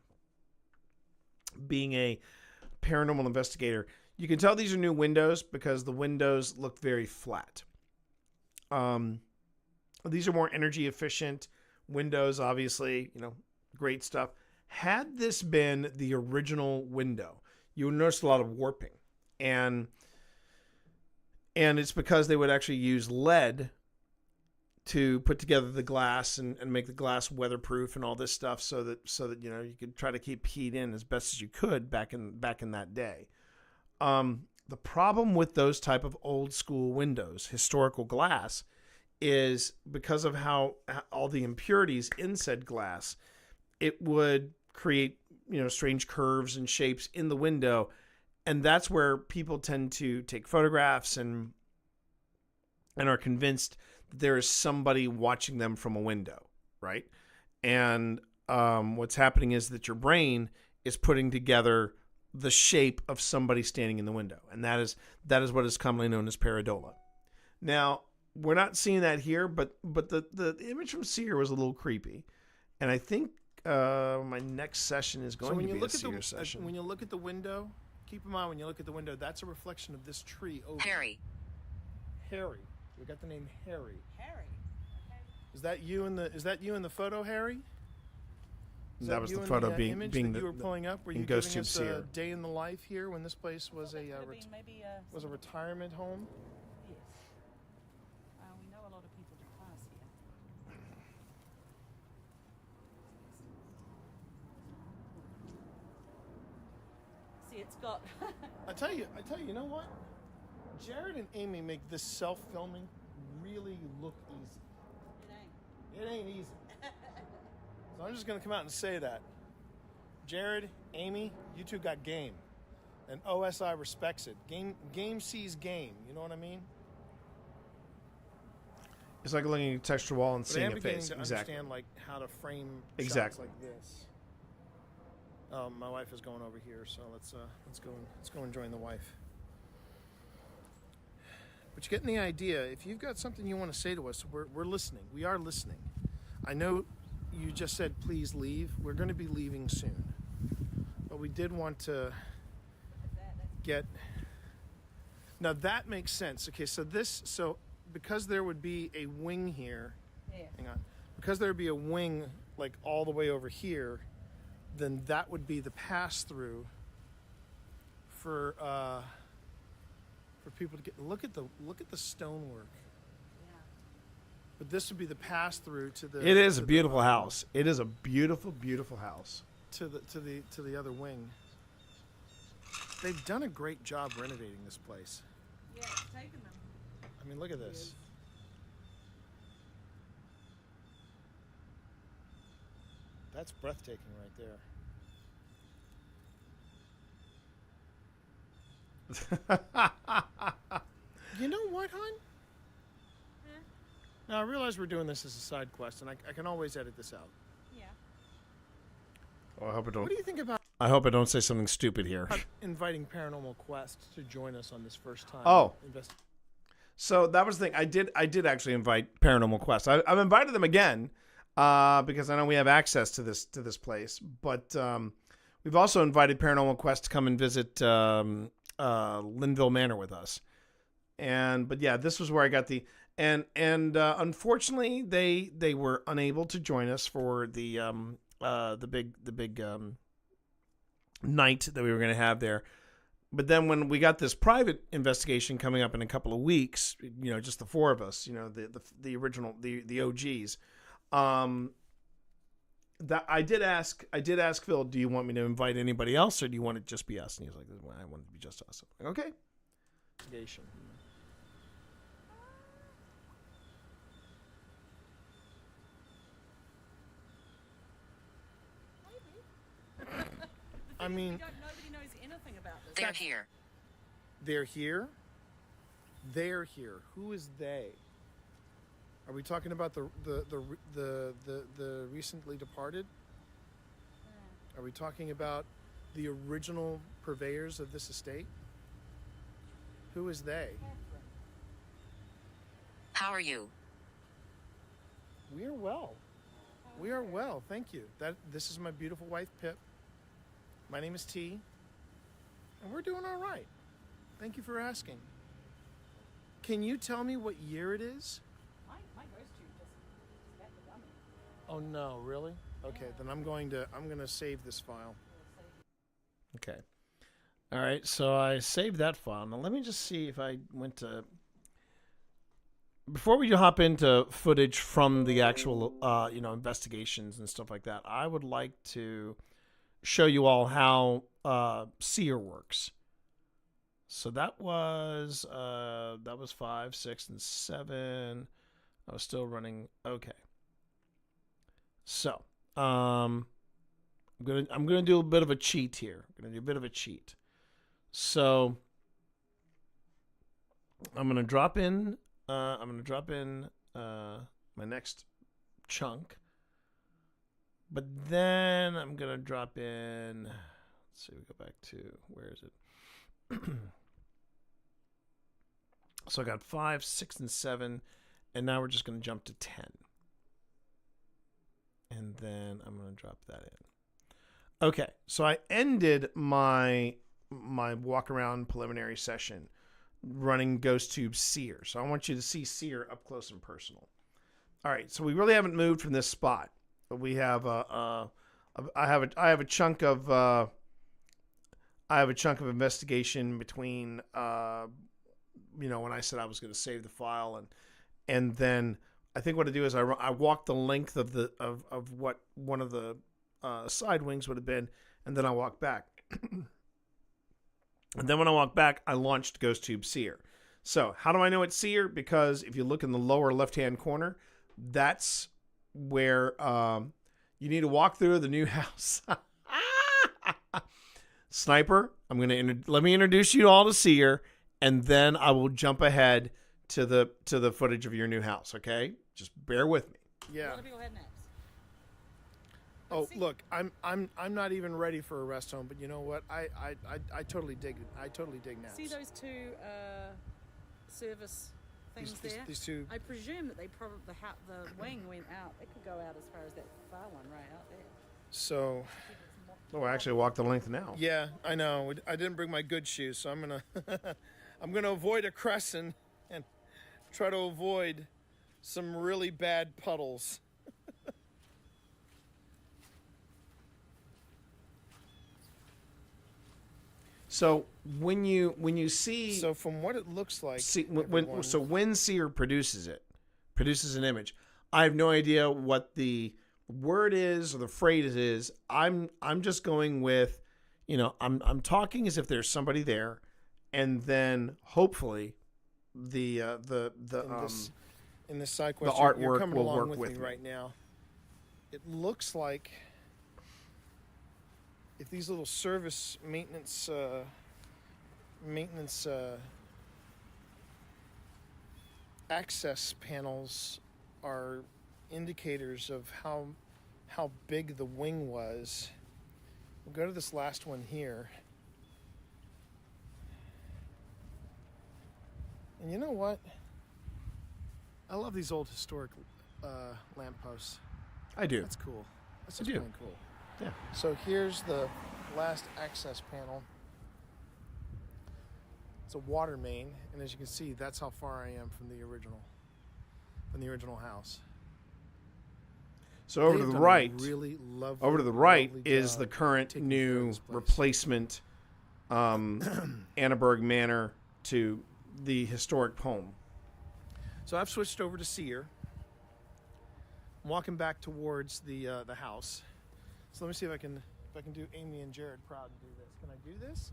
paranormal investigator, you can tell these are new windows because the windows look very flat. These are more energy efficient windows, obviously, great stuff. Had this been the original window, you would notice a lot of warping. And it's because they would actually use lead to put together the glass and make the glass weatherproof and all this stuff so that you could try to keep heat in as best as you could back in that day. The problem with those type of old school windows, historical glass, is because of how all the impurities in said glass, it would create, strange curves and shapes in the window. And that's where people tend to take photographs and are convinced that there is somebody watching them from a window, right? And what's happening is that your brain is putting together the shape of somebody standing in the window. And that is what is commonly known as pareidolia. Now, we're not seeing that here, but the image from Seer was a little creepy. And I think my next session is going to be a Seer session. When you look at the window, keep in mind when you look at the window, that's a reflection of this tree over. Harry. Harry. We got the name Harry. Harry. Is that you in the photo, Harry? That was the photo being that the you were pulling up. Were you Ghost giving Tube us Seer. a day in the life here when this place was a retirement home? Yes. We know a lot of people do class here. See, it's got. I tell you, you know what? Jared and Amy make this self-filming really look easy. It ain't easy. So I'm just gonna come out and say that. Jared, Amy, you two got game. And OSI respects it. Game sees game, you know what I mean? It's like looking at a texture wall and seeing a face. To exactly. Understand like how to frame exactly shots like this. My wife is going over here, so let's go and join the wife. But you're getting the idea. If you've got something you want to say to us, we're listening. We are listening. I know you just said please leave. We're going to be leaving soon. But we did want to get... Now that makes sense. Okay, so because there would be a wing here... Yeah. Hang on. Because there would be a wing like all the way over here, then that would be the pass-through for people to get look at the stonework. Yeah. But this would be the pass through to the. It is a beautiful house. It is a beautiful, beautiful house. To the other wing. They've done a great job renovating this place. Yeah, it's taken them. I mean, look at this. That's breathtaking right there. You know what, hon? Now, I realize we're doing this as a side quest, and I can always edit this out. Yeah. Oh, I hope I don't. What do you think about I hope I don't say something stupid here. inviting Paranormal Quest to join us on this first time? Oh. So that was the thing. I did actually invite Paranormal Quest. I've invited them again because I know we have access to this place. But we've also invited Paranormal Quest to come and visit Linville Manor with us. But yeah, this was where I got the unfortunately they were unable to join us for the big night that we were going to have there. But then when we got this private investigation coming up in a couple of weeks, just the four of us, the original, the OGs, that I did ask Phil, do you want me to invite anybody else or do you want it to just be us? And he was like, well, I want it to be just us. I'm like, okay. Investigation. I mean, nobody knows anything about this. They're here. They're here? They're here. Who is they? Are we talking about the recently departed? Are we talking about the original purveyors of this estate? Who is they? How are you? We are well. We are well, thank you. This is my beautiful wife, Pip. My name is T. And we're doing all right. Thank you for asking. Can you tell me what year it is? My ghost tube just spat the dummy. Oh no, really? Okay, then I'm gonna save this file. Okay. All right, so I saved that file. Now let me just see if I went to... Before we hop into footage from the actual, investigations and stuff like that, I would like to show you all how Seer works. So that was 5, 6, and 7. I was still running. Okay. So I'm gonna do a bit of a cheat here. So I'm gonna drop in. My next chunk, but then I'm gonna drop in. Let's see. We go back to where is it? So I got 5, 6, and 7, and now we're just gonna jump to 10, and then I'm gonna drop that in. Okay, so I ended my walk around preliminary session running GhostTube Seer. So I want you to see Seer up close and personal. All right, so we really haven't moved from this spot. We have I have a chunk of investigation between when I said I was going to save the file and then I think what I do is I walk the length of what one of the side wings would have been, and then I walk back. And then when I walk back, I launched GhostTube Seer. So how do I know it's Seer? Because if you look in the lower left-hand corner, that's where you need to walk through the new house. Sniper, let me introduce you all to Seer, and then I will jump ahead to the footage of your new house. Okay, just bear with me. Yeah. Oh, look, I'm not even ready for a rest home, but you know what? I totally dig it. I totally dig naps. See those two service things there? These two. I presume that the wing went out. It could go out as far as that far one right out there. So. Oh, I actually walked the length now. Yeah, I know. I didn't bring my good shoes, so I'm gonna avoid a crescent and try to avoid some really bad puddles. So when you see, so from what it looks like, when Seer produces an image, I have no idea what the word is or the phrase is. I'm just going with, I'm talking as if there's somebody there, and then hopefully in this side quest, the artwork you're coming will along work with me right now. It looks like if these little service maintenance access panels are indicators of how big the wing was. We'll go to this last one here. And you know what? I love these old historic lampposts. I do. That's cool. That's I just do. plain cool. Yeah. So here's the last access panel. It's a water main, and as you can see, that's how far I am from the original house. So over to the right, really is the current new replacement Annaberg Manor to the historic home. So I've switched over to Seer. I'm walking back towards the house. So let me see if I can do Amy and Jared proud and do this. Can I do this?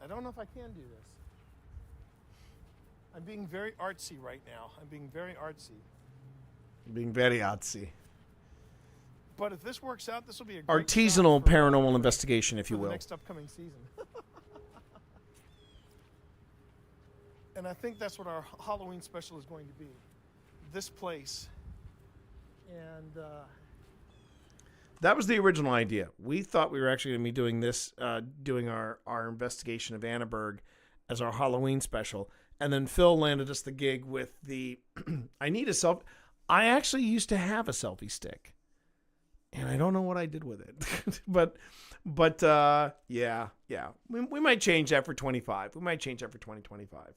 I don't know if I can do this. I'm being very artsy right now. Being very artsy. But if this works out, this will be a great artisanal paranormal investigation, if you will. The next upcoming season. And I think that's what our Halloween special is going to be. This place. And That was the original idea. We thought we were actually going to be doing this, doing our investigation of Annenberg as our Halloween special. And then Phil landed us the gig with the, I need a selfie. I actually used to have a selfie stick. And I don't know what I did with it. but yeah. We might change that for 25. We might change that for 2025.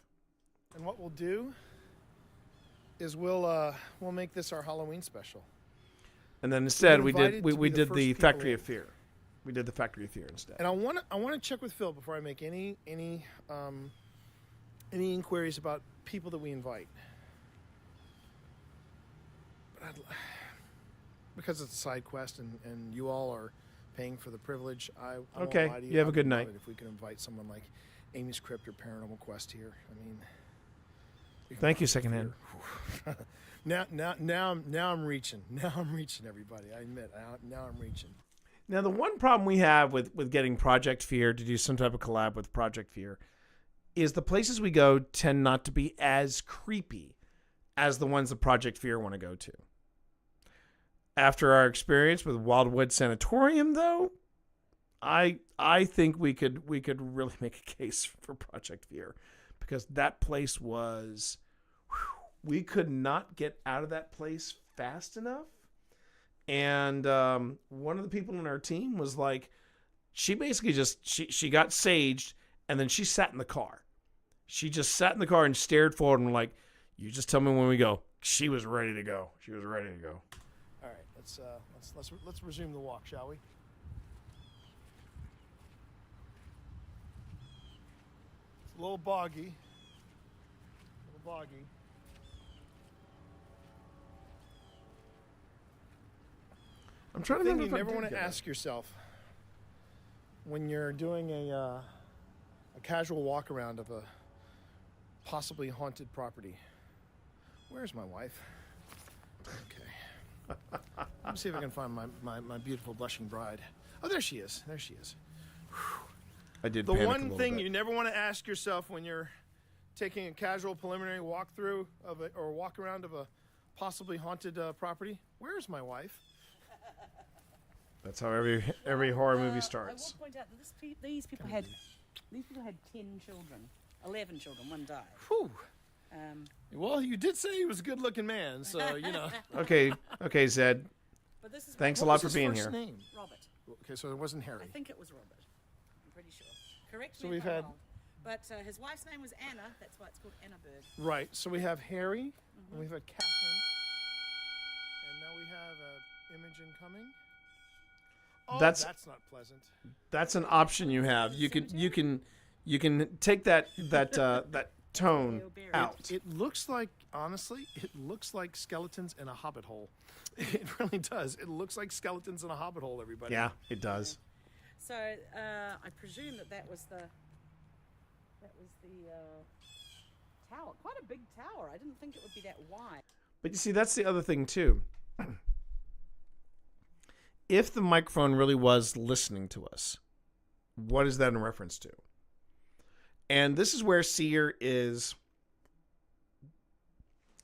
And what we'll do is we'll make this our Halloween special. And then instead we did the first Factory people of Fear. We did the Factory of Fear instead. And I want to check with Phil before I make any inquiries about people that we invite. But because it's a side quest and you all are paying for the privilege, I won't Okay, lie to you have a I'd good love night. it if we could invite someone like Amy's Crypt or Paranormal Quest here. I mean, Thank you, secondhand. Now I'm reaching. Now I'm reaching, everybody. I admit. Now I'm reaching. Now, the one problem we have with getting Project Fear to do some type of collab with Project Fear is the places we go tend not to be as creepy as the ones that Project Fear want to go to. After our experience with Wildwood Sanatorium, though, I think we could really make a case for Project Fear, because that place was, we could not get out of that place fast enough. And one of the people in our team was like, she basically she got saged, and then she sat in the car. She just sat in the car and stared forward and like, you just tell me when we go. She was ready to go. She was ready to go. All right, let's resume the walk, shall we? It's a little boggy. I'm trying to The remember thing if you I never did want to get ask yourself when you're doing a casual walk around of a possibly haunted property. Where's my wife? Okay. Let me see if I can find my beautiful blushing bride. Oh, there she is. There she is. I did. The panic a one little thing bit. you never want to ask yourself when you're taking a casual preliminary walkthrough of it or walk around of a possibly haunted property. Where's my wife? That's how every horror movie starts. I will point out that these people had 10 children, 11 children. One died. Whew. Well, you did say he was a good-looking man, so you know. Okay, Zed. But this is Thanks a What lot was for his being first here. name? Robert. Okay, so it wasn't Harry. I think it was Robert. I'm pretty sure. Correct So me if we've I'm had- wrong. But his wife's name was Anna. That's why it's called Annaberg. Right. So we have Harry, and we've had Catherine, and now we have Imogen coming. Oh, That's not pleasant. That's an option you have. You can take that tone out. It looks like, honestly, it looks like skeletons in a hobbit hole. It really does. It looks like skeletons in a hobbit hole, everybody. Yeah, it does. So I presume that was the tower. Quite a big tower. I didn't think it would be that wide. But you see, that's the other thing too. If the microphone really was listening to us, what is that in reference to? And this is where Seer is.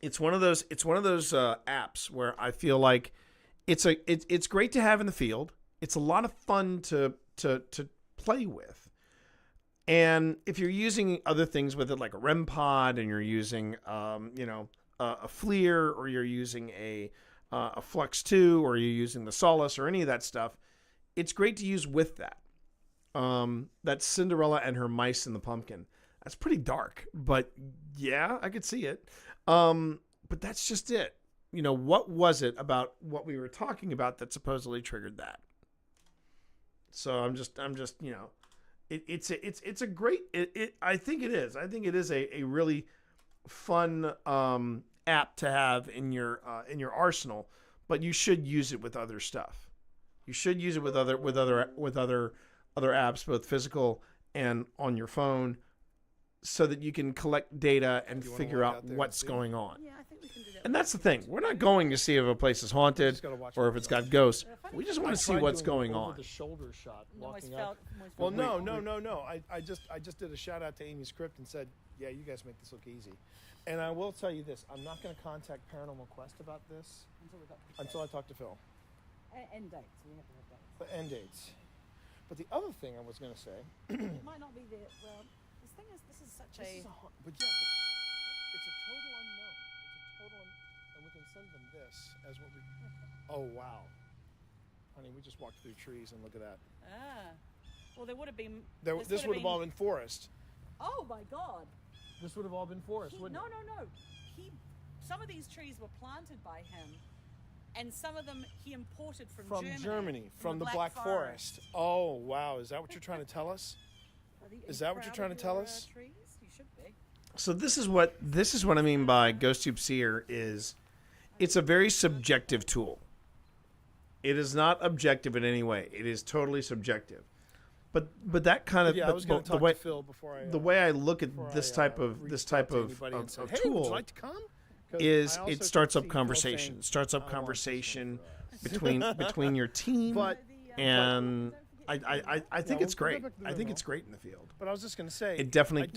It's one of those apps where I feel like it's great to have in the field. It's a lot of fun to play with. And if you're using other things with it, like a REM pod, and you're using a FLIR, or you're using a Flux 2, or you're using the Solace, or any of that stuff, it's great to use with that. That's Cinderella and her mice and the pumpkin. That's pretty dark, but yeah, I could see it. But that's just it. You know, what was it about what we were talking about that supposedly triggered that? So I'm just, you know, it's a great, I think it is. I think it is a really fun, app to have in your arsenal, but you should use it with other stuff. You should use it with other apps, both physical and on your phone, so that you can collect data and figure out what's going on. Yeah, I think we can do that. And that's the thing. We're not going to see if a place is haunted or if it's got ghosts. We just want to see what's going on. The shoulder shot walking felt- up. almost Well, felt- no. I just did a shout out to Amy's Crypt and said, yeah, you guys make this look easy. And I will tell you this: I'm not going to contact Paranormal Quest about this until I talk to Phil. End dates. We have to have dates. The end dates. But the other thing I was going to say. It might not be there. Well, this thing is, this is such But it's a total unknown. And we can send them this as what we. Oh wow, honey, we just walked through trees and look at that. Ah, well, there would have been. This would have all been forest. Oh my God. This would have all been forest, wouldn't it? No. Some of these trees were planted by him, and some of them he imported from Germany. From the Black Forest. Oh wow, is that what you're trying to tell us? Is that what you're trying to tell us? Trees? You should be. So this is what I mean by GhostTube Seer is, it's a very subjective tool. It is not objective in any way. It is totally subjective. But that kind of I was going to talk to Phil before I the way I look at this type of tool like to come? is it starts up conversation. Starts up conversation between your team and I think it's great. I think it's great in the field. But I was just going to say, it definitely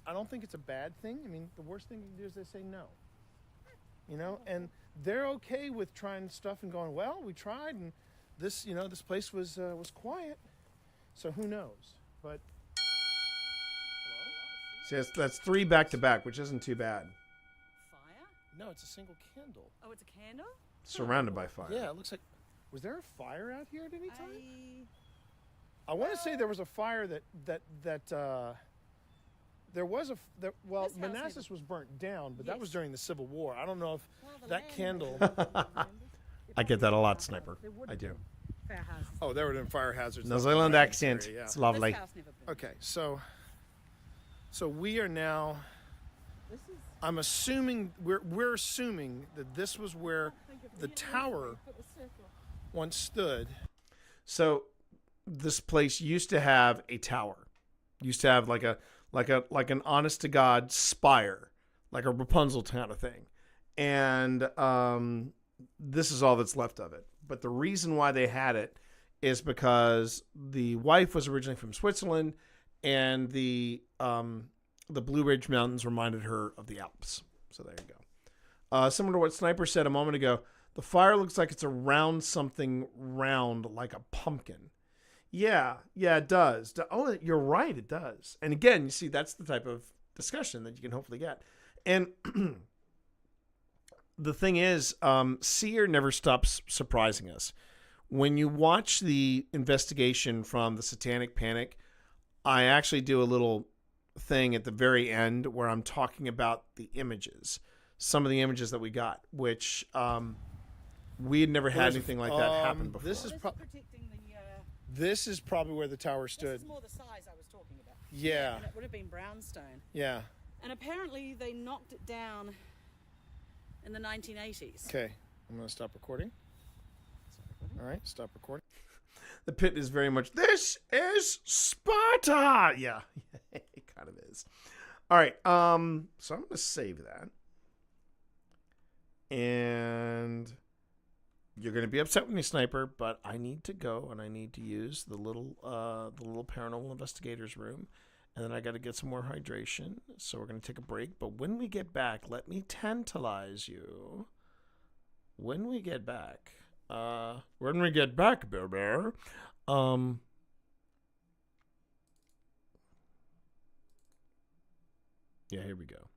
I don't think it's a bad thing. I mean, the worst thing you can do is they say no. You know, and they're okay with trying stuff and going, well, we tried, and this place was quiet, so who knows? But see, that's 3 back to back, which isn't too bad. Fire? No, it's a single candle. Oh, it's a candle? Surrounded by fire. Yeah, it looks like. Was there a fire out here at any time? I want to say there was a fire that there was Manassas was burnt down, but that was during the Civil War. I don't know if that candle. I get that a lot, Sniper. I do. Oh, there would have been fire hazards. New Zealand accent. Yeah. It's lovely. Okay, so we are now. I'm assuming we're assuming that this was where the tower once stood. So this place used to have a tower. Used to have like an honest to God spire, like a Rapunzel kind of thing. And this is all that's left of it. But the reason why they had it is because the wife was originally from Switzerland, and the Blue Ridge Mountains reminded her of the Alps. So there you go. Similar to what Sniper said a moment ago, the fire looks like it's around something round, like a pumpkin. Yeah, it does. Oh, you're right, it does. And again, you see, that's the type of discussion that you can hopefully get. And the thing is, Seer never stops surprising us. When you watch the investigation from the Satanic Panic, I actually do a little thing at the very end where I'm talking about the images. Some of the images that we got, which we had never had anything like that happen before. This is probably where the tower stood. This is more the size I was talking about. Yeah. And it would have been brownstone. Yeah. And apparently they knocked it down in the 1980s. Okay. I'm going to stop recording. All right. Stop recording. The pit is very much, this is Sparta. Yeah. It kind of is. All right. So I'm going to save that. And you're going to be upset with me, Sniper, but I need to go and I need to use the little paranormal investigators room, and then I got to get some more hydration. So we're going to take a break. But when we get back, let me tantalize you. When we get back, Bear Bear, yeah, here we go.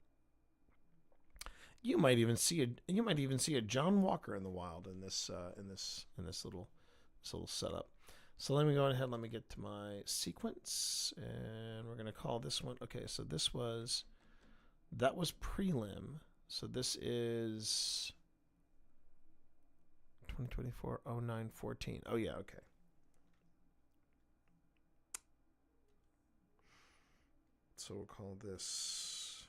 You might even see a John Walker in the wild in this little setup. So let me go ahead. Let me get to my sequence, and we're gonna call this one. Okay, so that was prelim. So this is 2024-09-14. Oh yeah, okay. So we'll call this.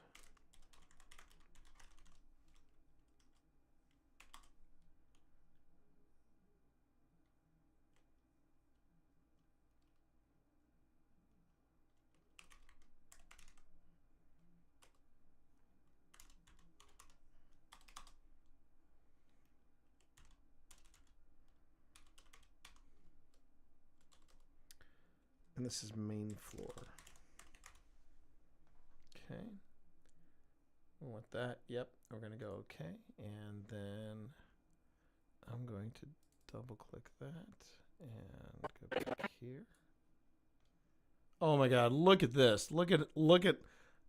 And this is main floor. Okay. We want that. Yep. We're going to go okay. And then I'm going to double click that and go back here. Oh my God! Look at this. Look at.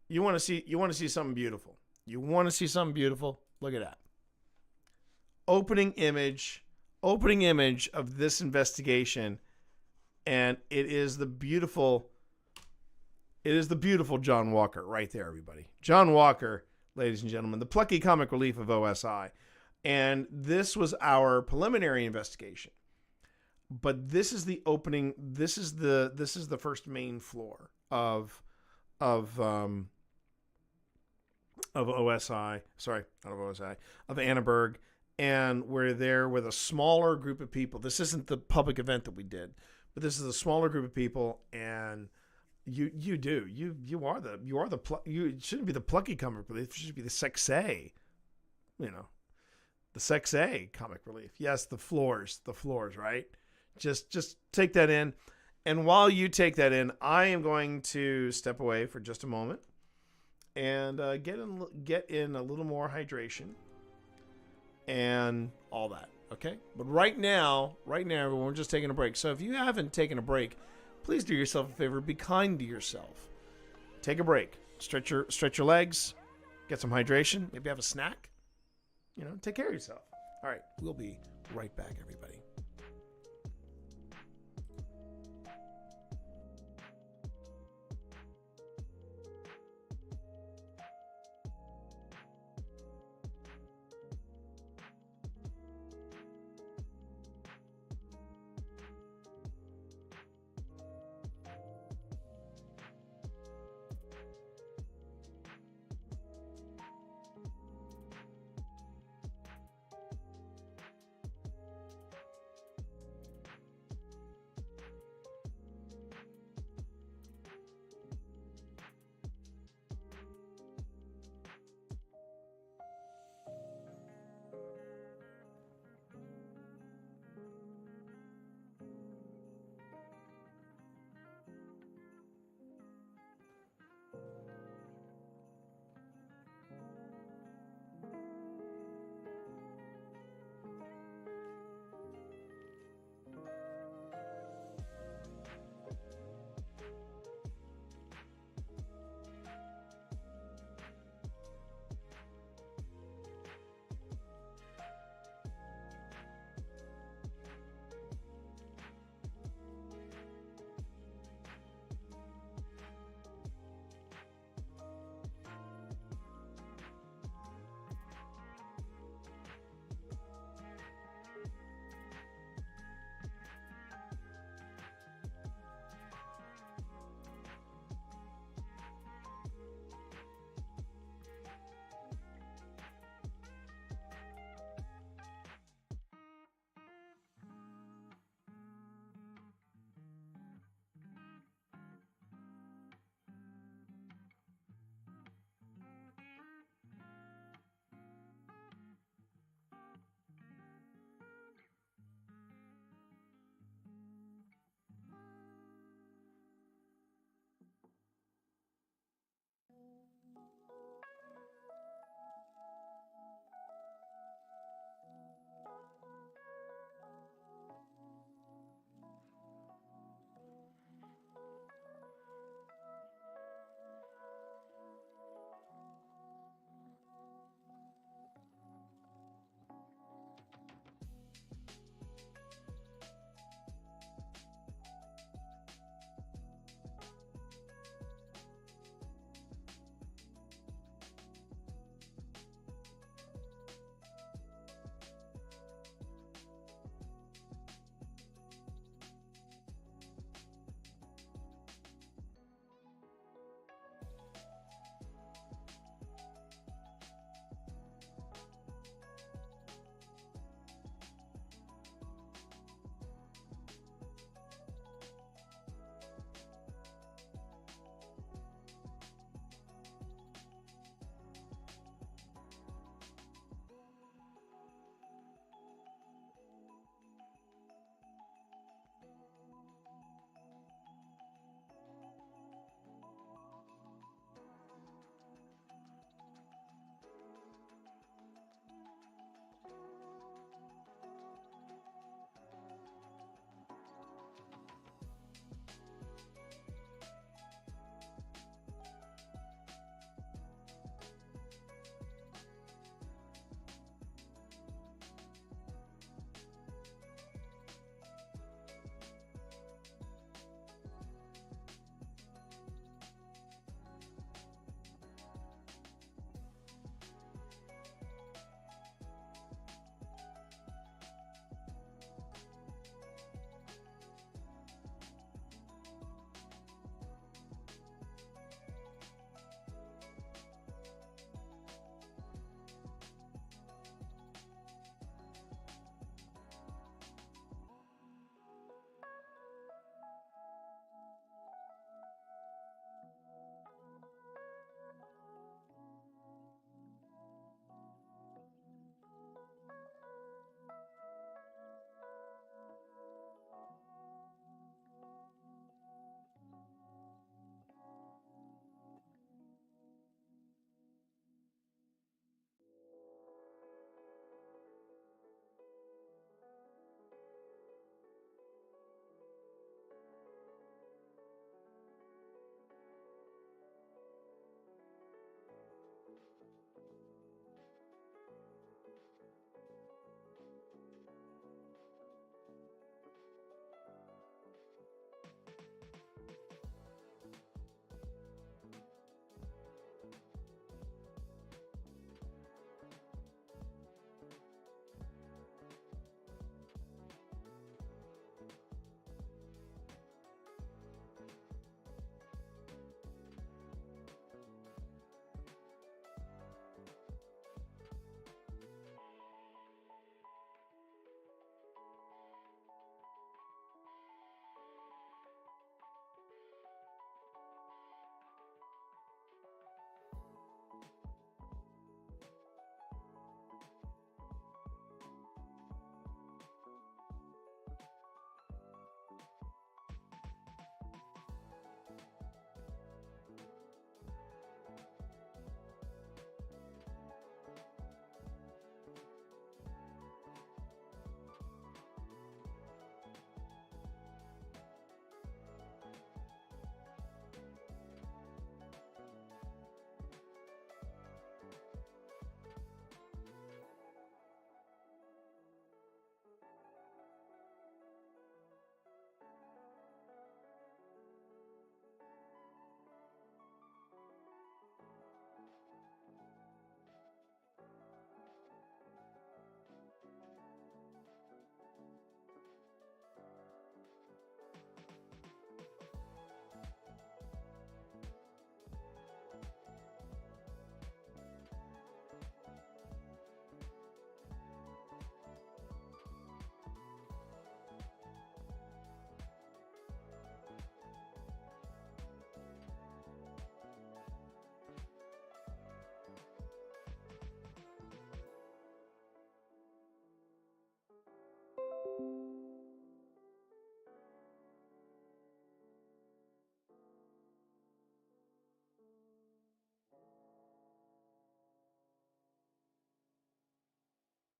You want to see something beautiful. You want to see something beautiful. Look at that. Opening image of this investigation, and it is the beautiful John Walker right there, everybody. John Walker, ladies and gentlemen, the plucky comic relief of OSI. And this was our preliminary investigation. But this is the opening. This is the first main floor of OSI. Sorry, not of OSI, of Annenberg. And we're there with a smaller group of people. This isn't the public event that we did, but this is a smaller group of people. And you shouldn't be the plucky comic relief. You should be the sexy, the sexy comic relief. Yes, the floors, right? Just take that in. And while you take that in, I am going to step away for just a moment and get in a little more hydration and all that. Okay? But right now, everyone, we're just taking a break. So if you haven't taken a break, please do yourself a favor. Be kind to yourself. Take a break. Stretch your legs. Get some hydration. Maybe have a snack. Take care of yourself. All right. We'll be right back, everybody.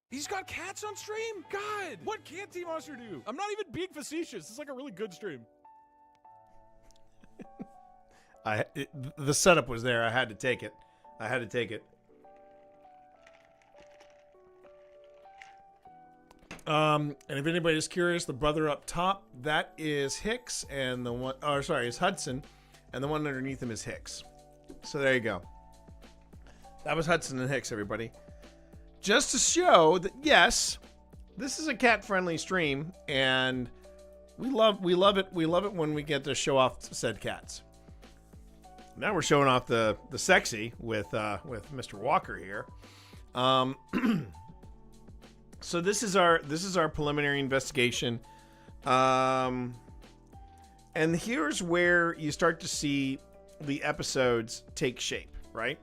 He's got cats on stream? God, what can't T-Monster do? I'm not even being facetious. It's like a really good stream. The setup was there. I had to take it. And if anybody's curious, the brother up top, that is Hicks, and the one, is Hudson, and the one underneath him is Hicks. So there you go. That was Hudson and Hicks, everybody. Just to show that, yes, this is a cat-friendly stream, and we love it. We love it when we get to show off said cats. Now we're showing off the sexy with Mr. Walker here. So this is our preliminary investigation, and here's where you start to see the episodes take shape, right?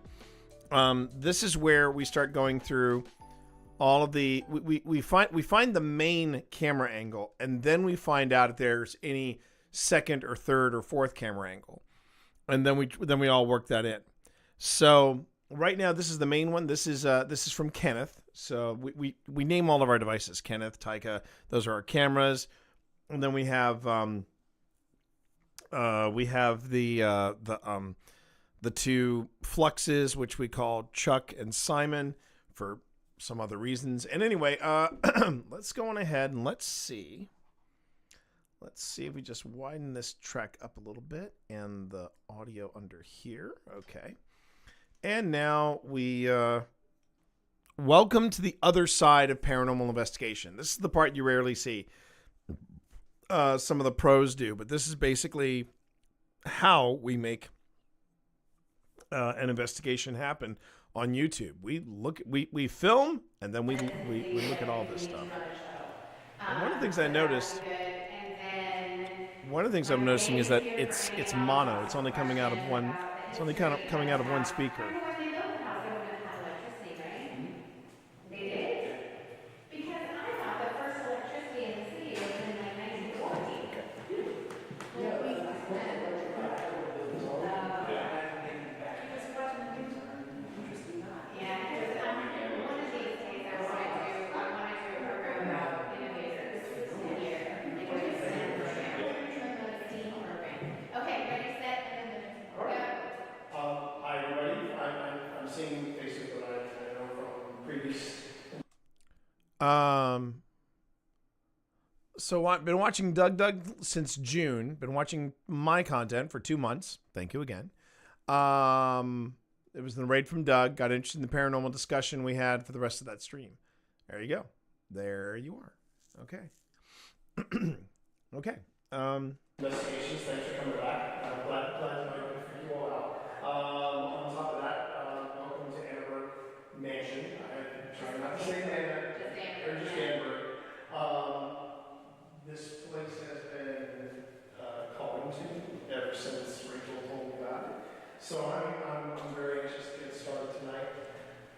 This is where we start going through all of the we find the main camera angle, and then we find out if there's any second or third or fourth camera angle, and then we all work that in. So right now, this is the main one. This is from Kenneth. So we name all of our devices Kenneth, Taika. Those are our cameras, and then we have the two fluxes, which we call Chuck and Simon for some other reasons. And anyway, let's go on ahead and let's see if we just widen this track up a little bit and the audio under here. Okay. And now we welcome to the other side of paranormal investigation. This is the part you rarely see. Some of the pros do, but this is basically how we make an investigation happen on YouTube. We film, and then we look at all this stuff. And one of the things I noticed, I'm noticing is that it's mono. It's only coming out of one. It's only kind of coming out of one speaker. So I've been watching Doug since June. Been watching my content for 2 months. Thank you again. It was the raid from Doug. Got interested in the paranormal discussion we had for the rest of that stream. There you go. There you are. Okay. Okay. Investigations. Thanks for coming back. Glad to figure you all out. On top of that, welcome to Annenberg Mansion. I'm trying not to say Anna. Just Annenberg. This place has been calling to me ever since Rachel told me about it. So I'm very anxious to get started tonight.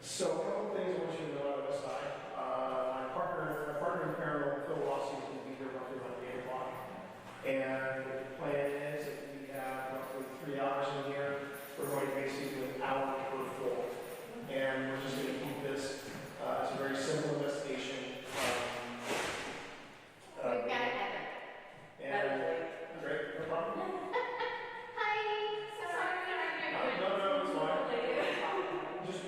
So a couple of things I want you to know out of SI. My partner in paranormal, Phil Rossi, is going to be here roughly about 8 o'clock. And the plan is that we have roughly 3 hours in here. We're going to basically do an hour per floor. And we're just going to keep this as a very simple investigation. We've got it, Heather. And great, no problem. Hi. Sorry. No, it's fine. Just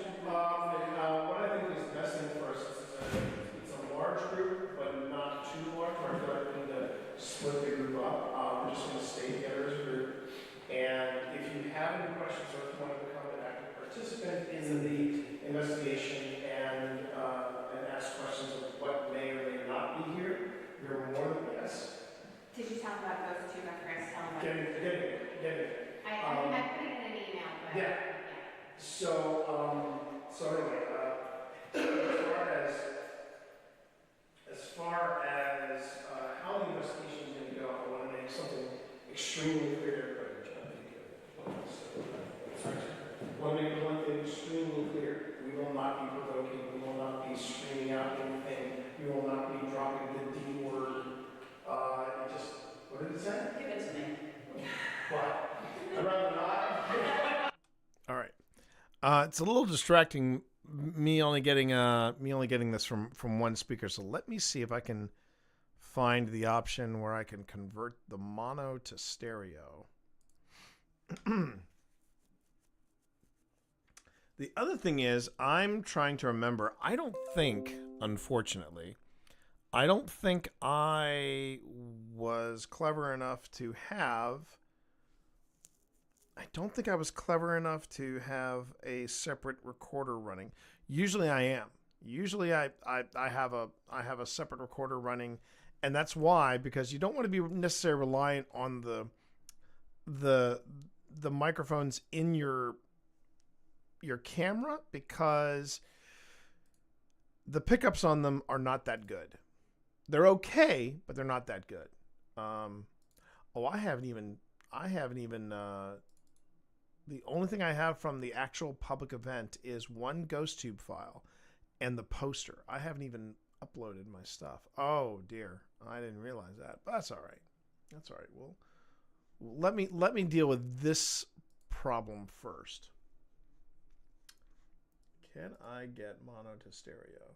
what I think is the best thing for us is it's a large group, but not too large. Where I feel like we need to split the group up. We're just going to stay together as a group. And if you have any questions or if you want to become an active participant in the investigation and ask questions of what may or may not be here, you're more than yes. Did you talk about those two? I forgot to tell them. Get it. I put it in an email, but yeah. So anyway, as far as how the investigation is going to go, I want to make something extremely clear. I want to make one thing extremely clear. We will not be provoking. We will not be screaming out anything. We will not be dropping the D word. What did it say? Give it to me. What? I'd rather not. All right. It's a little distracting me only getting this from one speaker. So let me see if I can find the option where I can convert the mono to stereo. The other thing is, I'm trying to remember. I don't think, unfortunately, I was clever enough to have. I don't think I was clever enough to have a separate recorder running. Usually I am. Usually I have a separate recorder running, and that's why, because you don't want to be necessarily reliant on the microphones in your camera, because the pickups on them are not that good. They're okay, but they're not that good. I haven't even the only thing I have from the actual public event is one ghost tube file and the poster. I haven't even uploaded my stuff. Oh dear, I didn't realize that. But that's all right. That's all right. Well, let me deal with this problem first. Can I get mono to stereo?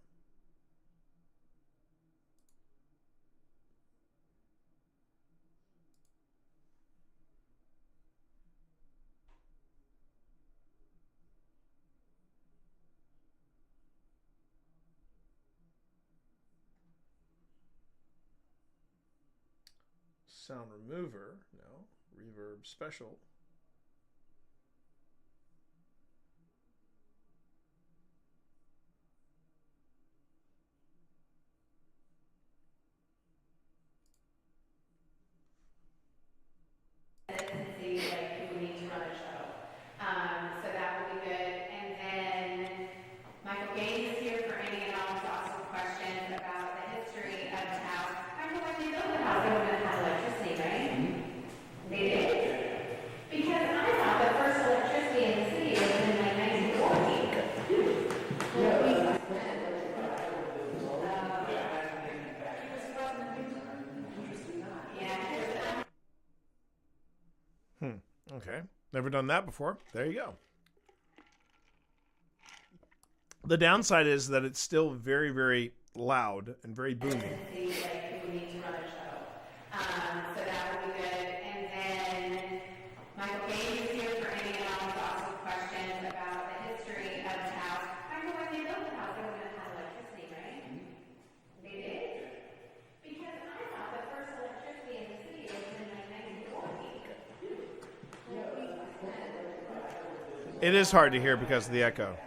Sound remover, no. Reverb special. See, like, people need to run a show. So that will be good. And then Michael Gaines is here for any and all thoughtful questions about the history of the house. I remember when they built the house, they were going to have electricity, right? They did? Because I thought the first electricity in the city was in like 1940. Okay. Never done that before. There you go. The downside is that it's still very, very loud and very boomy. See, like, people need to run a show. So that will be good. And then Michael Gaines is here for any and all thoughtful questions about the history of the house. I remember when they built the house, they were going to have electricity, right? They did? Because I thought the first electricity in the city was in like 1940. It is hard to hear because of the echo.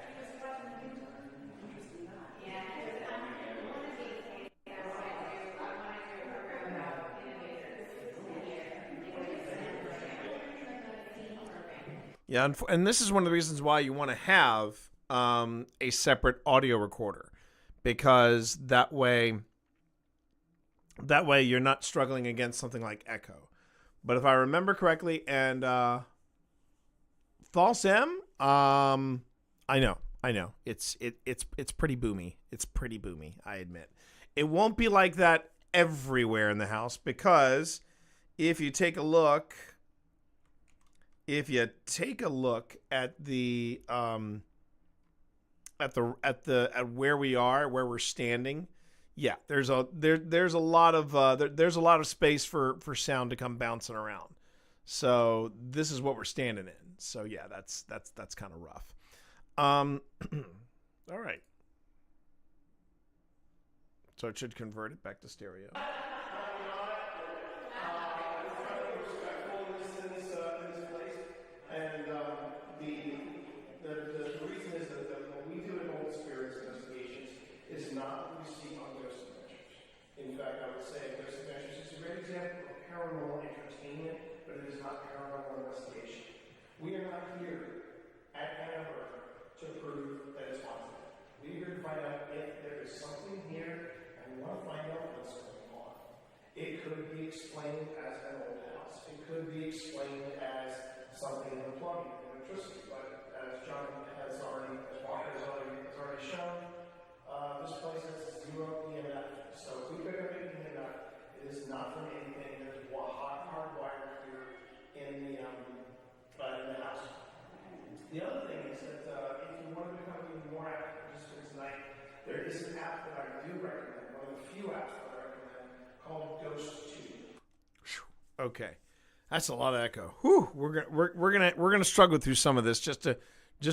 Yeah, and this is one of the reasons why you want to have a separate audio recorder, because that way you're not struggling against something like echo. But if I remember correctly, and False M, I know, it's pretty boomy. It's pretty boomy, I admit. It won't be like that everywhere in the house, because if you take a look. If you take a look at the at where we are, where we're standing, yeah, there's a lot of space for sound to come bouncing around. So this is what we're standing in. So yeah, that's kind of rough. All right. So it should convert it back to stereo. And the reason is that what we do in Old Spirits investigations is not what we see on Ghost Adventures. In fact, I would say Ghost Adventures is a great example of paranormal entertainment, but it is not paranormal investigation. We are not here at Hanover to prove that it's haunted. We're here to find out if there is something here, and we want to find out what's going on. is an app that I do recommend, one of the few apps that I recommend, called GhostTube. Okay, that's a lot of echo. Whew, we're gonna struggle through some of this. Just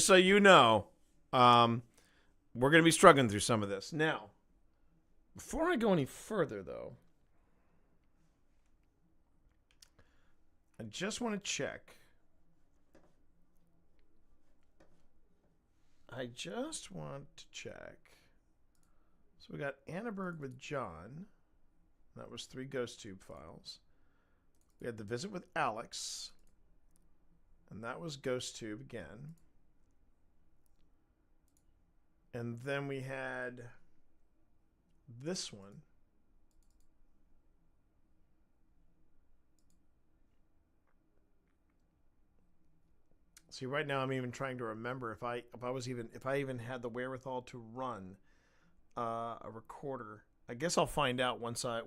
so you know, we're gonna be struggling through some of this. Now, before I go any further, though, I just want to check. So we got Annaberg with John. That was 3 GhostTube files. We had the visit with Alex. And that was GhostTube again. And then we had this one. See, right now I'm even trying to remember if I even had the wherewithal to run a recorder. I guess I'll find out once I'm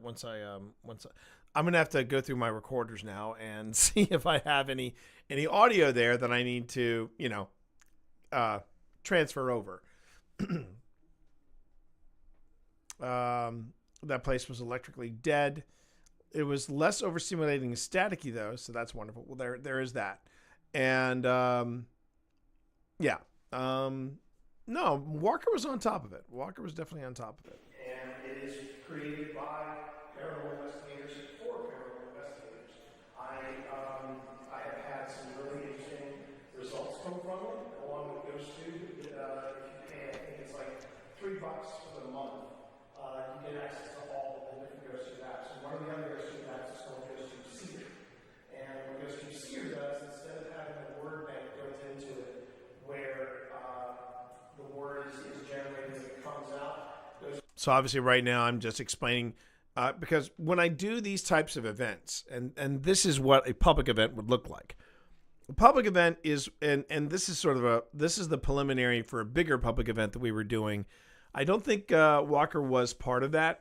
gonna have to go through my recorders now and see if I have any audio there that I need to transfer over. That place was electrically dead. It was less overstimulating and staticky though, so that's wonderful. Well, there is that. And no, Walker was on top of it. Walker was definitely on top of it. And it is created by paranormal investigators for paranormal investigators. I have had some really interesting results come from it, along with GhostTube. If you pay, I think it's like $3 for the month. You get access to all of the different GhostTube apps. And one of the other GhostTube apps is called GhostTube Seer. And what GhostTube Seer does, instead of having a word bank built into it, where the word is generated as it comes out. So obviously right now I'm just explaining because when I do these types of events, and this is what a public event would look like. A public event is, and this is this is the preliminary for a bigger public event that we were doing. I don't think Walker was part of that,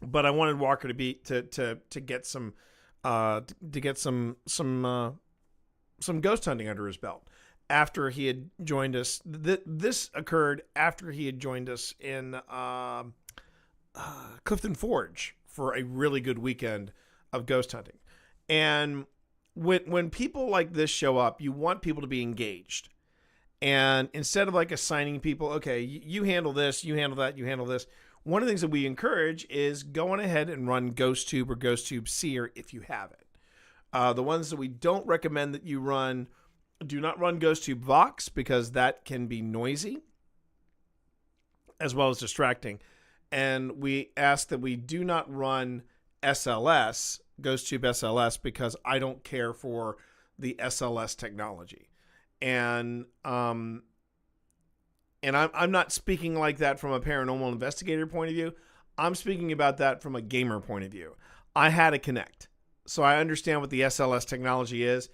but I wanted Walker to get some ghost hunting under his belt after he had joined us. This occurred after he had joined us in Clifton Forge for a really good weekend of ghost hunting. And when people like this show up, you want people to be engaged. And instead of like assigning people, okay, you handle this, you handle that, you handle this. One of the things that we encourage is going ahead and run GhostTube or GhostTube Seer if you have it. The ones that we don't recommend that you run, do not run GhostTube Vox because that can be noisy as well as distracting. And we ask that we do not run SLS, GhostTube SLS, because I don't care for the SLS technology. And I'm not speaking like that from a paranormal investigator point of view. I'm speaking about that from a gamer point of view. I had a Kinect, so I understand what the SLS technology is.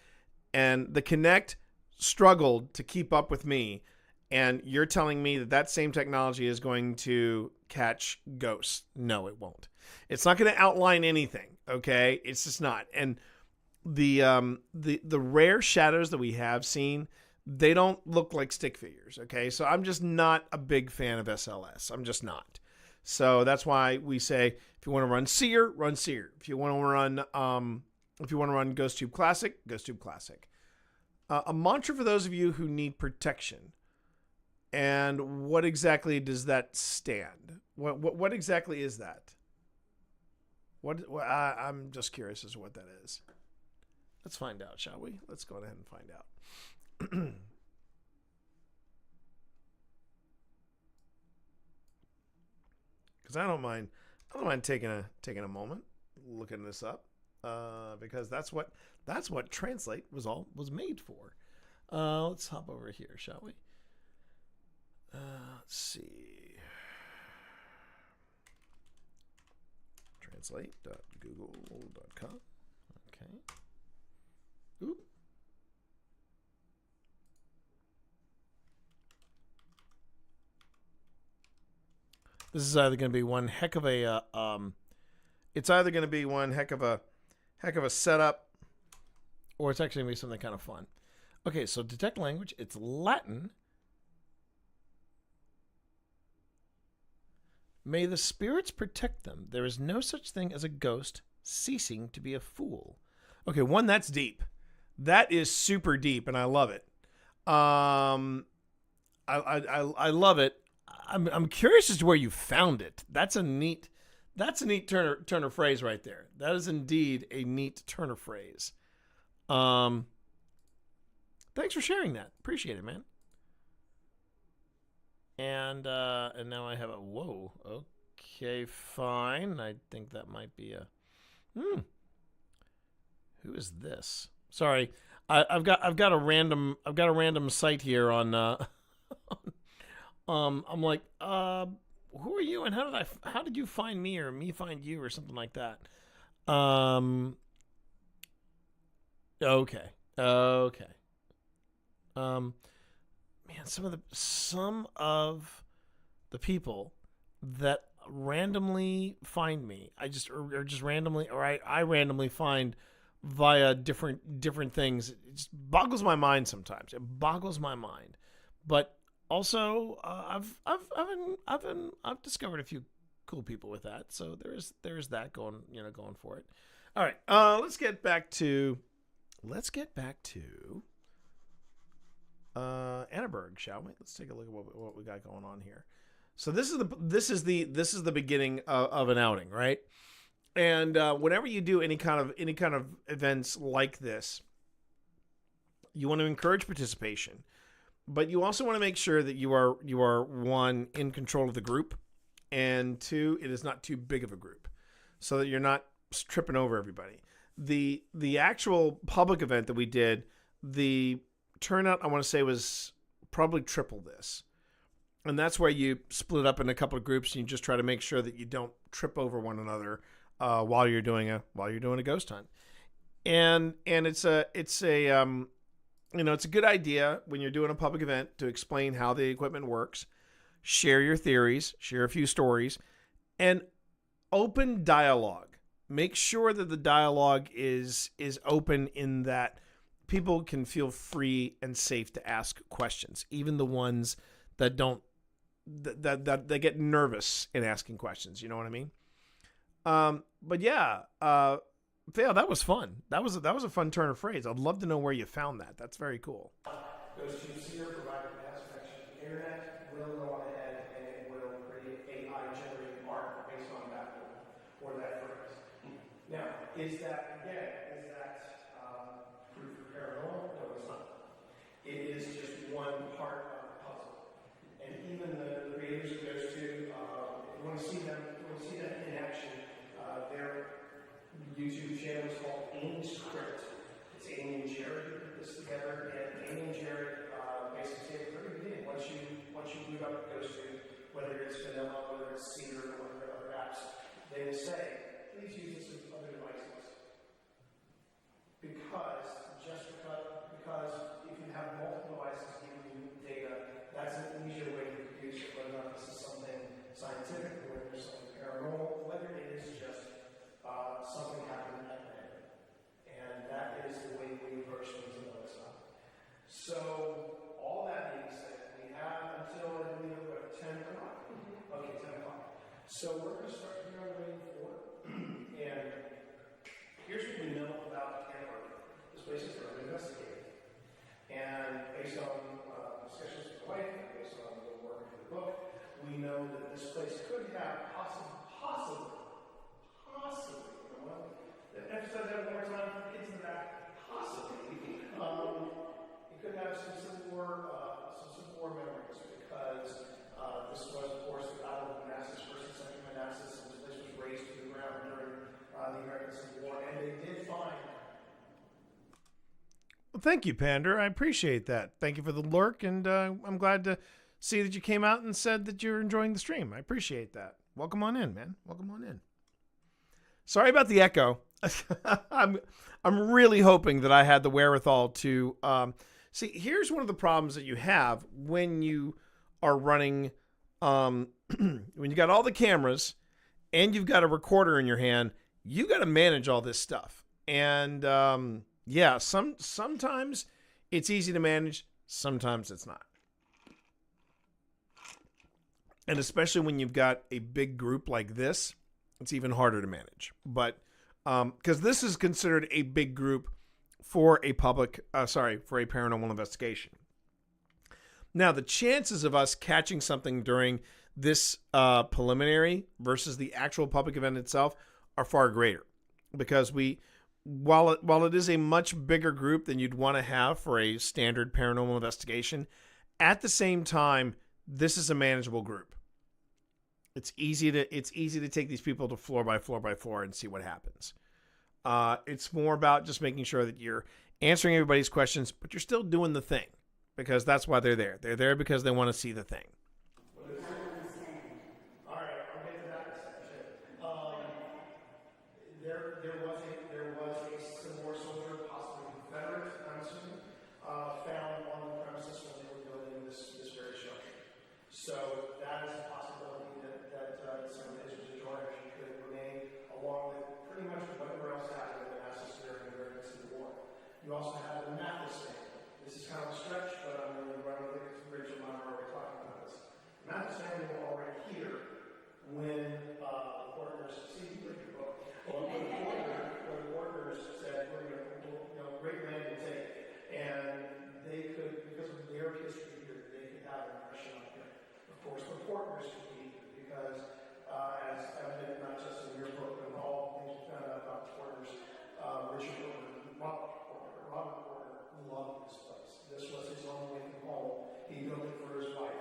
And the Kinect struggled to keep up with me. And you're telling me that same technology is going to catch ghosts? No, it won't. It's not going to outline anything. Okay, it's just not. And the rare shadows that we have seen, they don't look like stick figures. Okay, so I'm just not a big fan of SLS. I'm just not. So that's why we say if you want to run Seer, run Seer. If you want to run GhostTube Classic, GhostTube Classic. A mantra for those of you who need protection. And what exactly does that stand? What exactly is that? I'm just curious as to what that is. Let's find out, shall we? Let's go ahead and find out. Because I don't mind taking a moment looking this up, because that's what Translate was made for. Let's hop over here, shall we? Let's see. Translate.google.com. Okay. Ooh. This is either going to be one heck of a setup, or it's actually going to be something kind of fun. Okay, so detect language. It's Latin. May the spirits protect them. There is no such thing as a ghost ceasing to be a fool. Okay, one, that's deep. That is super deep, and I love it. I love it. I'm curious as to where you found it. That's a neat turn of phrase right there. That is indeed a neat turn of phrase. Thanks for sharing that. Appreciate it, man. And now I have a whoa. Okay, fine. I think that might be a Who is this? Sorry, I've got a random site here on. I'm like, who are you and how did you find me or me find you or something like that? Okay. Man, some of the people that randomly find me, I randomly find via different things. It just boggles my mind sometimes. It boggles my mind, but also I've discovered a few cool people with that. So there's that going for it. All right, let's get back to Annaberg, shall we? Let's take a look at what we got going on here. So this is the beginning of an outing, right? And whenever you do any kind of events like this, you want to encourage participation, but you also want to make sure that you are one, in control of the group, and two, it is not too big of a group, so that you're not tripping over everybody. The actual public event that we did, the turnout, I want to say, was probably triple this. And that's where you split up in a couple of groups and you just try to make sure that you don't trip over one another while you're doing a ghost hunt. And it's a good idea when you're doing a public event to explain how the equipment works, share your theories, share a few stories, and open dialogue. Make sure that the dialogue is open, in that people can feel free and safe to ask questions, even the ones that don't that they get nervous in asking questions. You know what I mean? But yeah, Fail, that was fun. That was a fun turn of phrase. I'd love to know where you found that. That's very cool. Goes to Seer provided mass connection to the internet, will go ahead and it will create AI generated art based on that word or that phrase. Now, is that proof of paranormal? No, it's not. It is just one part of the puzzle. And even the creators it goes to, if you want to see them in action, their YouTube channel is called Amy's Crypt. It's Amy and Jared who put this together, and Amy and Jared basically say at the very beginning, once you boot up Ghost Tube, whether it's Vanilla, whether it's Cedar, or whether other apps, they will say, please use this with other devices. Because if you have multiple devices giving you data, that's an easier way to produce it, whether or not this is something scientific, or whether it's something paranormal, whether it is just something happened at random. And that is the way we approach things in the stuff. So, all that being said, we have until, I believe, 10 o'clock? Okay, 10 o'clock. So we're going to start here on Waiting for. And here's what we know about Annaberg. This place is further investigated. And based on discussions with the wife, and based on the work of the book, we know that this place could have possibly, emphasize that one more time for kids in the back, possibly. It could have some Civil War memories, because this was, of course, the Battle of Manassas, First and Second Manassas, and this place was razed to the ground during the American Civil War, and they did find. Well, thank you, Pander. I appreciate that. Thank you for the lurk, and I'm glad to see that you came out and said that you're enjoying the stream. I appreciate that. Welcome on in, man. Welcome on in. Sorry about the echo. I'm really hoping that I had the wherewithal to see. Here's one of the problems that you have when you are running, when you got all the cameras and you've got a recorder in your hand. You got to manage all this stuff, and yeah, sometimes it's easy to manage, sometimes it's not. And especially when you've got a big group like this, it's even harder to manage. But because this is considered a big group for a for a paranormal investigation. Now, the chances of us catching something during this preliminary versus the actual public event itself are far greater, because while it is a much bigger group than you'd want to have for a standard paranormal investigation, at the same time, this is a manageable group. It's easy to take these people to floor by floor by floor and see what happens. It's more about just making sure that you're answering everybody's questions, but you're still doing the thing, because that's why they're there. They're there because they want to see the thing. All right, I'll get to that in a second. There was a Civil War soldier, possibly Confederate, I'm assuming, found on the premises when they were building this very structure. So that is a possibility that some of his residual energy could remain, along with pretty much whatever else happened in Manassas during the Civil War. You also have the Mathis family. This is kind of a stretch, but I'm going to run with it because Rachel and I are already talking about this. The Mathis family were already here when the Porters, when the Porters said, we're going to, great man will take it. And they could, because of their history here, they could have an impression on him. Of course, the Porters could be, because as evident not just in your book, but in all the things we found out about the Porters, Richard Porter, Robert Porter loved this place. This was his home away from home. He built it for his wife,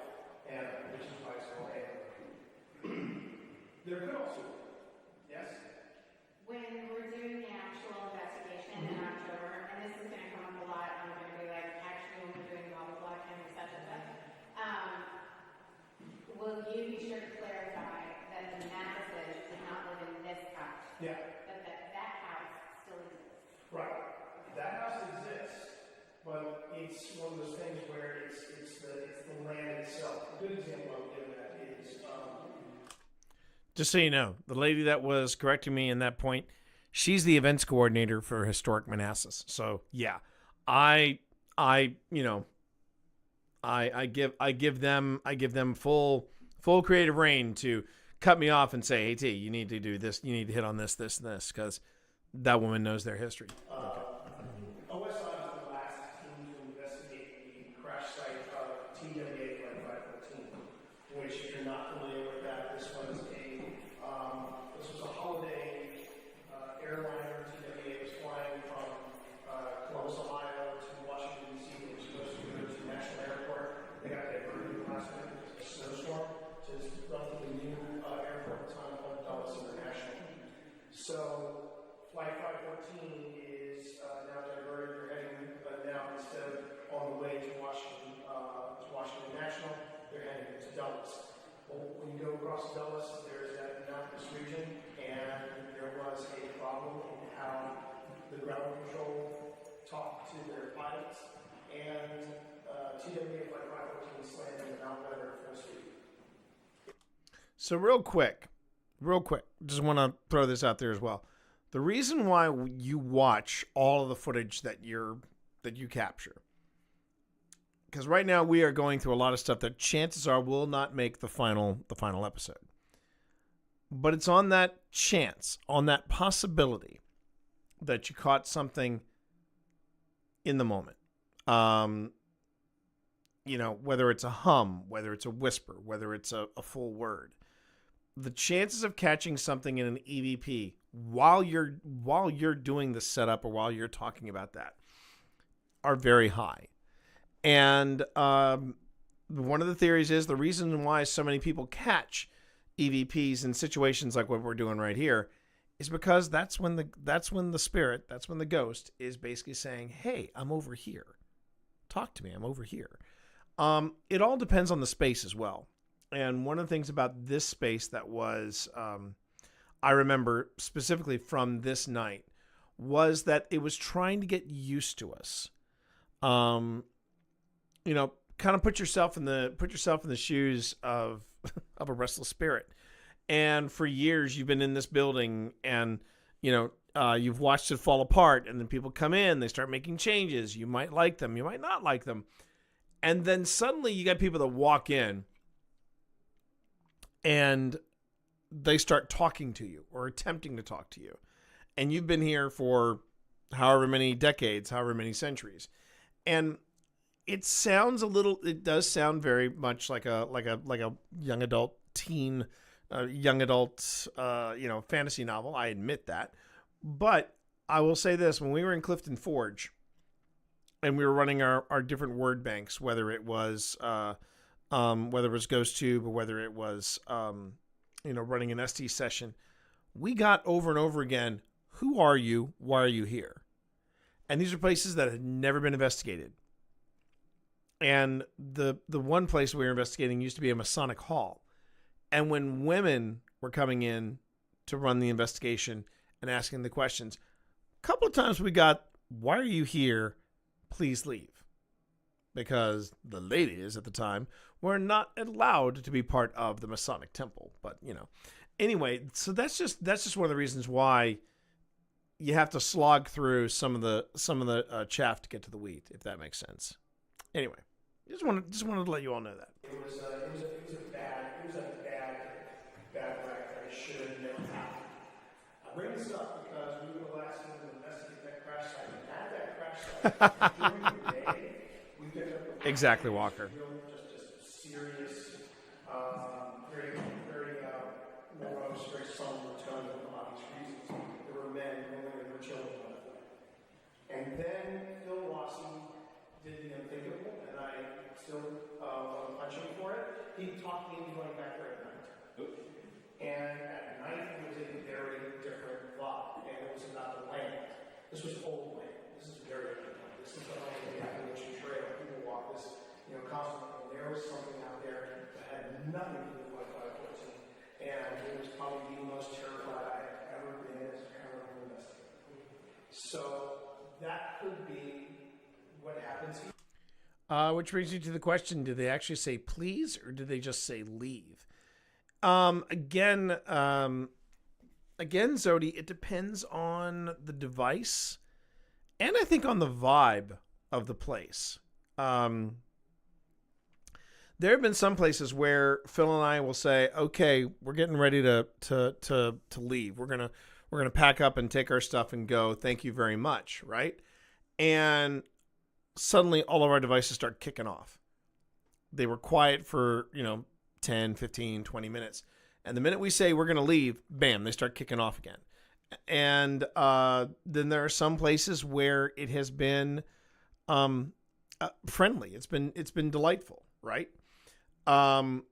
Anna, which is why it's called Anna. There could also be, yes? When we're doing the actual investigation in October, and this is going to come up a lot, I'm going to be like, actually, when we're doing blah, blah, blah, can we such and such? Will you be sure to clarify that the Mathises did not live in this house? Yeah. But that house still exists? Right. That house exists, but it's one of those things where it's the land itself. A good example I'll give that is just so you know, the lady that was correcting me in that point, she's the events coordinator for Historic Manassas. So yeah, I give them full creative reign to cut me off and say, hey T, you need to do this, you need to hit on this, and this, because that woman knows their history. OSI was the last team to investigate the crash site of TWA 5514, which, if you're not familiar with that, this was a holiday airliner. TWA was flying from Columbus, Ohio to Washington, D.C. They were supposed to go to the National Airport. They got diverted last minute because of a snowstorm to this relatively new airport at the time called Dulles International. So Flight 514 is now diverted. They're heading now, instead of on the way to Washington National, they're heading to Dulles. Well, when you go across Dulles, there's that mountainous region, and there was a problem in how the ground control talked to their pilots, and TWA Flight 514 slammed in the mountain weather at full speed. So real quick, just want to throw this out there as well. The reason why you watch all of the footage that you capture, because right now we are going through a lot of stuff that chances are will not make the final episode. But it's on that chance, on that possibility that you caught something in the moment. Whether it's a hum, whether it's a whisper, whether it's a full word. The chances of catching something in an EVP while you're doing the setup or while you're talking about that are very high. And one of the theories is the reason why so many people catch EVPs in situations like what we're doing right here is because that's when the spirit, that's when the ghost is basically saying, hey, I'm over here. Talk to me. I'm over here. It all depends on the space as well. And one of the things about this space that was, I remember specifically from this night, was that it was trying to get used to us. Kind of put yourself in the shoes of a restless spirit. And for years you've been in this building, and you've watched it fall apart, and then people come in, they start making changes. You might like them, you might not like them. And then suddenly you got people that walk in and they start talking to you or attempting to talk to you, and you've been here for however many decades, however many centuries, and it does sound very much like a young adult teen, young adult, fantasy novel. I admit that, but I will say this: when we were in Clifton Forge, and we were running our different word banks, whether it was GhostTube or whether it was running an ST session, we got over and over again, who are you? Why are you here? And these are places that had never been investigated. And the one place we were investigating used to be a Masonic hall. And when women were coming in to run the investigation and asking the questions, a couple of times we got, why are you here? Please leave. Because the ladies at the time were not allowed to be part of the Masonic temple. But, anyway, so that's just one of the reasons why you have to slog through some of the chaff to get to the wheat, if that makes sense. Anyway, just wanted to let you all know that. It was a bad wreck that should have never happened. I bring this up because we were the last one to investigate that crash site. And at that crash site, during the day, we picked up exactly, Walker. Just serious, very morose, very somber tone of obvious reasons. There were men, women, and their children on the flight. And then Phil Wasson did the unthinkable, and I still want to punch him for it. He talked me into going back there at night. And at night, it was a very different vibe, and it was about the land. This was old land. This is very old land. This is the Appalachian Trail. People walk this, constantly. And there was something out there that had nothing to do with 514, and it was probably the most terrified I had ever been as a paranormal investigator. So that could be what happens here. Which brings you to the question: did they actually say please, or did they just say leave? Again, Zodi, it depends on the device, and I think on the vibe of the place. There have been some places where Phil and I will say, "Okay, we're getting ready to leave. We're gonna pack up and take our stuff and go. Thank you very much." Right? And suddenly, all of our devices start kicking off. They were quiet for 10, 15, 20 minutes. And the minute we say we're going to leave, bam, they start kicking off again. And then there are some places where it has been friendly. It's been delightful, right? At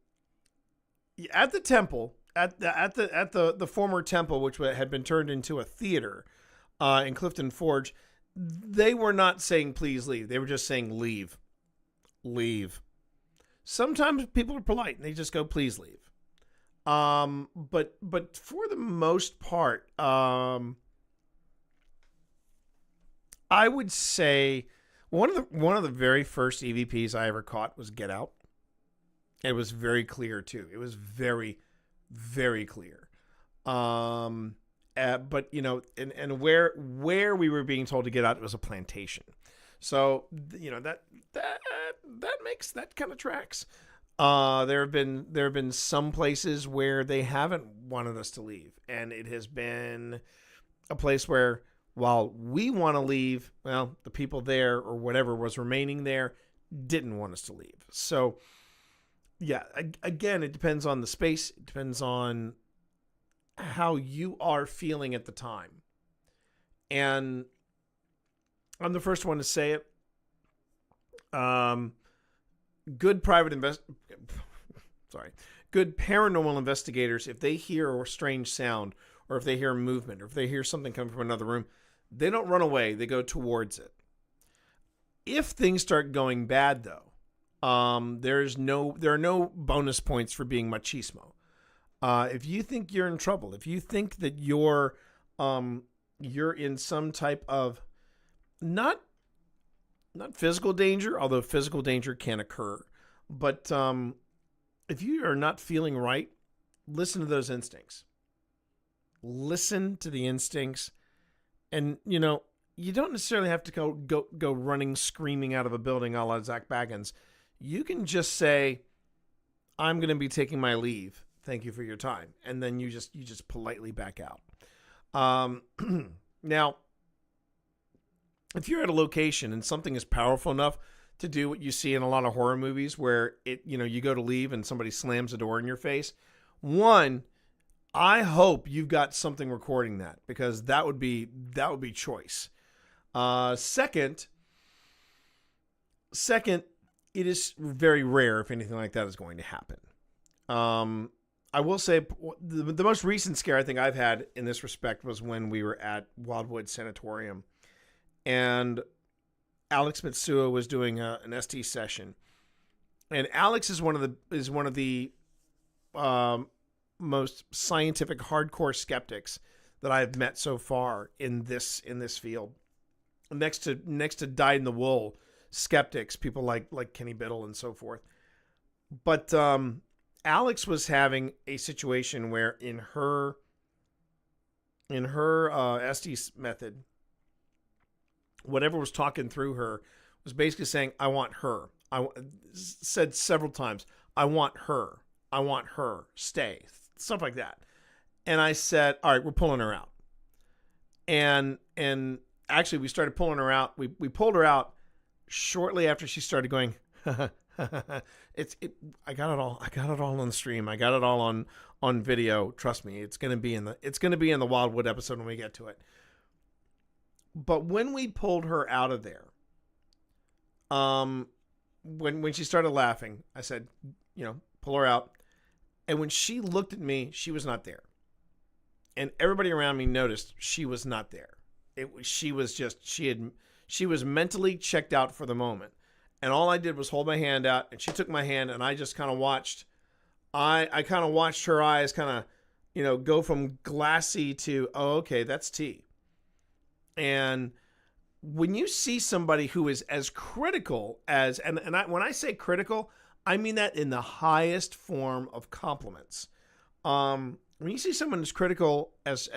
the temple, at the former temple, which had been turned into a theater in Clifton Forge, they were not saying please leave. They were just saying leave. Leave. Sometimes people are polite and they just go, please leave. But for the most part, I would say one of the very first EVPs I ever caught was Get Out. It was very clear too. It was very, very clear. But and where we were being told to get out, it was a plantation. So that kind of tracks. There have been some places where they haven't wanted us to leave, and it has been a place where while we want to leave, well, the people there or whatever was remaining there didn't want us to leave. So yeah, again, it depends on the space. It depends on how you are feeling at the time. And I'm the first one to say it. Good paranormal investigators, if they hear a strange sound, or if they hear movement, or if they hear something coming from another room, they don't run away. They go towards it. If things start going bad, though, there are no bonus points for being machismo. If you think you're in trouble, if you think that you're in some type of not physical danger, although physical danger can occur, but if you are not feeling right, listen to those instincts. Listen to the instincts, and you don't necessarily have to go running, screaming out of a building, a la Zach Baggins. You can just say, "I'm going to be taking my leave. Thank you for your time. And then you just politely back out. Now, if you're at a location and something is powerful enough to do what you see in a lot of horror movies where you go to leave and somebody slams a door in your face, one, I hope you've got something recording that, because that would be choice. Second, it is very rare if anything like that is going to happen. I will say the most recent scare I think I've had in this respect was when we were at Wildwood Sanatorium, and Alex Mitsuo was doing an ST session, and Alex is one of the most scientific hardcore skeptics that I've met so far in this field. Next to dyed in the wool skeptics, people like Kenny Biddle and so forth. But Alex was having a situation where in her ST method, whatever was talking through her was basically saying, I want her. Said several times, I want her. I want her. Stay. Stuff like that. And I said, all right, we're pulling her out. And actually we started pulling her out. We pulled her out shortly after she started going, I got it all on the stream. I got it all on video. Trust me, it's gonna be in the Wildwood episode when we get to it. But when we pulled her out of there, when she started laughing, I said, pull her out. And when she looked at me, she was not there. And everybody around me noticed she was not there. She was mentally checked out for the moment. And all I did was hold my hand out, and she took my hand, and I just kind of watched. I kind of watched her eyes kind of, go from glassy to, oh, okay, that's T. And when you see somebody who is as critical as, when I say critical, I mean that in the highest form of compliments. When you see someone as critical as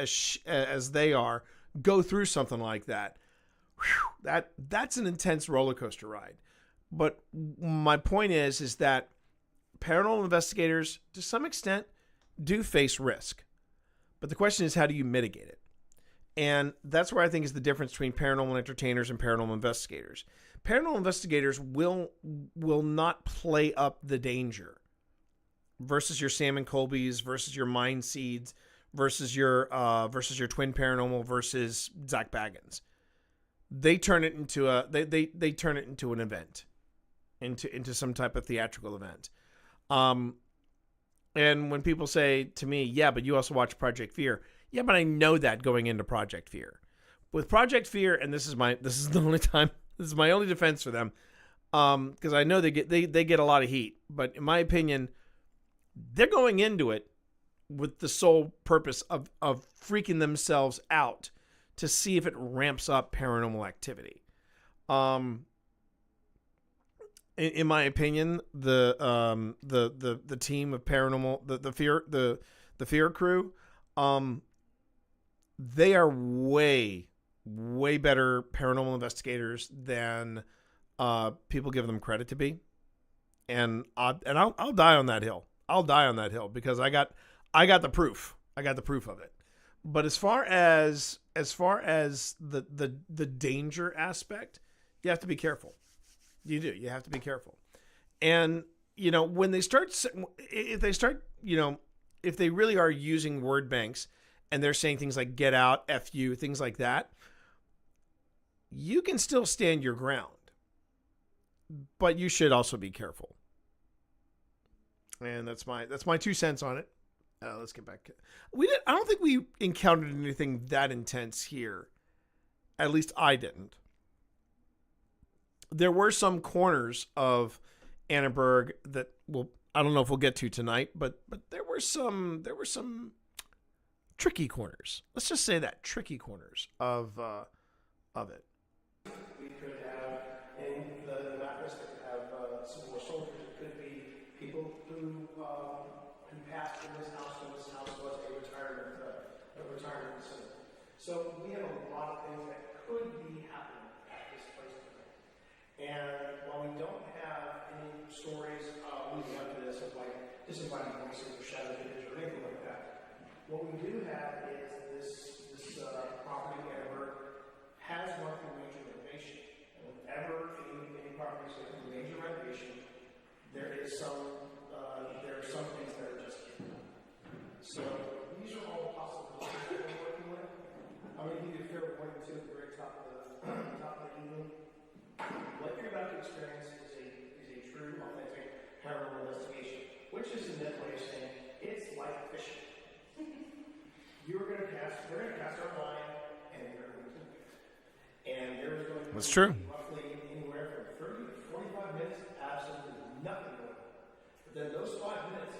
they are go through something like that, that's an intense roller coaster ride. But my point is that paranormal investigators, to some extent, do face risk. But the question is, how do you mitigate it? And that's where I think is the difference between paranormal entertainers and paranormal investigators. Paranormal investigators will not play up the danger versus your Sam and Colby's, versus your Mind Seeds, versus your Twin Paranormal, versus Zach Baggins. They turn it into they turn it into an event, into some type of theatrical event. And when people say to me, yeah, but you also watch Project Fear. Yeah, but I know that going into Project Fear. With Project Fear, and this is my only defense for them, because I know they get a lot of heat. But in my opinion, they're going into it with the sole purpose of freaking themselves out to see if it ramps up paranormal activity. In my opinion, the team of paranormal, the Fear crew, they are way better paranormal investigators than people give them credit to be, and I'll die on that hill. I'll die on that hill because I got the proof. I got the proof of it. But as far as the danger aspect, you have to be careful. You do. You have to be careful. And when they start, if they really are using word banks and they're saying things like "get out," "f you," things like that, you can still stand your ground, but you should also be careful. And that's my 2 cents on it. Let's get back. I don't think we encountered anything that intense here. At least I didn't. There were some corners of Annenberg that I don't know if we'll get to tonight, but there were some tricky corners. Let's just say that, tricky corners of it. We could have in the mattress that could have some more soldiers. It could be people who passed in this house when this house was a retirement facility. So we have a lot of things that could be happening at this place tonight. And while we don't have any stories leading up to this of like isn't finding voices or shadow figures or anything like that. What we do have is this property where has gone through major renovation. And whenever any property is going through major renovation, there are some things that are just hidden. So these are all possibilities that we're working with. I'm going to give you a fair warning too at the very top of the evening. What you're about to experience is a true, authentic paranormal investigation, which is a net way of saying it's like fishing. We're going to cast our line, and we're going to do it. And there's going to be roughly anywhere from 30 to 45 minutes of absolutely nothing going on. But then those 5 minutes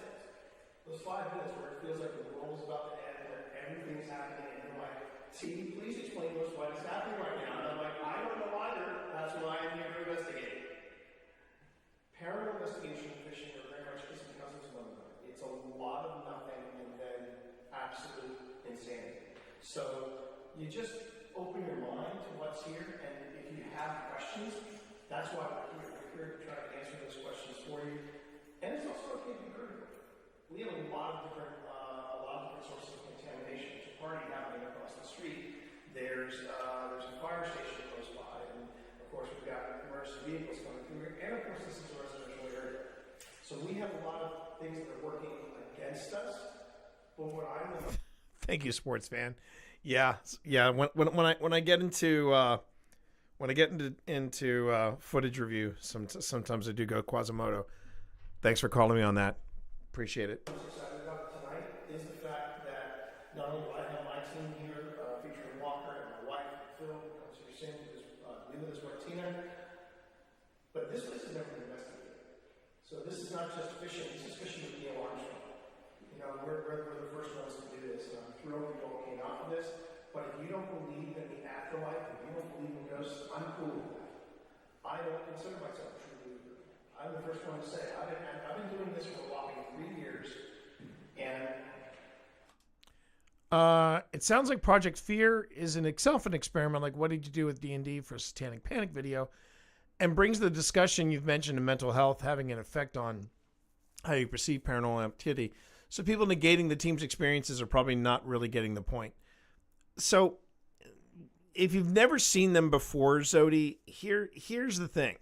where it feels like the world is about to end, where everything's happening, and you're like, T, please explain to us what is happening right now. And I'm like, I don't know either. That's why I'm here to investigate. Paranormal investigation and fishing are very much kissing cousins one another. It's a lot of nothing and then absolute insanity. So you just open your mind to what's here, and if you have questions, that's why we're here. We're here to try to answer those questions for you. And it's also okay to be critical. We have a lot of different sources of contamination. There's a party happening across the street. There's a fire station close by, and of course we've got emergency vehicles coming through here, and of course this is a residential area. So we have a lot of things that are working against us. But what I know. Thank you, sports fan. Yeah. When I get into footage review, sometimes I do go Quasimodo. Thanks for calling me on that. Appreciate it. What I'm excited about tonight is the fact that not only do I have my team here featuring Walker and my wife, Phil, comes here soon, new with us, Martina, but this place has never been investigated. So this is not just fishing, this is fishing with Neil Armstrong. You know, we're the first ones to do this, and I'm thrilled we all came out of this, but if you don't believe in the afterlife, if you don't believe in ghosts, I'm cool with that. I don't consider myself a true believer. I'm the first one to say, I've been doing this for a whopping 3 years, and it sounds like Project Fear is in itself an experiment, like what did you do with D&D for a Satanic Panic video, and brings the discussion you've mentioned in mental health having an effect on how you perceive paranormal activity. So people negating the team's experiences are probably not really getting the point. So if you've never seen them before, Zodi, here's the thing.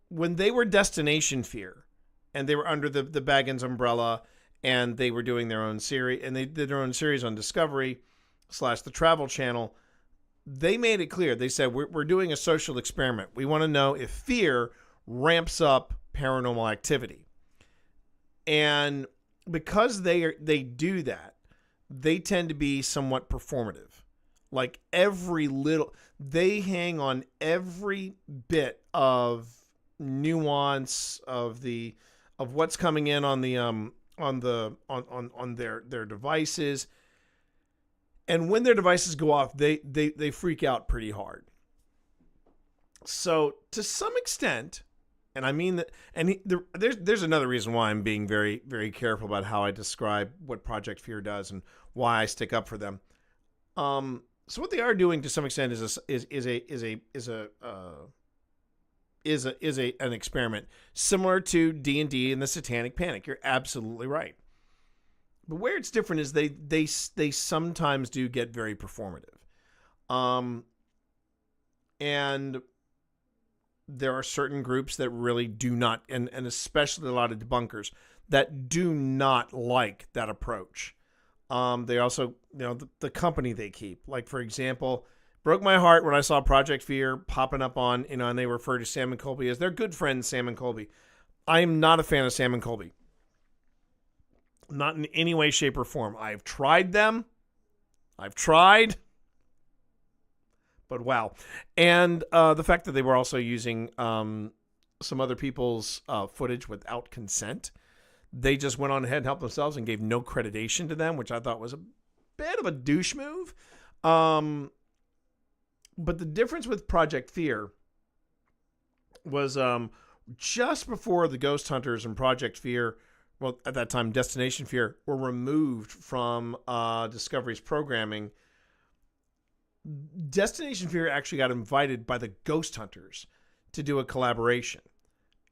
When they were Destination Fear, and they were under the Baggins umbrella, and they were doing their own series, and they did their own series on Discovery / the Travel Channel, they made it clear. They said, we're doing a social experiment. We want to know if fear ramps up paranormal activity. And because they do that, they tend to be somewhat performative. Like they hang on every bit of nuance of what's coming in on their devices, and when their devices go off, they freak out pretty hard. So to some extent, and I mean that, and there's another reason why I'm being very, very careful about how I describe what Project Fear does and why I stick up for them. So what they are doing to some extent is an experiment similar to D&D and the Satanic Panic. You're absolutely right. But where it's different is they sometimes do get very performative. And there are certain groups that really do not, and especially a lot of debunkers that do not like that approach. They also, the company they keep. Like, for example, broke my heart when I saw Project Fear popping up on, and they refer to Sam and Colby as their good friend, Sam and Colby. I am not a fan of Sam and Colby. Not in any way, shape, or form. I've tried them. But wow. And the fact that they were also using some other people's footage without consent. They just went on ahead and helped themselves and gave no creditation to them, which I thought was a bit of a douche move. But the difference with Project Fear was just before the Ghost Hunters and Project Fear, well, at that time, Destination Fear, were removed from Discovery's programming, Destination Fear actually got invited by the Ghost Hunters to do a collaboration.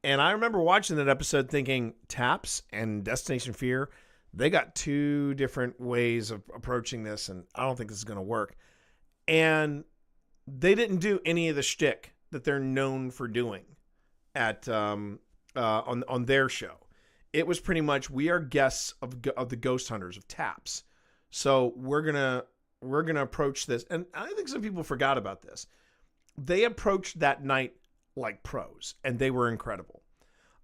And I remember watching that episode thinking, Taps and Destination Fear, they got two different ways of approaching this, and I don't think this is going to work. And they didn't do any of the shtick that they're known for doing at on their show. It was pretty much, we are guests of the ghost hunters of Taps, so we're gonna approach this. And I think some people forgot about this. They approached that night like pros, and they were incredible.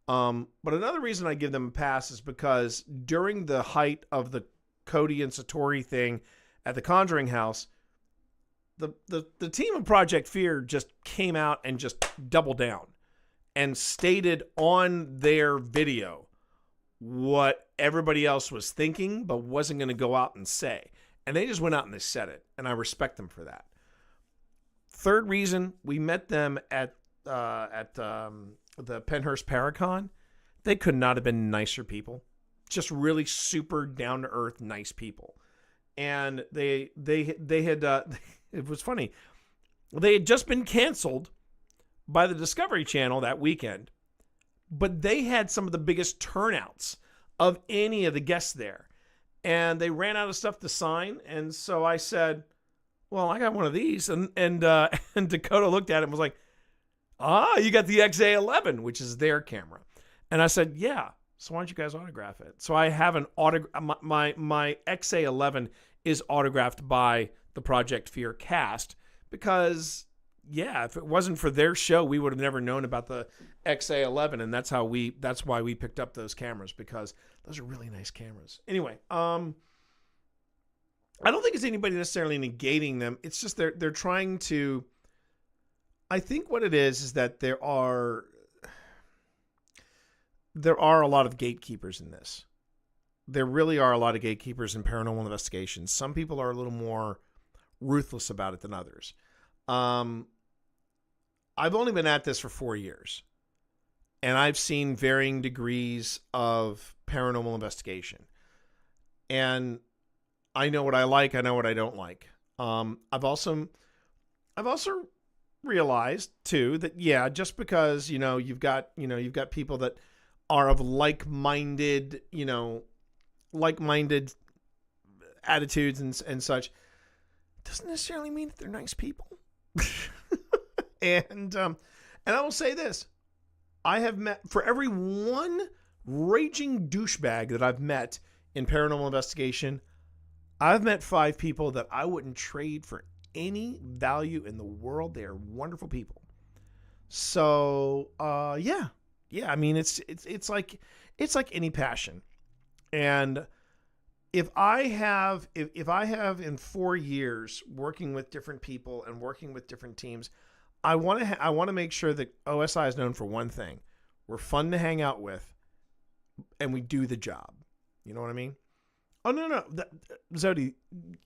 But another reason I give them a pass is because during the height of the Cody and Satori thing at the Conjuring House, the team of Project Fear just came out and just doubled down and stated on their video what everybody else was thinking but wasn't going to go out and say. And they just went out and they said it, and I respect them for that. Third reason, we met them at the Penhurst Paracon. They could not have been nicer people. Just really super down-to-earth, nice people. And they had it was funny. They had just been canceled by the Discovery Channel that weekend, but they had some of the biggest turnouts of any of the guests there. And they ran out of stuff to sign, and so I said, well, I got one of these. And Dakota looked at it and was like, you got the XA11, which is their camera. And I said, yeah, so why don't you guys autograph it? So I have an my XA11 is autographed by the Project Fear cast because, yeah, if it wasn't for their show, we would have never known about the XA11, and that's why we picked up those cameras, because those are really nice cameras. Anyway, I don't think it's anybody necessarily negating them. It's just they're trying to. I think what it is that there are a lot of gatekeepers in this. There really are a lot of gatekeepers in paranormal investigations. Some people are a little more ruthless about it than others. I've only been at this for 4 years, and I've seen varying degrees of paranormal investigation. And I know what I like. I know what I don't like. I've also realized too that, yeah, just because you've got people that are of like-minded attitudes and such, doesn't necessarily mean that they're nice people. And I will say this: I have met, for every one raging douchebag that I've met in paranormal investigation, I've met 5 people that I wouldn't trade for any value in the world. They are wonderful people. So, yeah. I mean, it's like any passion. And if I have in 4 years working with different people and working with different teams, I want to make sure that OSI is known for one thing: we're fun to hang out with, and we do the job. You know what I mean? Oh no, Zodi,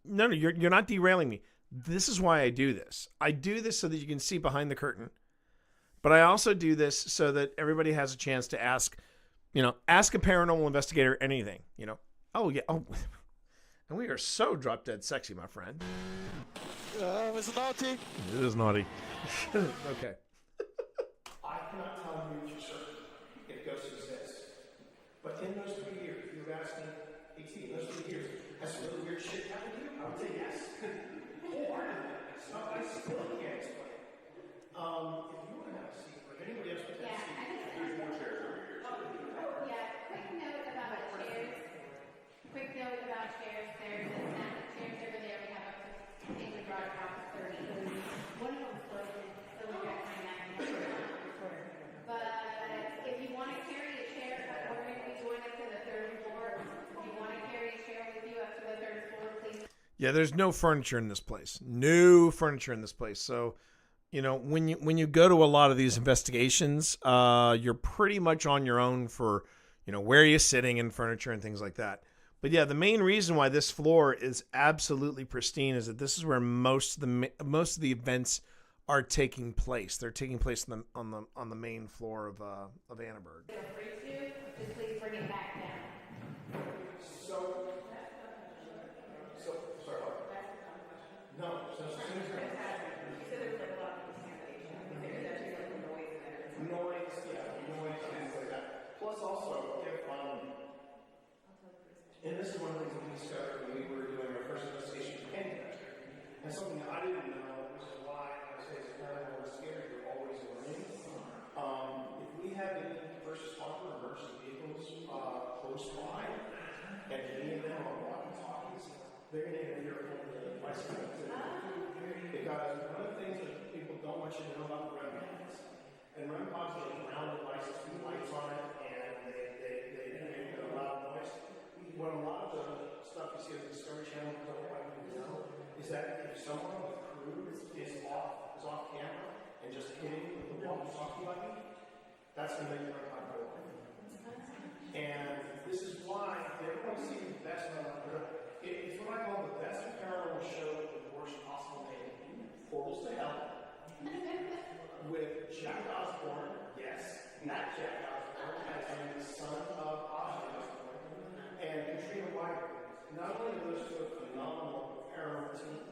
no, you're not derailing me. This is why I do this. I do this so that you can see behind the curtain, but I also do this so that everybody has a chance to ask a paranormal investigator anything. Oh yeah, and we are so drop dead sexy, my friend. It's naughty. It is naughty. Okay. I cannot tell you for certain if ghosts exist, but in those 3 years, you were asking, AT, in those 3 years, has some really weird shit happened to you? I would say yes. Wholeheartedly. Stuff I still can't explain. If you want to have a seat, or if anybody else wants to have a seat, there's more chairs over here. Quick note about chairs. There's a stack of chairs over there. We have up to, I think we brought about 30. One of them's broken, so we got kind of But if you want to carry a chair, or maybe join us to the 3rd floor. If you want to carry a chair with you up to the 3rd floor, please. Yeah, there's no furniture in this place. No furniture in this place. So, when you go to a lot of these investigations, you're pretty much on your own for, where you're sitting and furniture and things like that. But yeah, the main reason why this floor is absolutely pristine is that this is where most of the events are taking place. They're taking place on the main floor of Annenberg. Just please bring it back down. So sorry. No. So as soon as noise, yeah, noise. And this is one of the things that we discovered when we were doing our first investigation for Panic Attack. And something that I didn't know, which is why I say it's kind of more scary, we're always learning. If we have any first responder or emergency vehicles close by, and any of them are walkie-talkies, they're going to hear from the devices. Because one of the things that people don't want you to know about the REM pods, and REM pods are ground devices with lights on it, and they make a loud noise. What a lot of the stuff you see on the Discovery Channel don't want you to know is that if someone on the crew is off camera and just hitting with the walkie-talkie button, that's going to make the REM pod go off. And this is why everyone sees the best it's what I call the best paranormal show with the worst possible name. Portals to Hell. With Jack Osborne, yes, not Jack Osborne, as in the son of Ozzy Osborne, and Katrina White. Not only are those two a phenomenal paranormal team,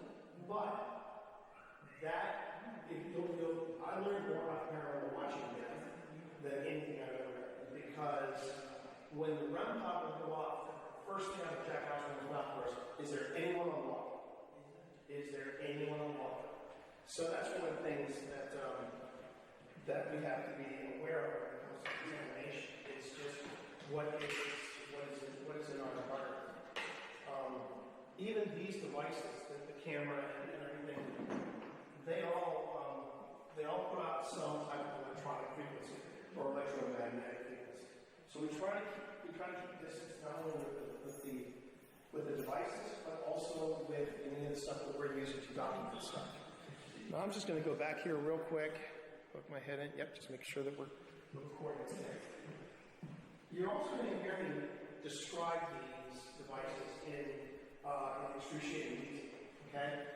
but that, I learned more about paranormal watching them than anything I've ever read. Because when the REM pod would go off, first thing out of Jack Osborne's mouth was, is there anyone on water? Is there anyone on water? So that's one of the things that that we have to be aware of when it comes to examination. It's just what is in our environment. Even these devices, the camera and everything, they all put out some type of electronic frequency or electromagnetic frequency. So we try to keep distance not only with the devices, but also with any of the stuff that we're using to document stuff. Now I'm just going to go back here real quick, hook my head in. Yep, just make sure that we're recording today. You're also going to hear me describe these devices in excruciating detail, okay?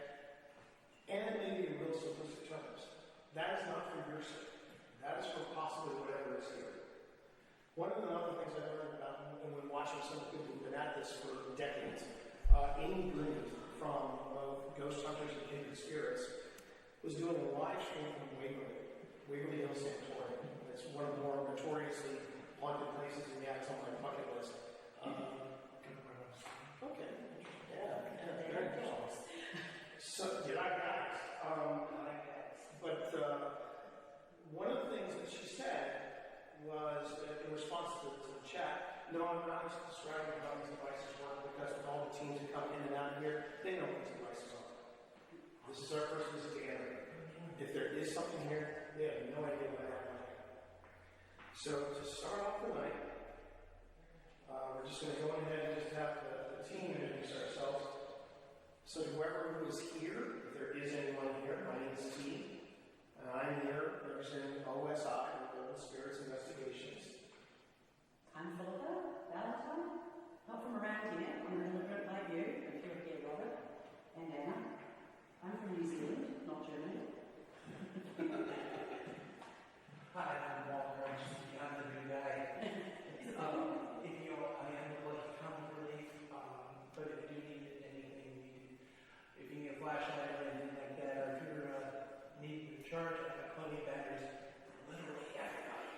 And maybe in real simplistic terms. That is not for your sake. That is for possibly whatever is here. One of the other things I learned about when watching some people who've been at this for decades, Amy Green from Ghost Hunters and Kindred Spirits was doing a live stream from Waverly Hills Sanatorium. It's one of the more notoriously haunted places, and yeah, it's on my bucket list. Okay. Yeah, very good. So, did I guys? But one of the things that she said was, in response to the chat, no, I'm not just describing how these devices work, because with all the teams that come in and out of here, they know what these devices are. This is our first visit together. If there is something here, they have no idea what happened. So to start off the night, we're just going to go ahead and just have the team introduce ourselves. So whoever who is here, if there is anyone here, my name is T, and I'm here representing OSI, Golden Spirits Investigations. I'm Philippa Valentine, not from around here. I'm an immigrant like you, if you're here, Robert and Anna. I'm from New Zealand, not Germany. Hi, I'm Walter. I'm the new guy. I am like common relief, but if you need anything, if you need a flashlight or anything like that, or if you're needing to charge, I have plenty of batteries, literally everybody.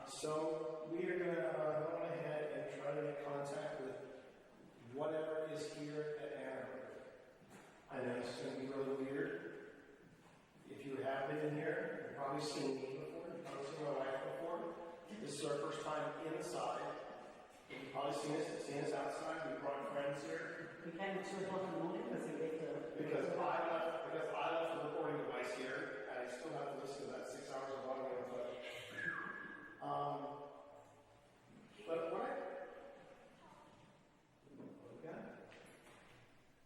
So we are going to go ahead and try to make contact with whatever is here at Anarchy. I know this is going to be really weird. If you have been in here, you've probably seen me before, you've probably seen my wife before. This is our first time inside. You've probably seen us outside. We brought friends here. We came at 2 o'clock in the morning because we left Because I left the recording device here, and I still have to listen to that 6 hours of audio on the phone. But what we got?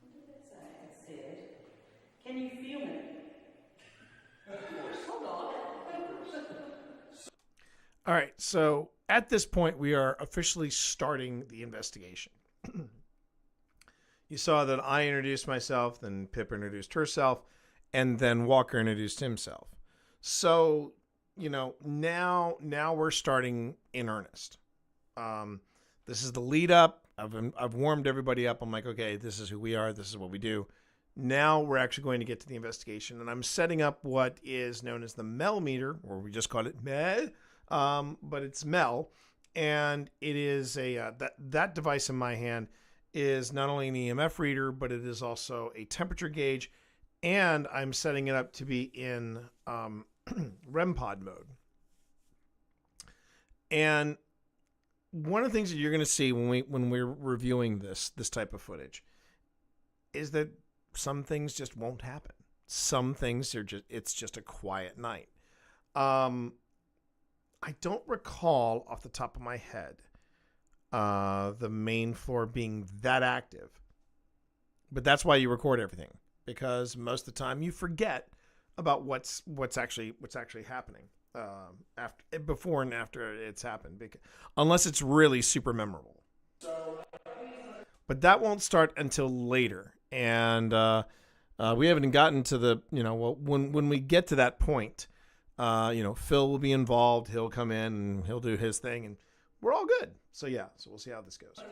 What did it say? It said, can you feel me? Hold on. All right, so at this point, we are officially starting the investigation. You saw that I introduced myself, then Pip introduced herself, and then Walker introduced himself. So, now we're starting in earnest. This is the lead up. I've warmed everybody up. I'm like, okay, this is who we are. This is what we do. Now we're actually going to get to the investigation, and I'm setting up what is known as the Mel meter, or we just call it Mel, but it's Mel. and it is a that device in my hand is not only an EMF reader, but it is also a temperature gauge, and I'm setting it up to be in REM pod mode. And one of the things that you're going to see when we're reviewing this type of footage is that some things just won't happen. Some things it's just a quiet night. I don't recall off the top of my head the main floor being that active, but that's why you record everything, because most of the time you forget about what's actually happening before and after it's happened, unless it's really super memorable. But that won't start until later, and we haven't gotten to the when we get to that point. Phil will be involved. He'll come in and he'll do his thing, and we're all good. So we'll see how this goes. So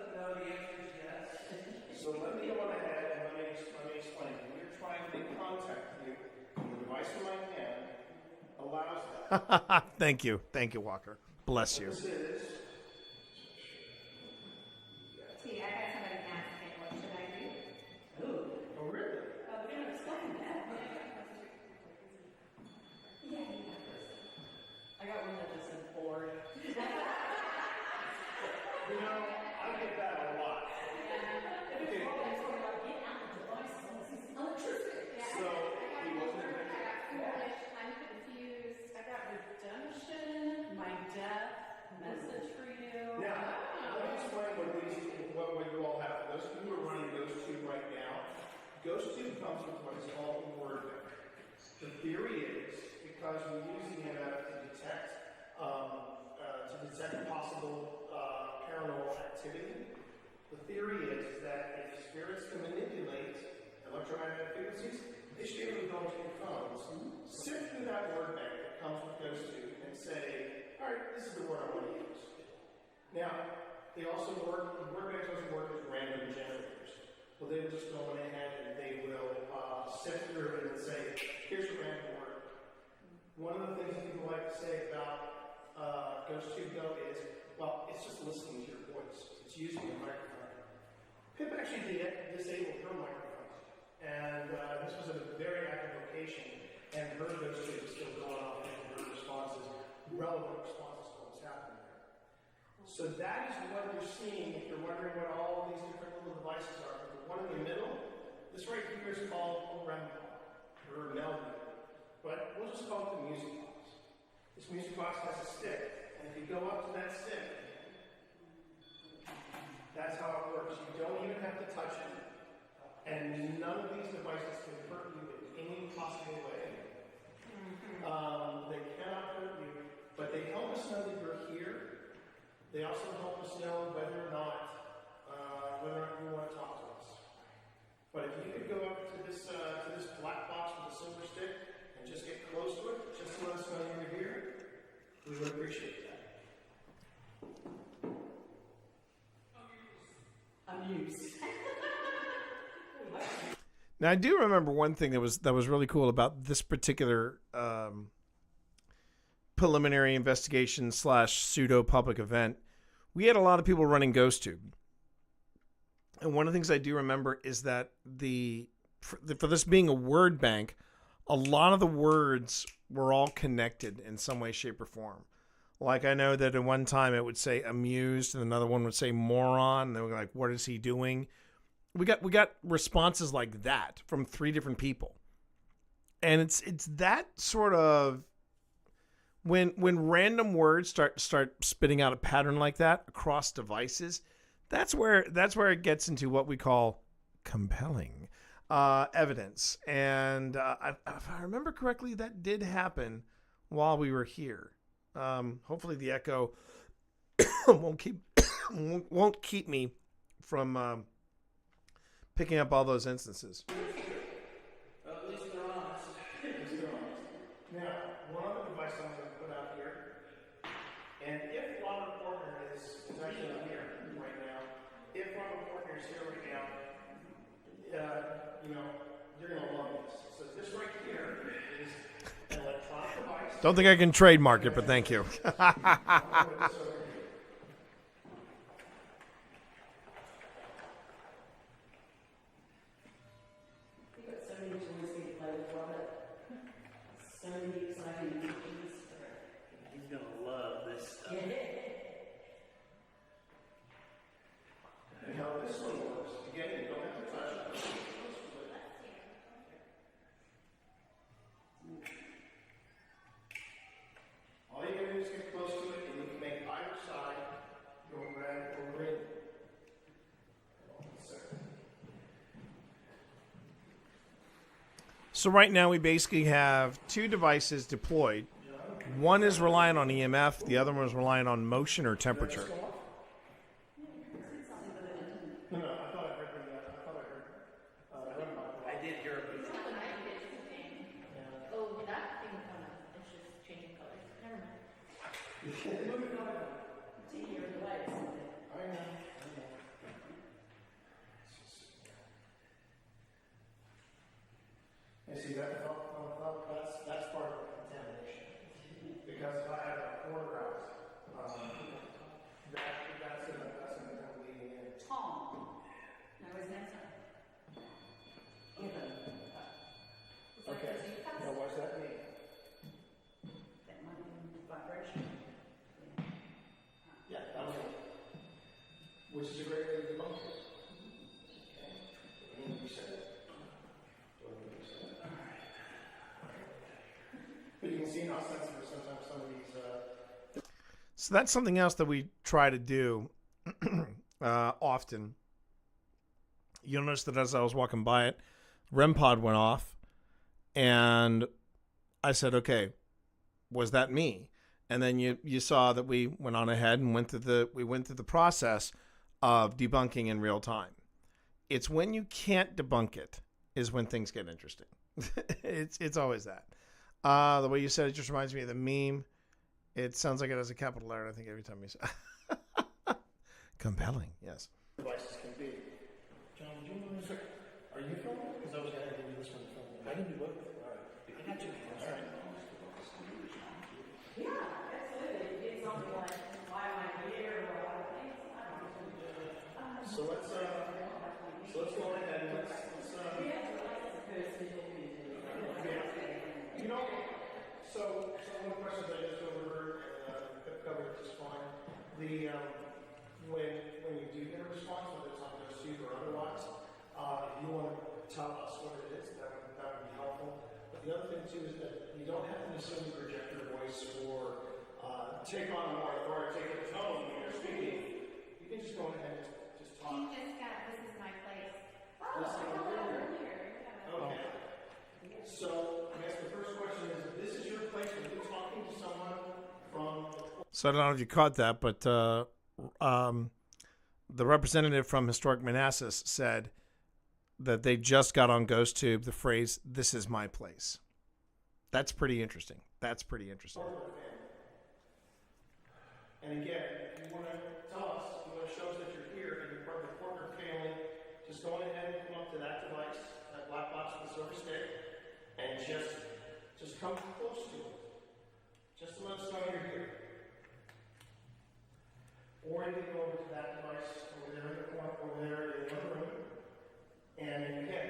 let me go on ahead and let me explain. We're trying to make contact with you, and the device in my hand allows that. Thank you, Walker. Bless you. This is. See, I had somebody asking, what should I do? Oh, really? We're going to explain that. Yeah, you go first. I got one that just said bored. I get that a lot. Okay. So, he wasn't I got foolish, I'm confused. I got redemption, my death, message for you. Now, let me explain what you all have. Those of you who are running GhostTube right now, GhostTube comes with what is called a word bank. The theory is, because we use EMF to detect possible paranormal activity, the theory is that if spirits can manipulate electromagnetic frequencies, they should be able to go into your phones, sift through that word bank that comes with GhostTube, and say, all right, this is the word I want to use. Now, they also work, word banks also work with random generators. Well, they will just go on ahead and they will sift through it and say, here's a random word. One of the things people like to say about GhostTube, though, is, well, it's just listening to your voice. It's using a microphone. Pip actually disabled her microphone. And this was at a very active location, and her GhostTube is still going off and her responses, relevant responses to what's happening there. So that is what you're seeing if you're wondering what all these different little devices are. The one in the middle, this right here is called a REM pod, or a melody. But we'll just call it the music box. This music box has a stick, and if you go up to that stick, that's how it works. You don't even have to touch it. And none of these devices can hurt you in any possible way. They cannot hurt you, but they help us know that you're here. They also help us know whether or not you want to talk to us. But if you could go up to this black box with a silver stick and just get close to it, just to let us know you're here, we would appreciate that. Amused. Now, I do remember one thing that was really cool about this particular preliminary investigation / pseudo public event. We had a lot of people running GhostTube, and one of the things I do remember is that for this being a word bank, a lot of the words were all connected in some way, shape, or form. Like, I know that at one time it would say amused, and another one would say moron, and they were like, "What is he doing?" We got responses like that from 3 different people, and it's that sort of when random words start spitting out a pattern like that across devices. That's where it gets into what we call compelling evidence. And if I remember correctly, that did happen while we were here. Hopefully, the echo won't keep me from picking up all those instances. Well, at least they're honest. Now, one other device I'm going to put out here, and if Robert Portner is actually here right now, if Robert Portner is here right now, you're going to love this. So this right here is an electronic device. Don't think I can trademark it, but thank you. So right now we basically have two devices deployed. One is relying on EMF, the other one is relying on motion or temperature. No, I thought I heard I did hear it. Oh, that thing it's just changing colors. Never mind. I see that that's part of the contamination. Because if I have a photograph, that's gonna come leading in. Tom. No, his name's not. Given. Okay. Now what's that mean? That might be vibration. Yeah, that was it. Which is a great way to debunk it. Okay. You said it. But you can see how sensitive sometimes some of these. So that's something else that we try to do often. You'll notice that as I was walking by it, REM pod went off, and I said, "Okay, was that me?" And then you saw that we went on ahead and went through the process of debunking in real time. It's when you can't debunk it is when things get interesting. It's always that. The way you said it just reminds me of the meme. It sounds like it has a capital letter, I think, every time you say compelling, yes. Devices can be. John, do you want to are you filming? Because I was going to do this one filming. I can do both. All right. I got you. All right. Yeah, absolutely. It's something like, why am I here, or a lot of things. I don't know. So let's go ahead and let's you know, so one of the questions I just overheard and covered just fine. The when you do get a response, whether it's on those two or otherwise, if you want to tell us what it is, that would be helpful. But the other thing too is that you don't have to necessarily project your voice or take on a more authoritative tone when you're speaking. You can just go ahead and just talk. This is my place. This is your earlier. Okay. So I guess the first question is, if this is your place when you're talking to someone from. So I don't know if you caught that, but the representative from Historic Manassas said that they just got on GhostTube the phrase, "This is my place." That's pretty interesting. And again, if you want to tell us, if you want to show us that you're here and you're part of the corporate family, just go ahead and come up to that device, that black box with the silver stick, and just come close to it. Just to let us know you're here. Or you can go over to that device over there in the corner, over there in the other room. And again,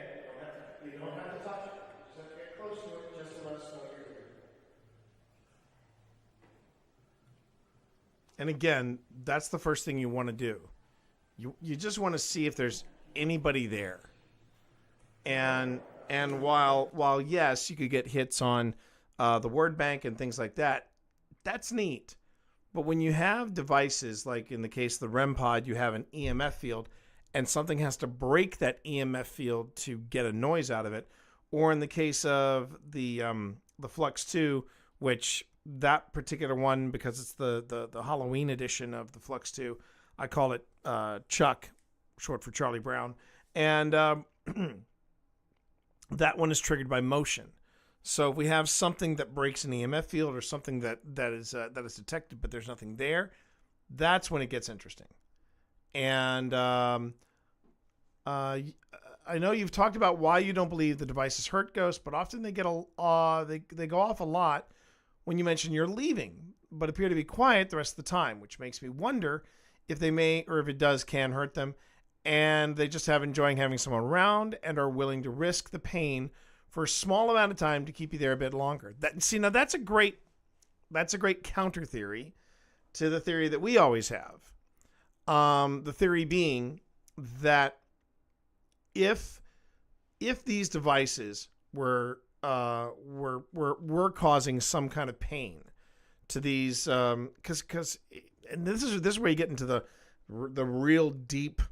you don't have to touch it. You just have to get close to it just to let us know you're here. And again, that's the first thing you want to do. You just want to see if there's anybody there. And while yes, you could get hits on the word bank and things like that, that's neat. But when you have devices, like in the case of the REM pod, you have an EMF field, and something has to break that EMF field to get a noise out of it, or in the case of the Flux 2, which that particular one, because it's the Halloween edition of the Flux 2, I call it Chuck, short for Charlie Brown, and that one is triggered by motion. So if we have something that breaks an EMF field or something that is detected, but there's nothing there, that's when it gets interesting. And I know you've talked about why you don't believe the devices hurt ghosts, but often they get they go off a lot when you mention you're leaving, but appear to be quiet the rest of the time, which makes me wonder if they may, or if it can hurt them, and they just have enjoying having someone around and are willing to risk the pain for a small amount of time to keep you there a bit longer. Now that's a great counter theory to the theory that we always have. The theory being that if these devices were causing some kind of pain to these, because and this is where you get into the real deep,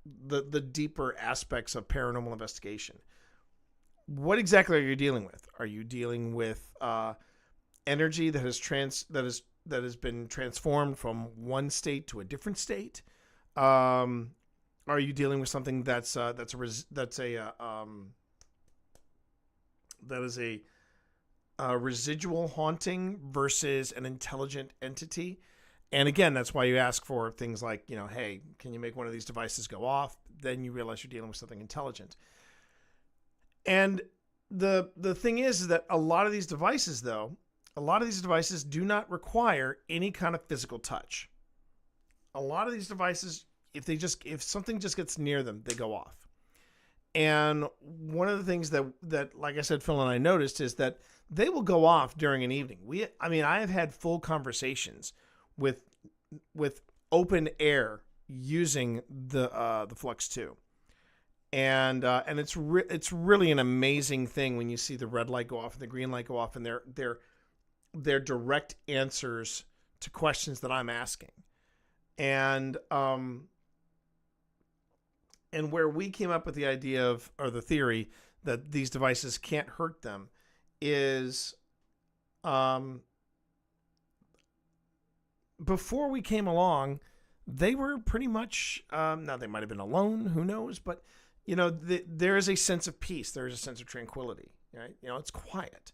the deeper aspects of paranormal investigation. what exactly are you dealing with? Are you dealing with energy that has been transformed from one state to a different state? Are you dealing with something that is a residual haunting versus an intelligent entity? And again, that's why you ask for things like, hey, can you make one of these devices go off? Then you realize you're dealing with something intelligent. And the thing is that a lot of these devices do not require any kind of physical touch. A lot of these devices, if something just gets near them, they go off. And one of the things that like I said, Phil and I noticed is that they will go off during an evening. I have had full conversations with open air using the Flux 2. And it's really an amazing thing when you see the red light go off and the green light go off, and they're direct answers to questions that I'm asking. And where we came up with the idea or the theory that these devices can't hurt them is, before we came along, they were pretty much, now they might have been alone, who knows, but there is a sense of peace. There is a sense of tranquility, right? It's quiet.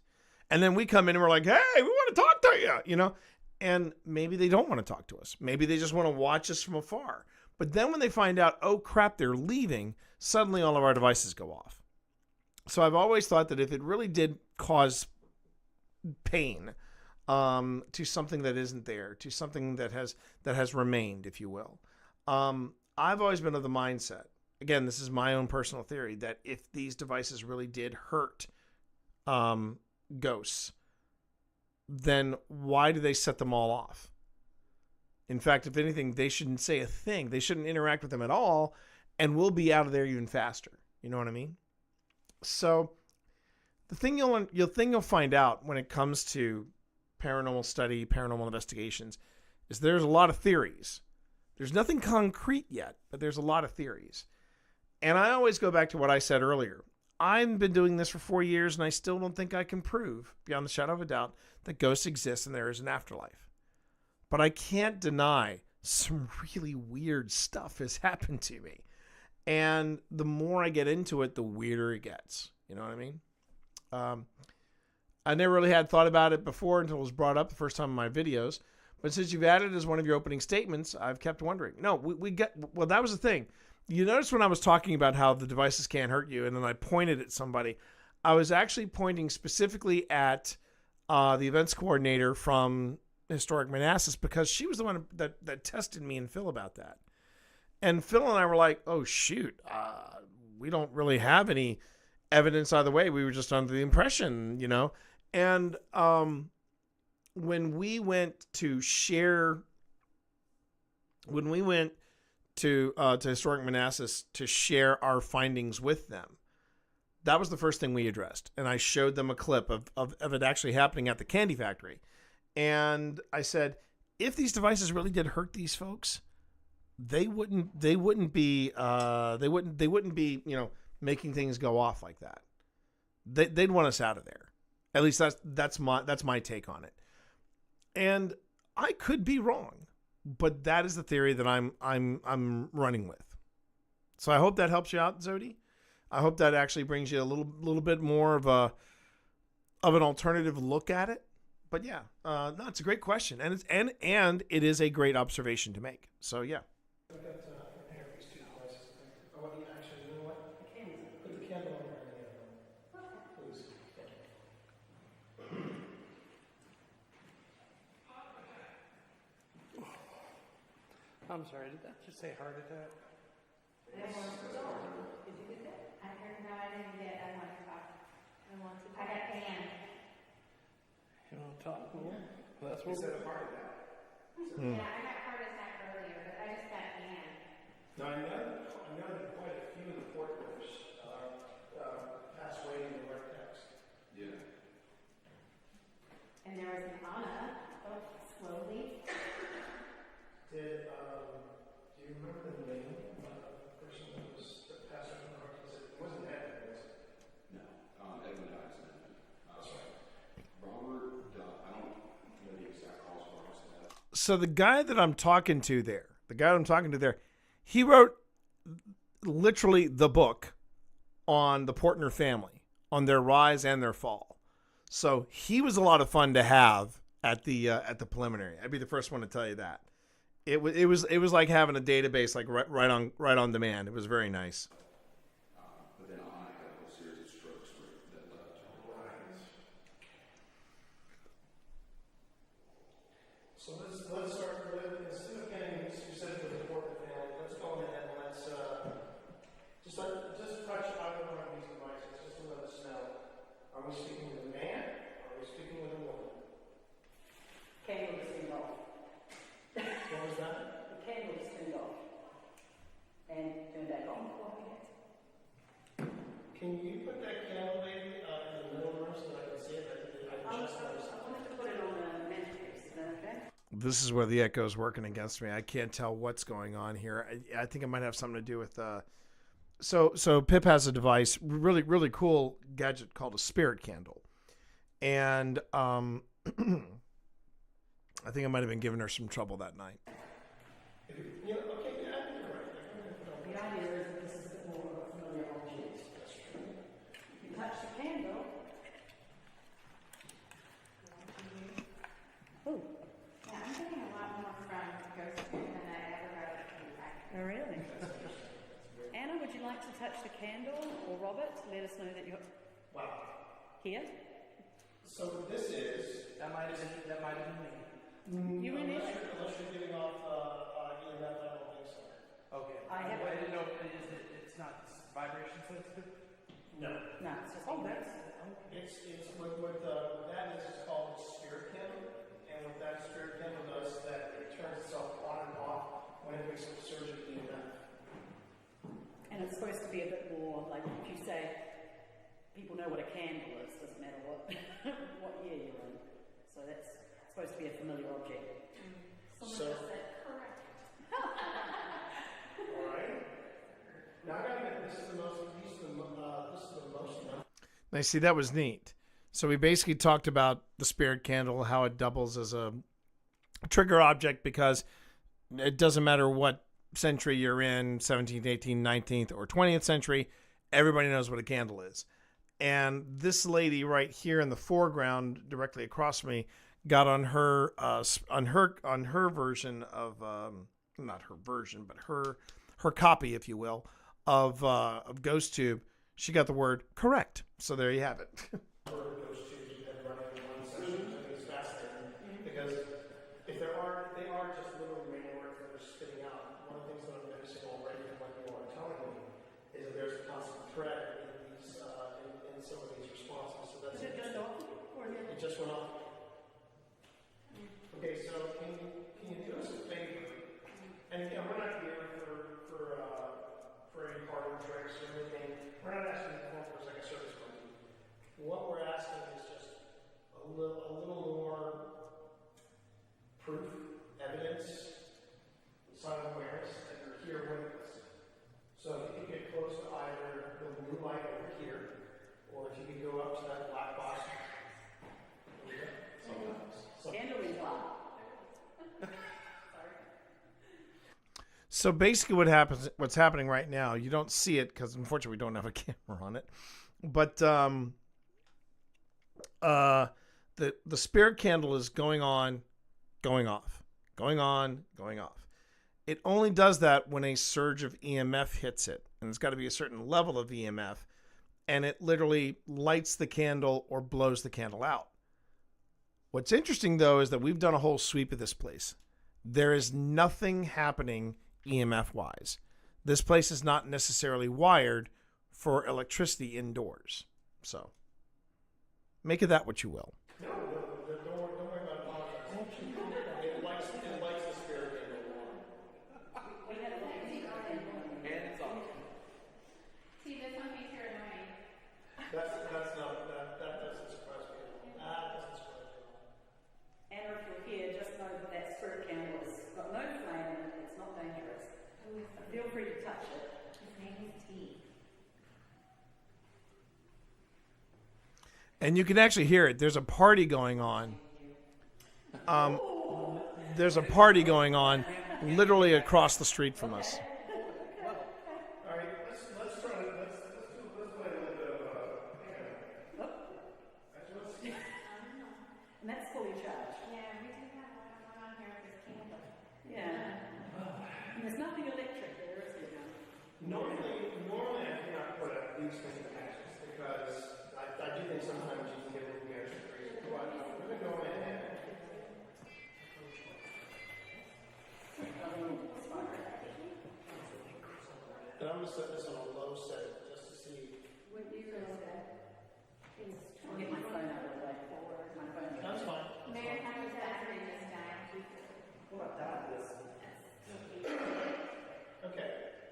And then we come in and we're like, hey, we want to talk to you, and maybe they don't want to talk to us. Maybe they just want to watch us from afar. But then when they find out, oh crap, they're leaving, suddenly all of our devices go off. So I've always thought that if it really did cause pain to something that isn't there, to something that has remained, if you will, I've always been of the mindset, again, this is my own personal theory, that if these devices really did hurt ghosts, then why do they set them all off? In fact, if anything, they shouldn't say a thing. They shouldn't interact with them at all, and we'll be out of there even faster. You know what I mean? So the thing you'll find out when it comes to paranormal study, paranormal investigations, is there's a lot of theories. There's nothing concrete yet, but there's a lot of theories. And I always go back to what I said earlier. I've been doing this for 4 years, and I still don't think I can prove, beyond the shadow of a doubt, that ghosts exist and there is an afterlife. But I can't deny some really weird stuff has happened to me. And the more I get into it, the weirder it gets. You know what I mean? I never really had thought about it before until it was brought up the first time in my videos. But since you've added it as one of your opening statements, I've kept wondering. No, well, that was the thing. You notice when I was talking about how the devices can't hurt you, and then I pointed at somebody, I was actually pointing specifically at the events coordinator from Historic Manassas, because she was the one that tested me and Phil about that. And Phil and I were like, oh, shoot, we don't really have any evidence either way. We were just under the impression, And when we went to Historic Manassas to share our findings with them, that was the first thing we addressed. And I showed them a clip of it actually happening at the candy factory. And I said, if these devices really did hurt these folks, they wouldn't be making things go off like that. They'd want us out of there. At least that's my take on it. And I could be wrong, but that is the theory that I'm running with. So I hope that helps you out, Zodi. I hope that actually brings you a little bit more of an alternative look at it. But yeah, no, it's a great question, and it is a great observation to make. So yeah. I got prepared these two devices. Oh, actually, you know what? Put the candle on there and the other one. Please. I'm sorry, did that just say heart attack? Did you get that? I heard, no, I didn't get it. I want to talk. I got canned. You want to talk more? Well, that's what Is that a heart attack? Yeah, I got heart attack earlier, but I just got canned. Now, I know that quite a few of the port members passed away in the vortex. Yeah. And there was an Anna, slowly. Do you remember the name of the person that passed away from the vortex? It wasn't Evan, was it? No. So the guy that I'm talking to there, he wrote literally the book on the Portner family, on their rise and their fall. So he was a lot of fun to have at the preliminary. I'd be the first one to tell you that. It was like having a database like right on demand. It was very nice. But then I had a whole series of strokes that left. So let's start with, instead of getting specific with the Portner family, let's go ahead and let's just touch either one of these devices just to let us know. Are we speaking with a man? Or are we speaking with a woman? Candle just turned off. What was that? The candle just turned off. And turned back on. Can you put that candle maybe in the middle room so that I can see it? I just noticed. I wanted to put it on the mantelpiece. Is that okay? This is where the echo's working against me. I can't tell what's going on here. I think it might have something to do with. So Pip has a device, really really cool gadget called a spirit candle, and I think I might have been giving her some trouble that night. You know, okay, yeah, I think you're right. The idea is that this is a bit more of a familiar object. That's true. You touch the candle. Oh. Yeah, I'm getting a lot more from Ghost than I ever got from back. Oh, really? Anna, would you like to touch the candle? Or Robert, let us know that you're here. So this is. That might have been me. You in it? Unless you're giving off EMF, I don't think so. Okay. I didn't know. It's not vibration sensitive. No. No, it's just It's what that is called a spirit candle, and what that spirit candle does is that it turns itself on and off when it makes a surge of EMF. And it's supposed to be a bit more like if you say people know what a candle is, doesn't matter what what year you're in. So that's supposed to be a familiar object. So Correct. all right. Now I gotta get this is the most. Now, see, that was neat. So we basically talked about the spirit candle, how it doubles as a trigger object because it doesn't matter what century you're in, 17th, 18th, 19th, or 20th century, everybody knows what a candle is. And this lady right here in the foreground, directly across from me, got on her version of not her version, but her copy, if you will, of GhostTube. She got the word correct. So there you have it. Those two you've been running in one session, I think it's fascinating because if they are just little main words that are spitting out. One of the things that I'm noticing already from what you are telling me is that there's a constant thread in these in some of these responses. So that's Did it just off? It just went off. Okay, so can you do us a favor? And we're not here for any party tricks or anything. We're not asking for like a service money. What we're asking is just a little more proof, evidence, sign of awareness that you're here with us. So if you could get close to either the blue light over here, or if you could go up to that black box. So basically what's happening right now, you don't see it because unfortunately we don't have a camera on it, but the spirit candle is going on, going off, going on, going off. It only does that when a surge of EMF hits it, and it's got to be a certain level of EMF, and it literally lights the candle or blows the candle out. What's interesting, though, is that we've done a whole sweep of this place. There is nothing happening EMF-wise. This place is not necessarily wired for electricity indoors. So, make of that what you will. No, don't worry about apologizing. It lights the spirit candle on. And it's off. See, this one makes her annoying. That doesn't surprise me. That doesn't surprise me. And if you're here, just know that that spirit candle has got no flame in it. It's not dangerous. Feel free to touch it. His name is T. And you can actually hear it. There's a party going on. there's a party going on literally across the street from us. All right, let's play a little bit of And that's fully charged. Yeah, we do have one on here with this candle. Yeah. And there's nothing electric there, is there? Normally I cannot put up these kinds of patches because I do think sometimes you can get a little bit crazy. But I'm going to go ahead. And I'm going to set this on a low setting just to see. What do you I'll get my phone out of the way. My phone. That's fine. Mary Hunter's battery just died. What about this? Okay.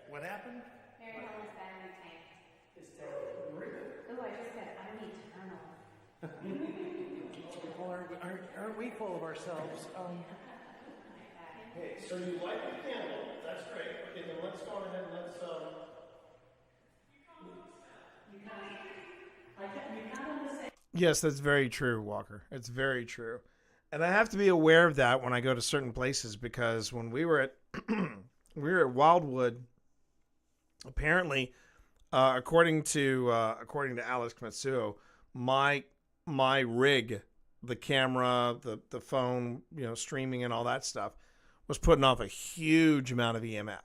What happened? Mary Hunter's battery tanked. It's terrible. Really? Oh, I just got uneternal. Well, aren't we full of ourselves? Okay, so you light the candle. That's great. Okay, then let's go ahead and let's. You can't understand. Yes, that's very true, Walker. It's very true. And I have to be aware of that when I go to certain places because when we were at Wildwood, apparently, according to Alice Matsuo, my rig, the camera, the phone, streaming and all that stuff, was putting off a huge amount of EMF.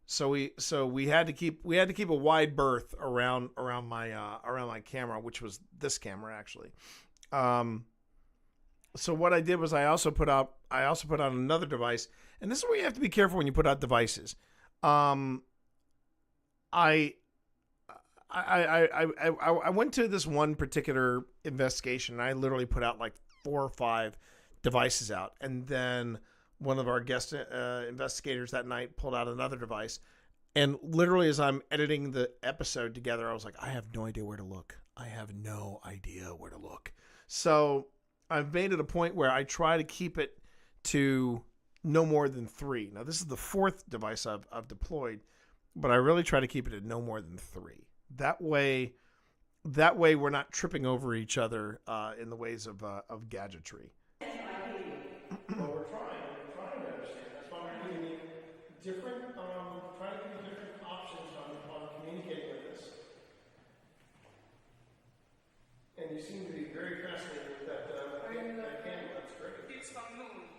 So we had to keep a wide berth around my camera, which was this camera actually. So what I did was I also put out another device, and this is where you have to be careful when you put out devices. I went to this one particular investigation, and I literally put out like 4 or 5 devices out, and then one of our guest investigators that night pulled out another device, and literally as I'm editing the episode together, I was like, I have no idea where to look. So I've made it a point where I try to keep it to no more than 3. Now this is the 4th device I've deployed, but I really try to keep it at no more than 3. That way we're not tripping over each other in the ways of gadgetry. Well, we're trying to understand. That's why we're giving you different, trying to give you different options on communicating with us. And you seem to be very fascinated with that candle. That's great. It's unknown.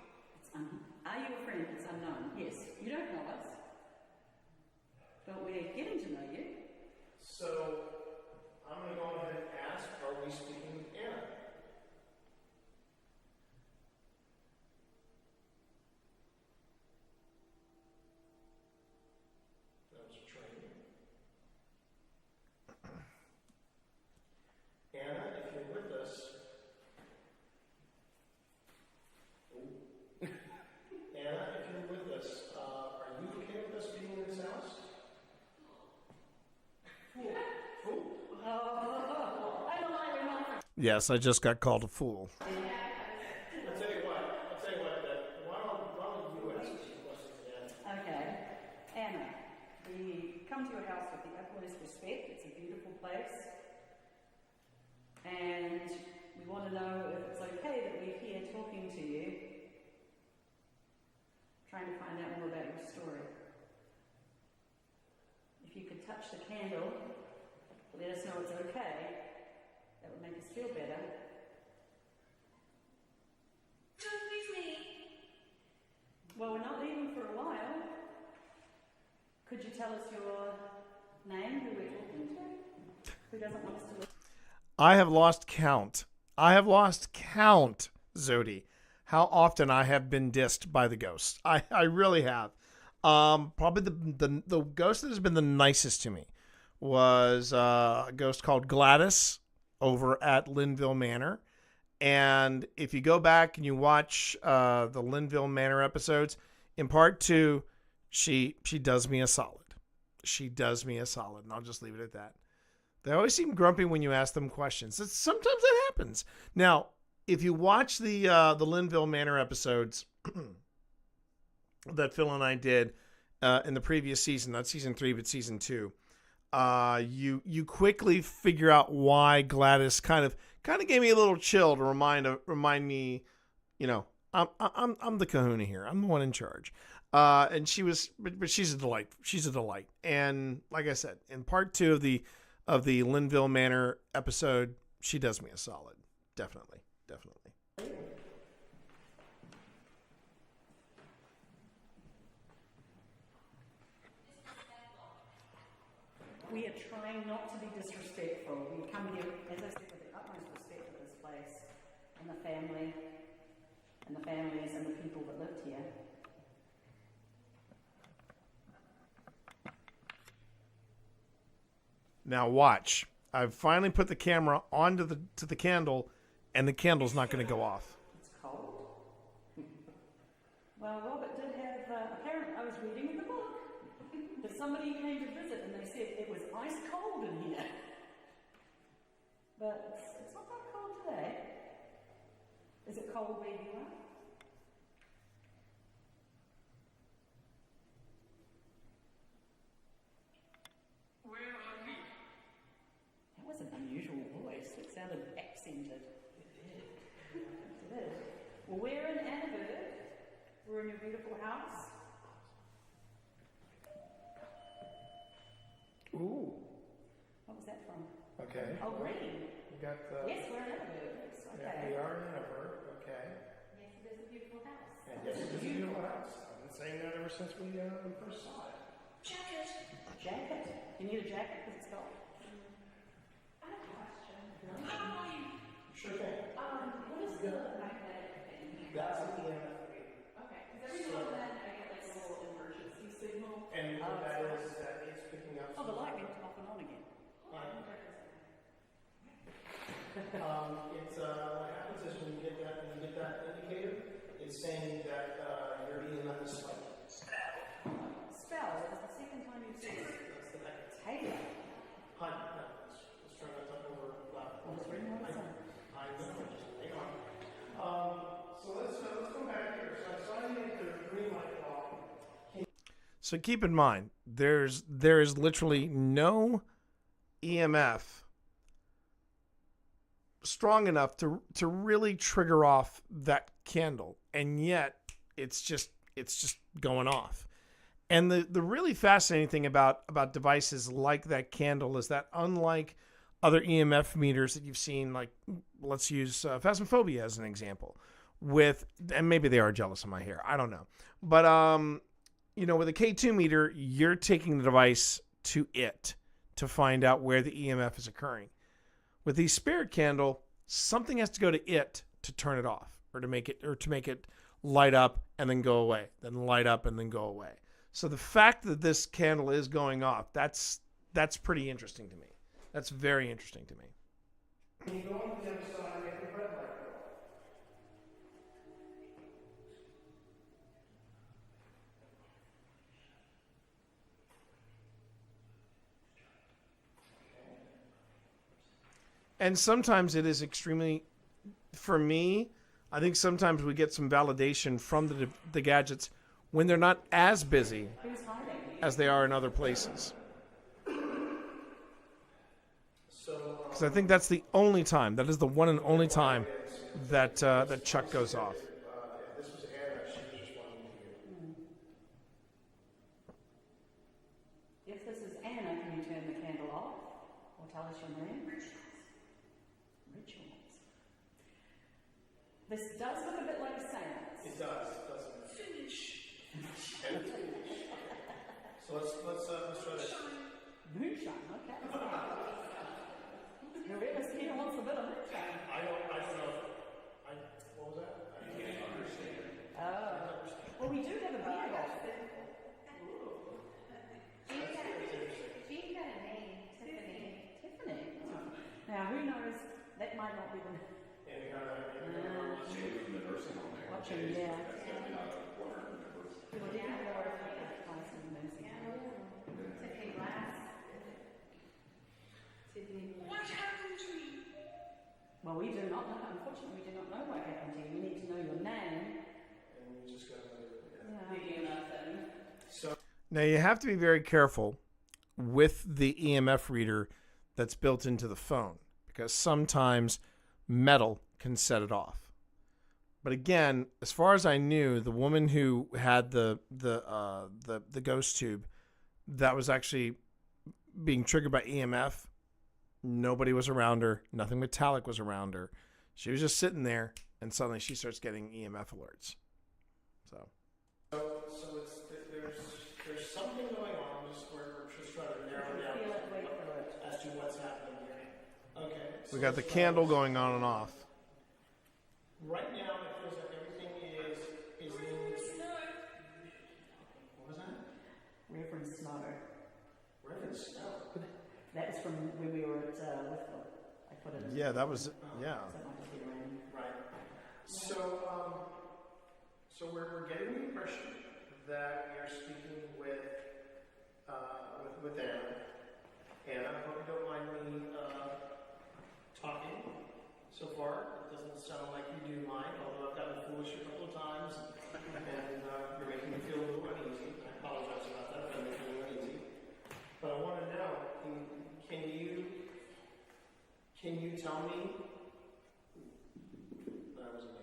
Are you a friend? It's unknown. Yes. You don't know us. But we're getting to know you. So, I'm going to go ahead and ask, are we speaking with Anna? That was training. Anna, if you're with us. Anna, if you're with us, are you okay with us being in this house? Yes, I just got called a fool. I'll tell you what, why don't you ask some questions to Anna? Okay. Anna, we come to your house with the utmost respect. It's a beautiful place. And we want to know if it's okay that we're here talking to you, trying to find out more about your story. If you could touch the candle, let us know it's okay. That would make us feel better. Don't leave me. Well, we're not leaving for a while. Could you tell us your name, who we're talking to? Who doesn't want us to listen? I have lost count, Zodi, how often I have been dissed by the ghost. I really have. Probably the ghost that has been the nicest to me was a ghost called Gladys over at Linville Manor. And if you go back and you watch the Linville Manor episodes, in part 2, she does me a solid. And I'll just leave it at that. They always seem grumpy when you ask them questions. Sometimes that happens. Now, if you watch the Linville Manor episodes that Phil and I did in the previous season, not season 3, but season 2, you quickly figure out why Gladys kind of gave me a little chill to remind me, I'm the kahuna here. I'm the one in charge. And she was, but she's a delight. She's a delight. And like I said, in part 2 of the Linville Manor episode, she does me a solid. Definitely. We are trying not to be disrespectful. We come here, as I said, with the utmost respect for this place and the family and the families and the people that lived here. Now watch. I've finally put the camera onto the candle, and the candle's not going to go off. It's cold. Well, Robert did have, apparently, I was reading in the book that somebody came to visit and they said it was ice cold in here. But it's not that cold today. Is it cold where you are? Where are we? That was an unusual voice. It sounded accented. It did. Well, we're in Annabelle. We're in your beautiful house. Ooh. What was that from? Okay. Oh, green. We got the. Yes, we're in Annabelle. Okay. Yeah, we are in Annabelle. Okay. Yes, it is a beautiful house. And yes, it's a beautiful house. I've been saying that ever since we first saw it. Jacket. Jacket? You need a jacket because it's cold. I have a question. How are you? Sure thing. What is the magnetic thing? That's an EMF reader. Okay, because every now and then I get like a little emergency signal. And what that is that it's picking up. Oh, the light went off and on again. It's what happens is when you get that indicator, it's saying that your EMF is spiking. Spell. It was the second time you've said it. That's the next. Taylor. Hi, no, let's try not to talk over loud. Let's read what it's on. I know, just hang on. So let's go back here. So I saw you get the green light off. So keep in mind, there is literally no EMF strong enough to really trigger off that candle, and yet it's just going off. And the really fascinating thing about devices like that candle is that, unlike other EMF meters that you've seen, like let's use Phasmophobia as an example, and maybe they are jealous of my hair, I don't know, but with a K2 meter, you're taking the device to find out where the EMF is occurring. With the spirit candle, something has to go to it to turn it off, or to make it light up and then go away, then light up and then go away. So the fact that this candle is going off, that's pretty interesting to me. That's very interesting to me. When you go on the other side, make the red light go. And sometimes it is extremely, for me, I think sometimes we get some validation from the gadgets when they're not as busy as they are in other places. Because I think that's the only time, that is the one and only time that Chuck goes off. This was Anna, she was responding to you. If this is Anna, can you turn the candle off or tell us your name? Rituals. This does look a bit like a seance. It does, doesn't it? Finish. So let's try this. Moonshine, okay. Whoever's here wants a bit of moonshine. I don't know. What was that? I can't understand. Oh. Well, we do have a beer box. She's got a name, Tiffany. Tiffany. Now, who knows? That might not be the. Watching, yeah. Well, yeah, Tiffany Glass. What happened to me? Well, we do not know. Unfortunately, we do not know what happened to you. We need to know your name. And we just got Now, you have to be very careful with the EMF reader that's built into the phone, because sometimes metal can set it off. But again, as far as I knew, the woman who had the ghost tube that was actually being triggered by EMF, nobody was around her. Nothing metallic was around her. She was just sitting there, and suddenly she starts getting EMF alerts. So it's, there's something going on. We're just trying to narrow down as to what's happening here. Okay. we got the candle going on and off. Right now, it feels like everything is in. What was that? Reverend Snow. Reverend Snow. That was from when we were at Linville. I put it. Yeah, that was yeah. Right. So we're getting the impression that we are speaking with Anna. Anna, I hope you don't mind me talking. So far, it doesn't sound like you do mind, although I've gotten foolish a couple of times, and you're making me feel a little uneasy. I apologize about that if I'm making you uneasy. But I want to know, can you tell me? That wasn't me.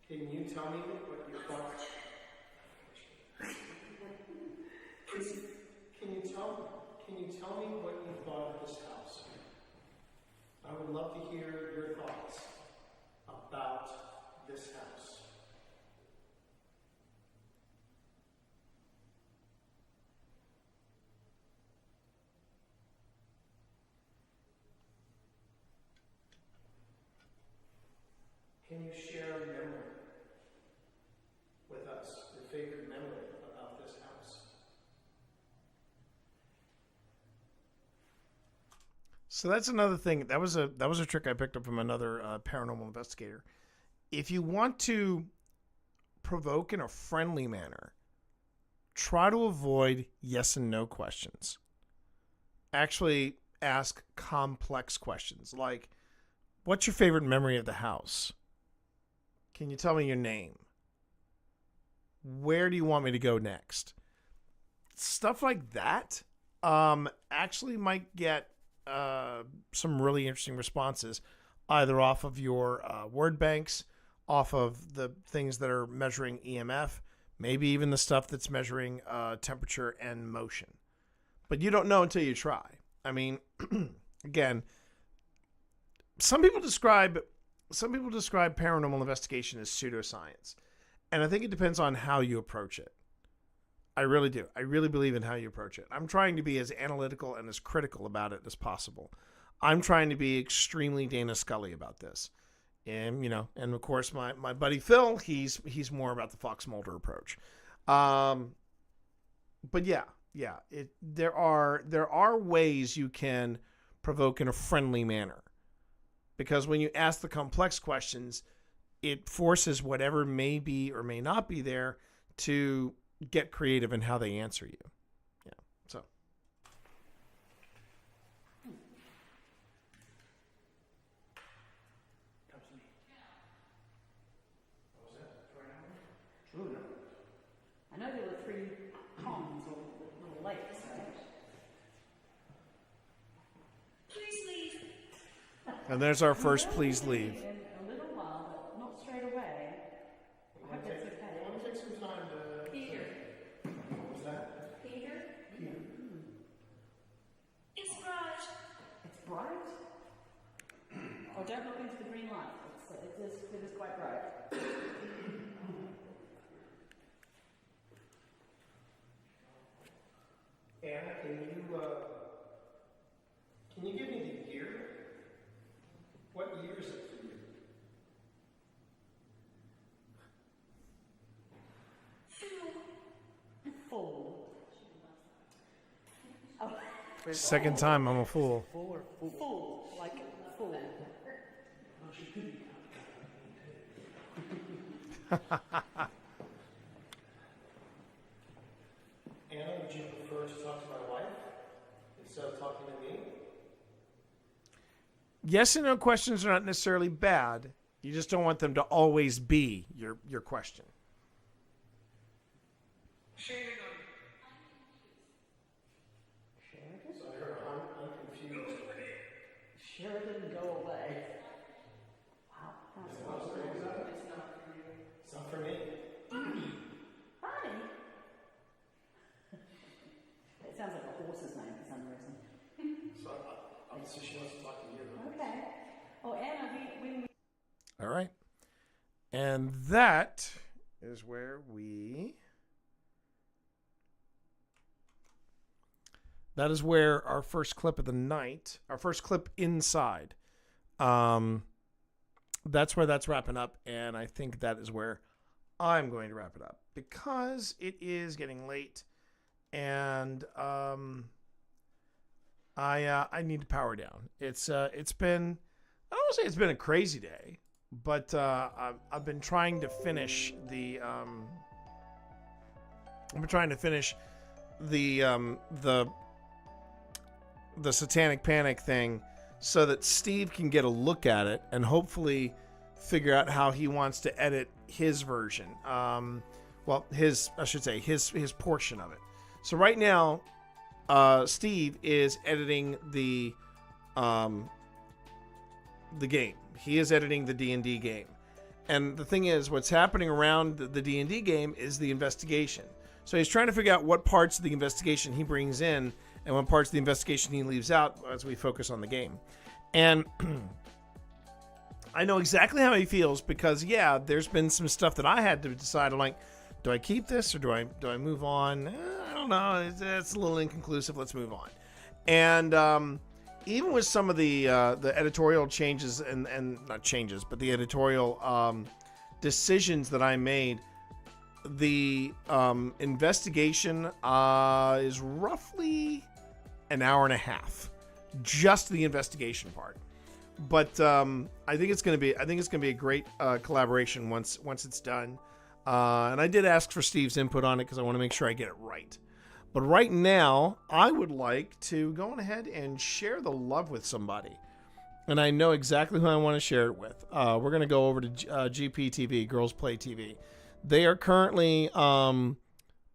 Can you tell me what your thoughts? Can you tell me what you thought of this house? I would love to hear your thoughts about this house. Can you share a memory with us, your favorite memory about this house? So that's another thing. That was a trick I picked up from another paranormal investigator. If you want to provoke in a friendly manner, try to avoid yes and no questions. Actually ask complex questions like, what's your favorite memory of the house? Can you tell me your name? Where do you want me to go next? Stuff like that actually might get some really interesting responses, either off of your word banks, off of the things that are measuring EMF, maybe even the stuff that's measuring temperature and motion. But you don't know until you try. I mean, again, some people describe paranormal investigation as pseudoscience, and I think it depends on how you approach it. I really do. I really believe in how you approach it. I'm trying to be as analytical and as critical about it as possible. I'm trying to be extremely Dana Scully about this. And, and of course my buddy Phil, he's more about the Fox Mulder approach. But yeah, there are ways you can provoke in a friendly manner. Because when you ask the complex questions, it forces whatever may be or may not be there to get creative in how they answer you. Yeah. So. True. I know there were 3 ponds or little lakes, right? Please leave. And there's our first please leave. In a little while, but not straight away. I hope that's okay. I want to take some time to. Peter. What was that? Peter. Peter. It's bright. It's bright? Oh, don't look into the green light. It is quite bright. Anna, can you give me the year? What year is it for you? Full. Oh. Second time I'm a fool. Full, like full. Anna, would you prefer to talk to my wife instead of talking to me? Yes and no questions are not necessarily bad. You just don't want them to always be your question. Sheridan. So I'm confused. Sheridan, go away. Wow. It's not. horse's name for some reason. So obviously she wants to talk to you. Okay. Oh, Anna, when All right. And that is where we... That is where our first clip of the night, our first clip inside, that's where that's wrapping up. And I think that is where I'm going to wrap it up because it is getting late and I need to power down. It's been, I don't want to say it's been a crazy day, but I've been trying to finish the Satanic Panic thing so that Steve can get a look at it and hopefully figure out how he wants to edit his version. His portion of it. So right now, Steve is editing the game. He is editing the D&D game. And the thing is, what's happening around the D&D game is the investigation. So he's trying to figure out what parts of the investigation he brings in and what parts of the investigation he leaves out as we focus on the game. And I know exactly how he feels because, yeah, there's been some stuff that I had to decide. I'm like, do I keep this or do I move on? I don't know. It's a little inconclusive. Let's move on. And even with some of the editorial changes and not changes, but the editorial decisions that I made, the investigation is roughly an hour and a half, just the investigation part. But I think it's going to be a great collaboration once it's done. And I did ask for Steve's input on it because I want to make sure I get it right. But right now, I would like to go on ahead and share the love with somebody. And I know exactly who I want to share it with. We're going to go over to GPTV, Girls Play TV. They are currently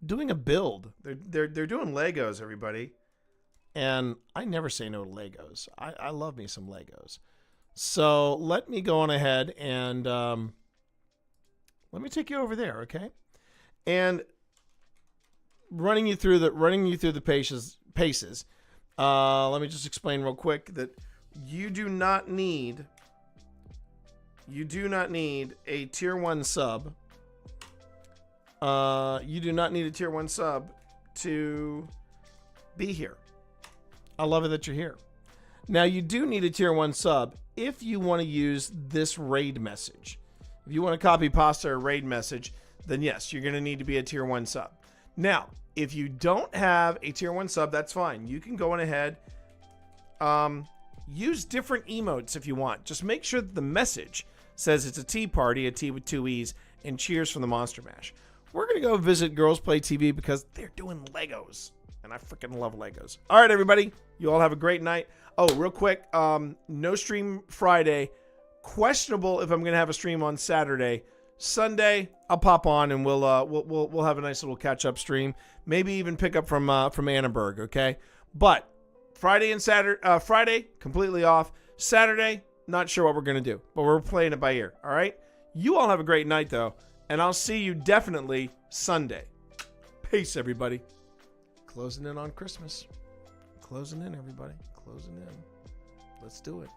doing a build. They're doing Legos, everybody. And I never say no to Legos. I love me some Legos. So let me go on ahead and let me take you over there, okay? And running you through the paces. Let me just explain real quick that you do not need a tier 1 sub. You do not need a tier 1 sub to be here. I love it that you're here. Now, you do need a tier 1 sub if you want to use this raid message. If you want to copy pasta or raid message, then yes, you're going to need to be a tier 1 sub. Now, if you don't have a tier 1 sub, that's fine. You can go on ahead, use different emotes if you want. Just make sure that the message says it's a tea party, a tea with 2 E's, and cheers from the Monster Mash. We're going to go visit Girls Play TV because they're doing Legos. And I freaking love Legos. All right, everybody. You all have a great night. Oh, real quick. No stream Friday. Questionable if I'm going to have a stream on Saturday. Sunday, I'll pop on and we'll have a nice little catch-up stream. Maybe even pick up from Annenberg, okay? But Friday and Saturday, Friday, completely off. Saturday, not sure what we're going to do. But we're playing it by ear, all right? You all have a great night, though. And I'll see you definitely Sunday. Peace, everybody. Closing in on Christmas. Closing in, everybody. Closing in. Let's do it.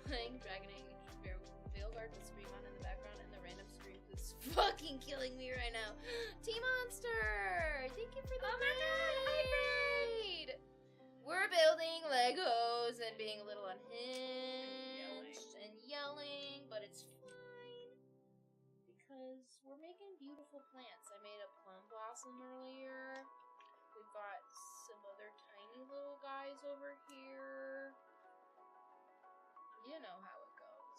Playing Dragon Age Veilguard with stream on in the background, and the random stream is fucking killing me right now. T-Monster! Thank you for the raid! We're building Legos and being a little unhinged and yelling, but it's fine because we're making beautiful plants. I made a plum blossom earlier. We've got some other tiny little guys over here. You know how it goes.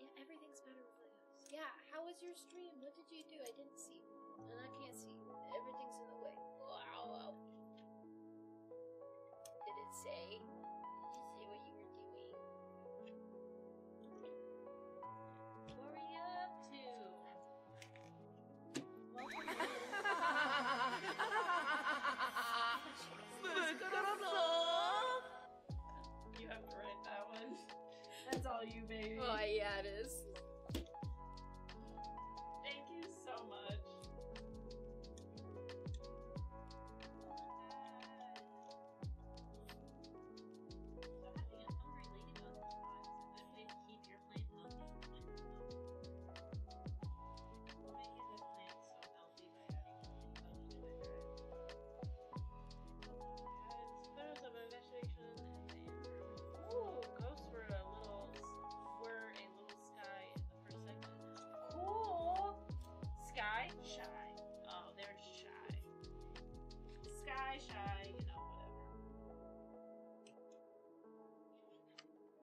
Yeah, everything's better with Legos. Yeah, how was your stream? What did you do? I didn't see. And I can't see. Everything's in the way. Wow. Did it say? Did it say what you were doing? That's all you, baby. Oh, yeah, it is.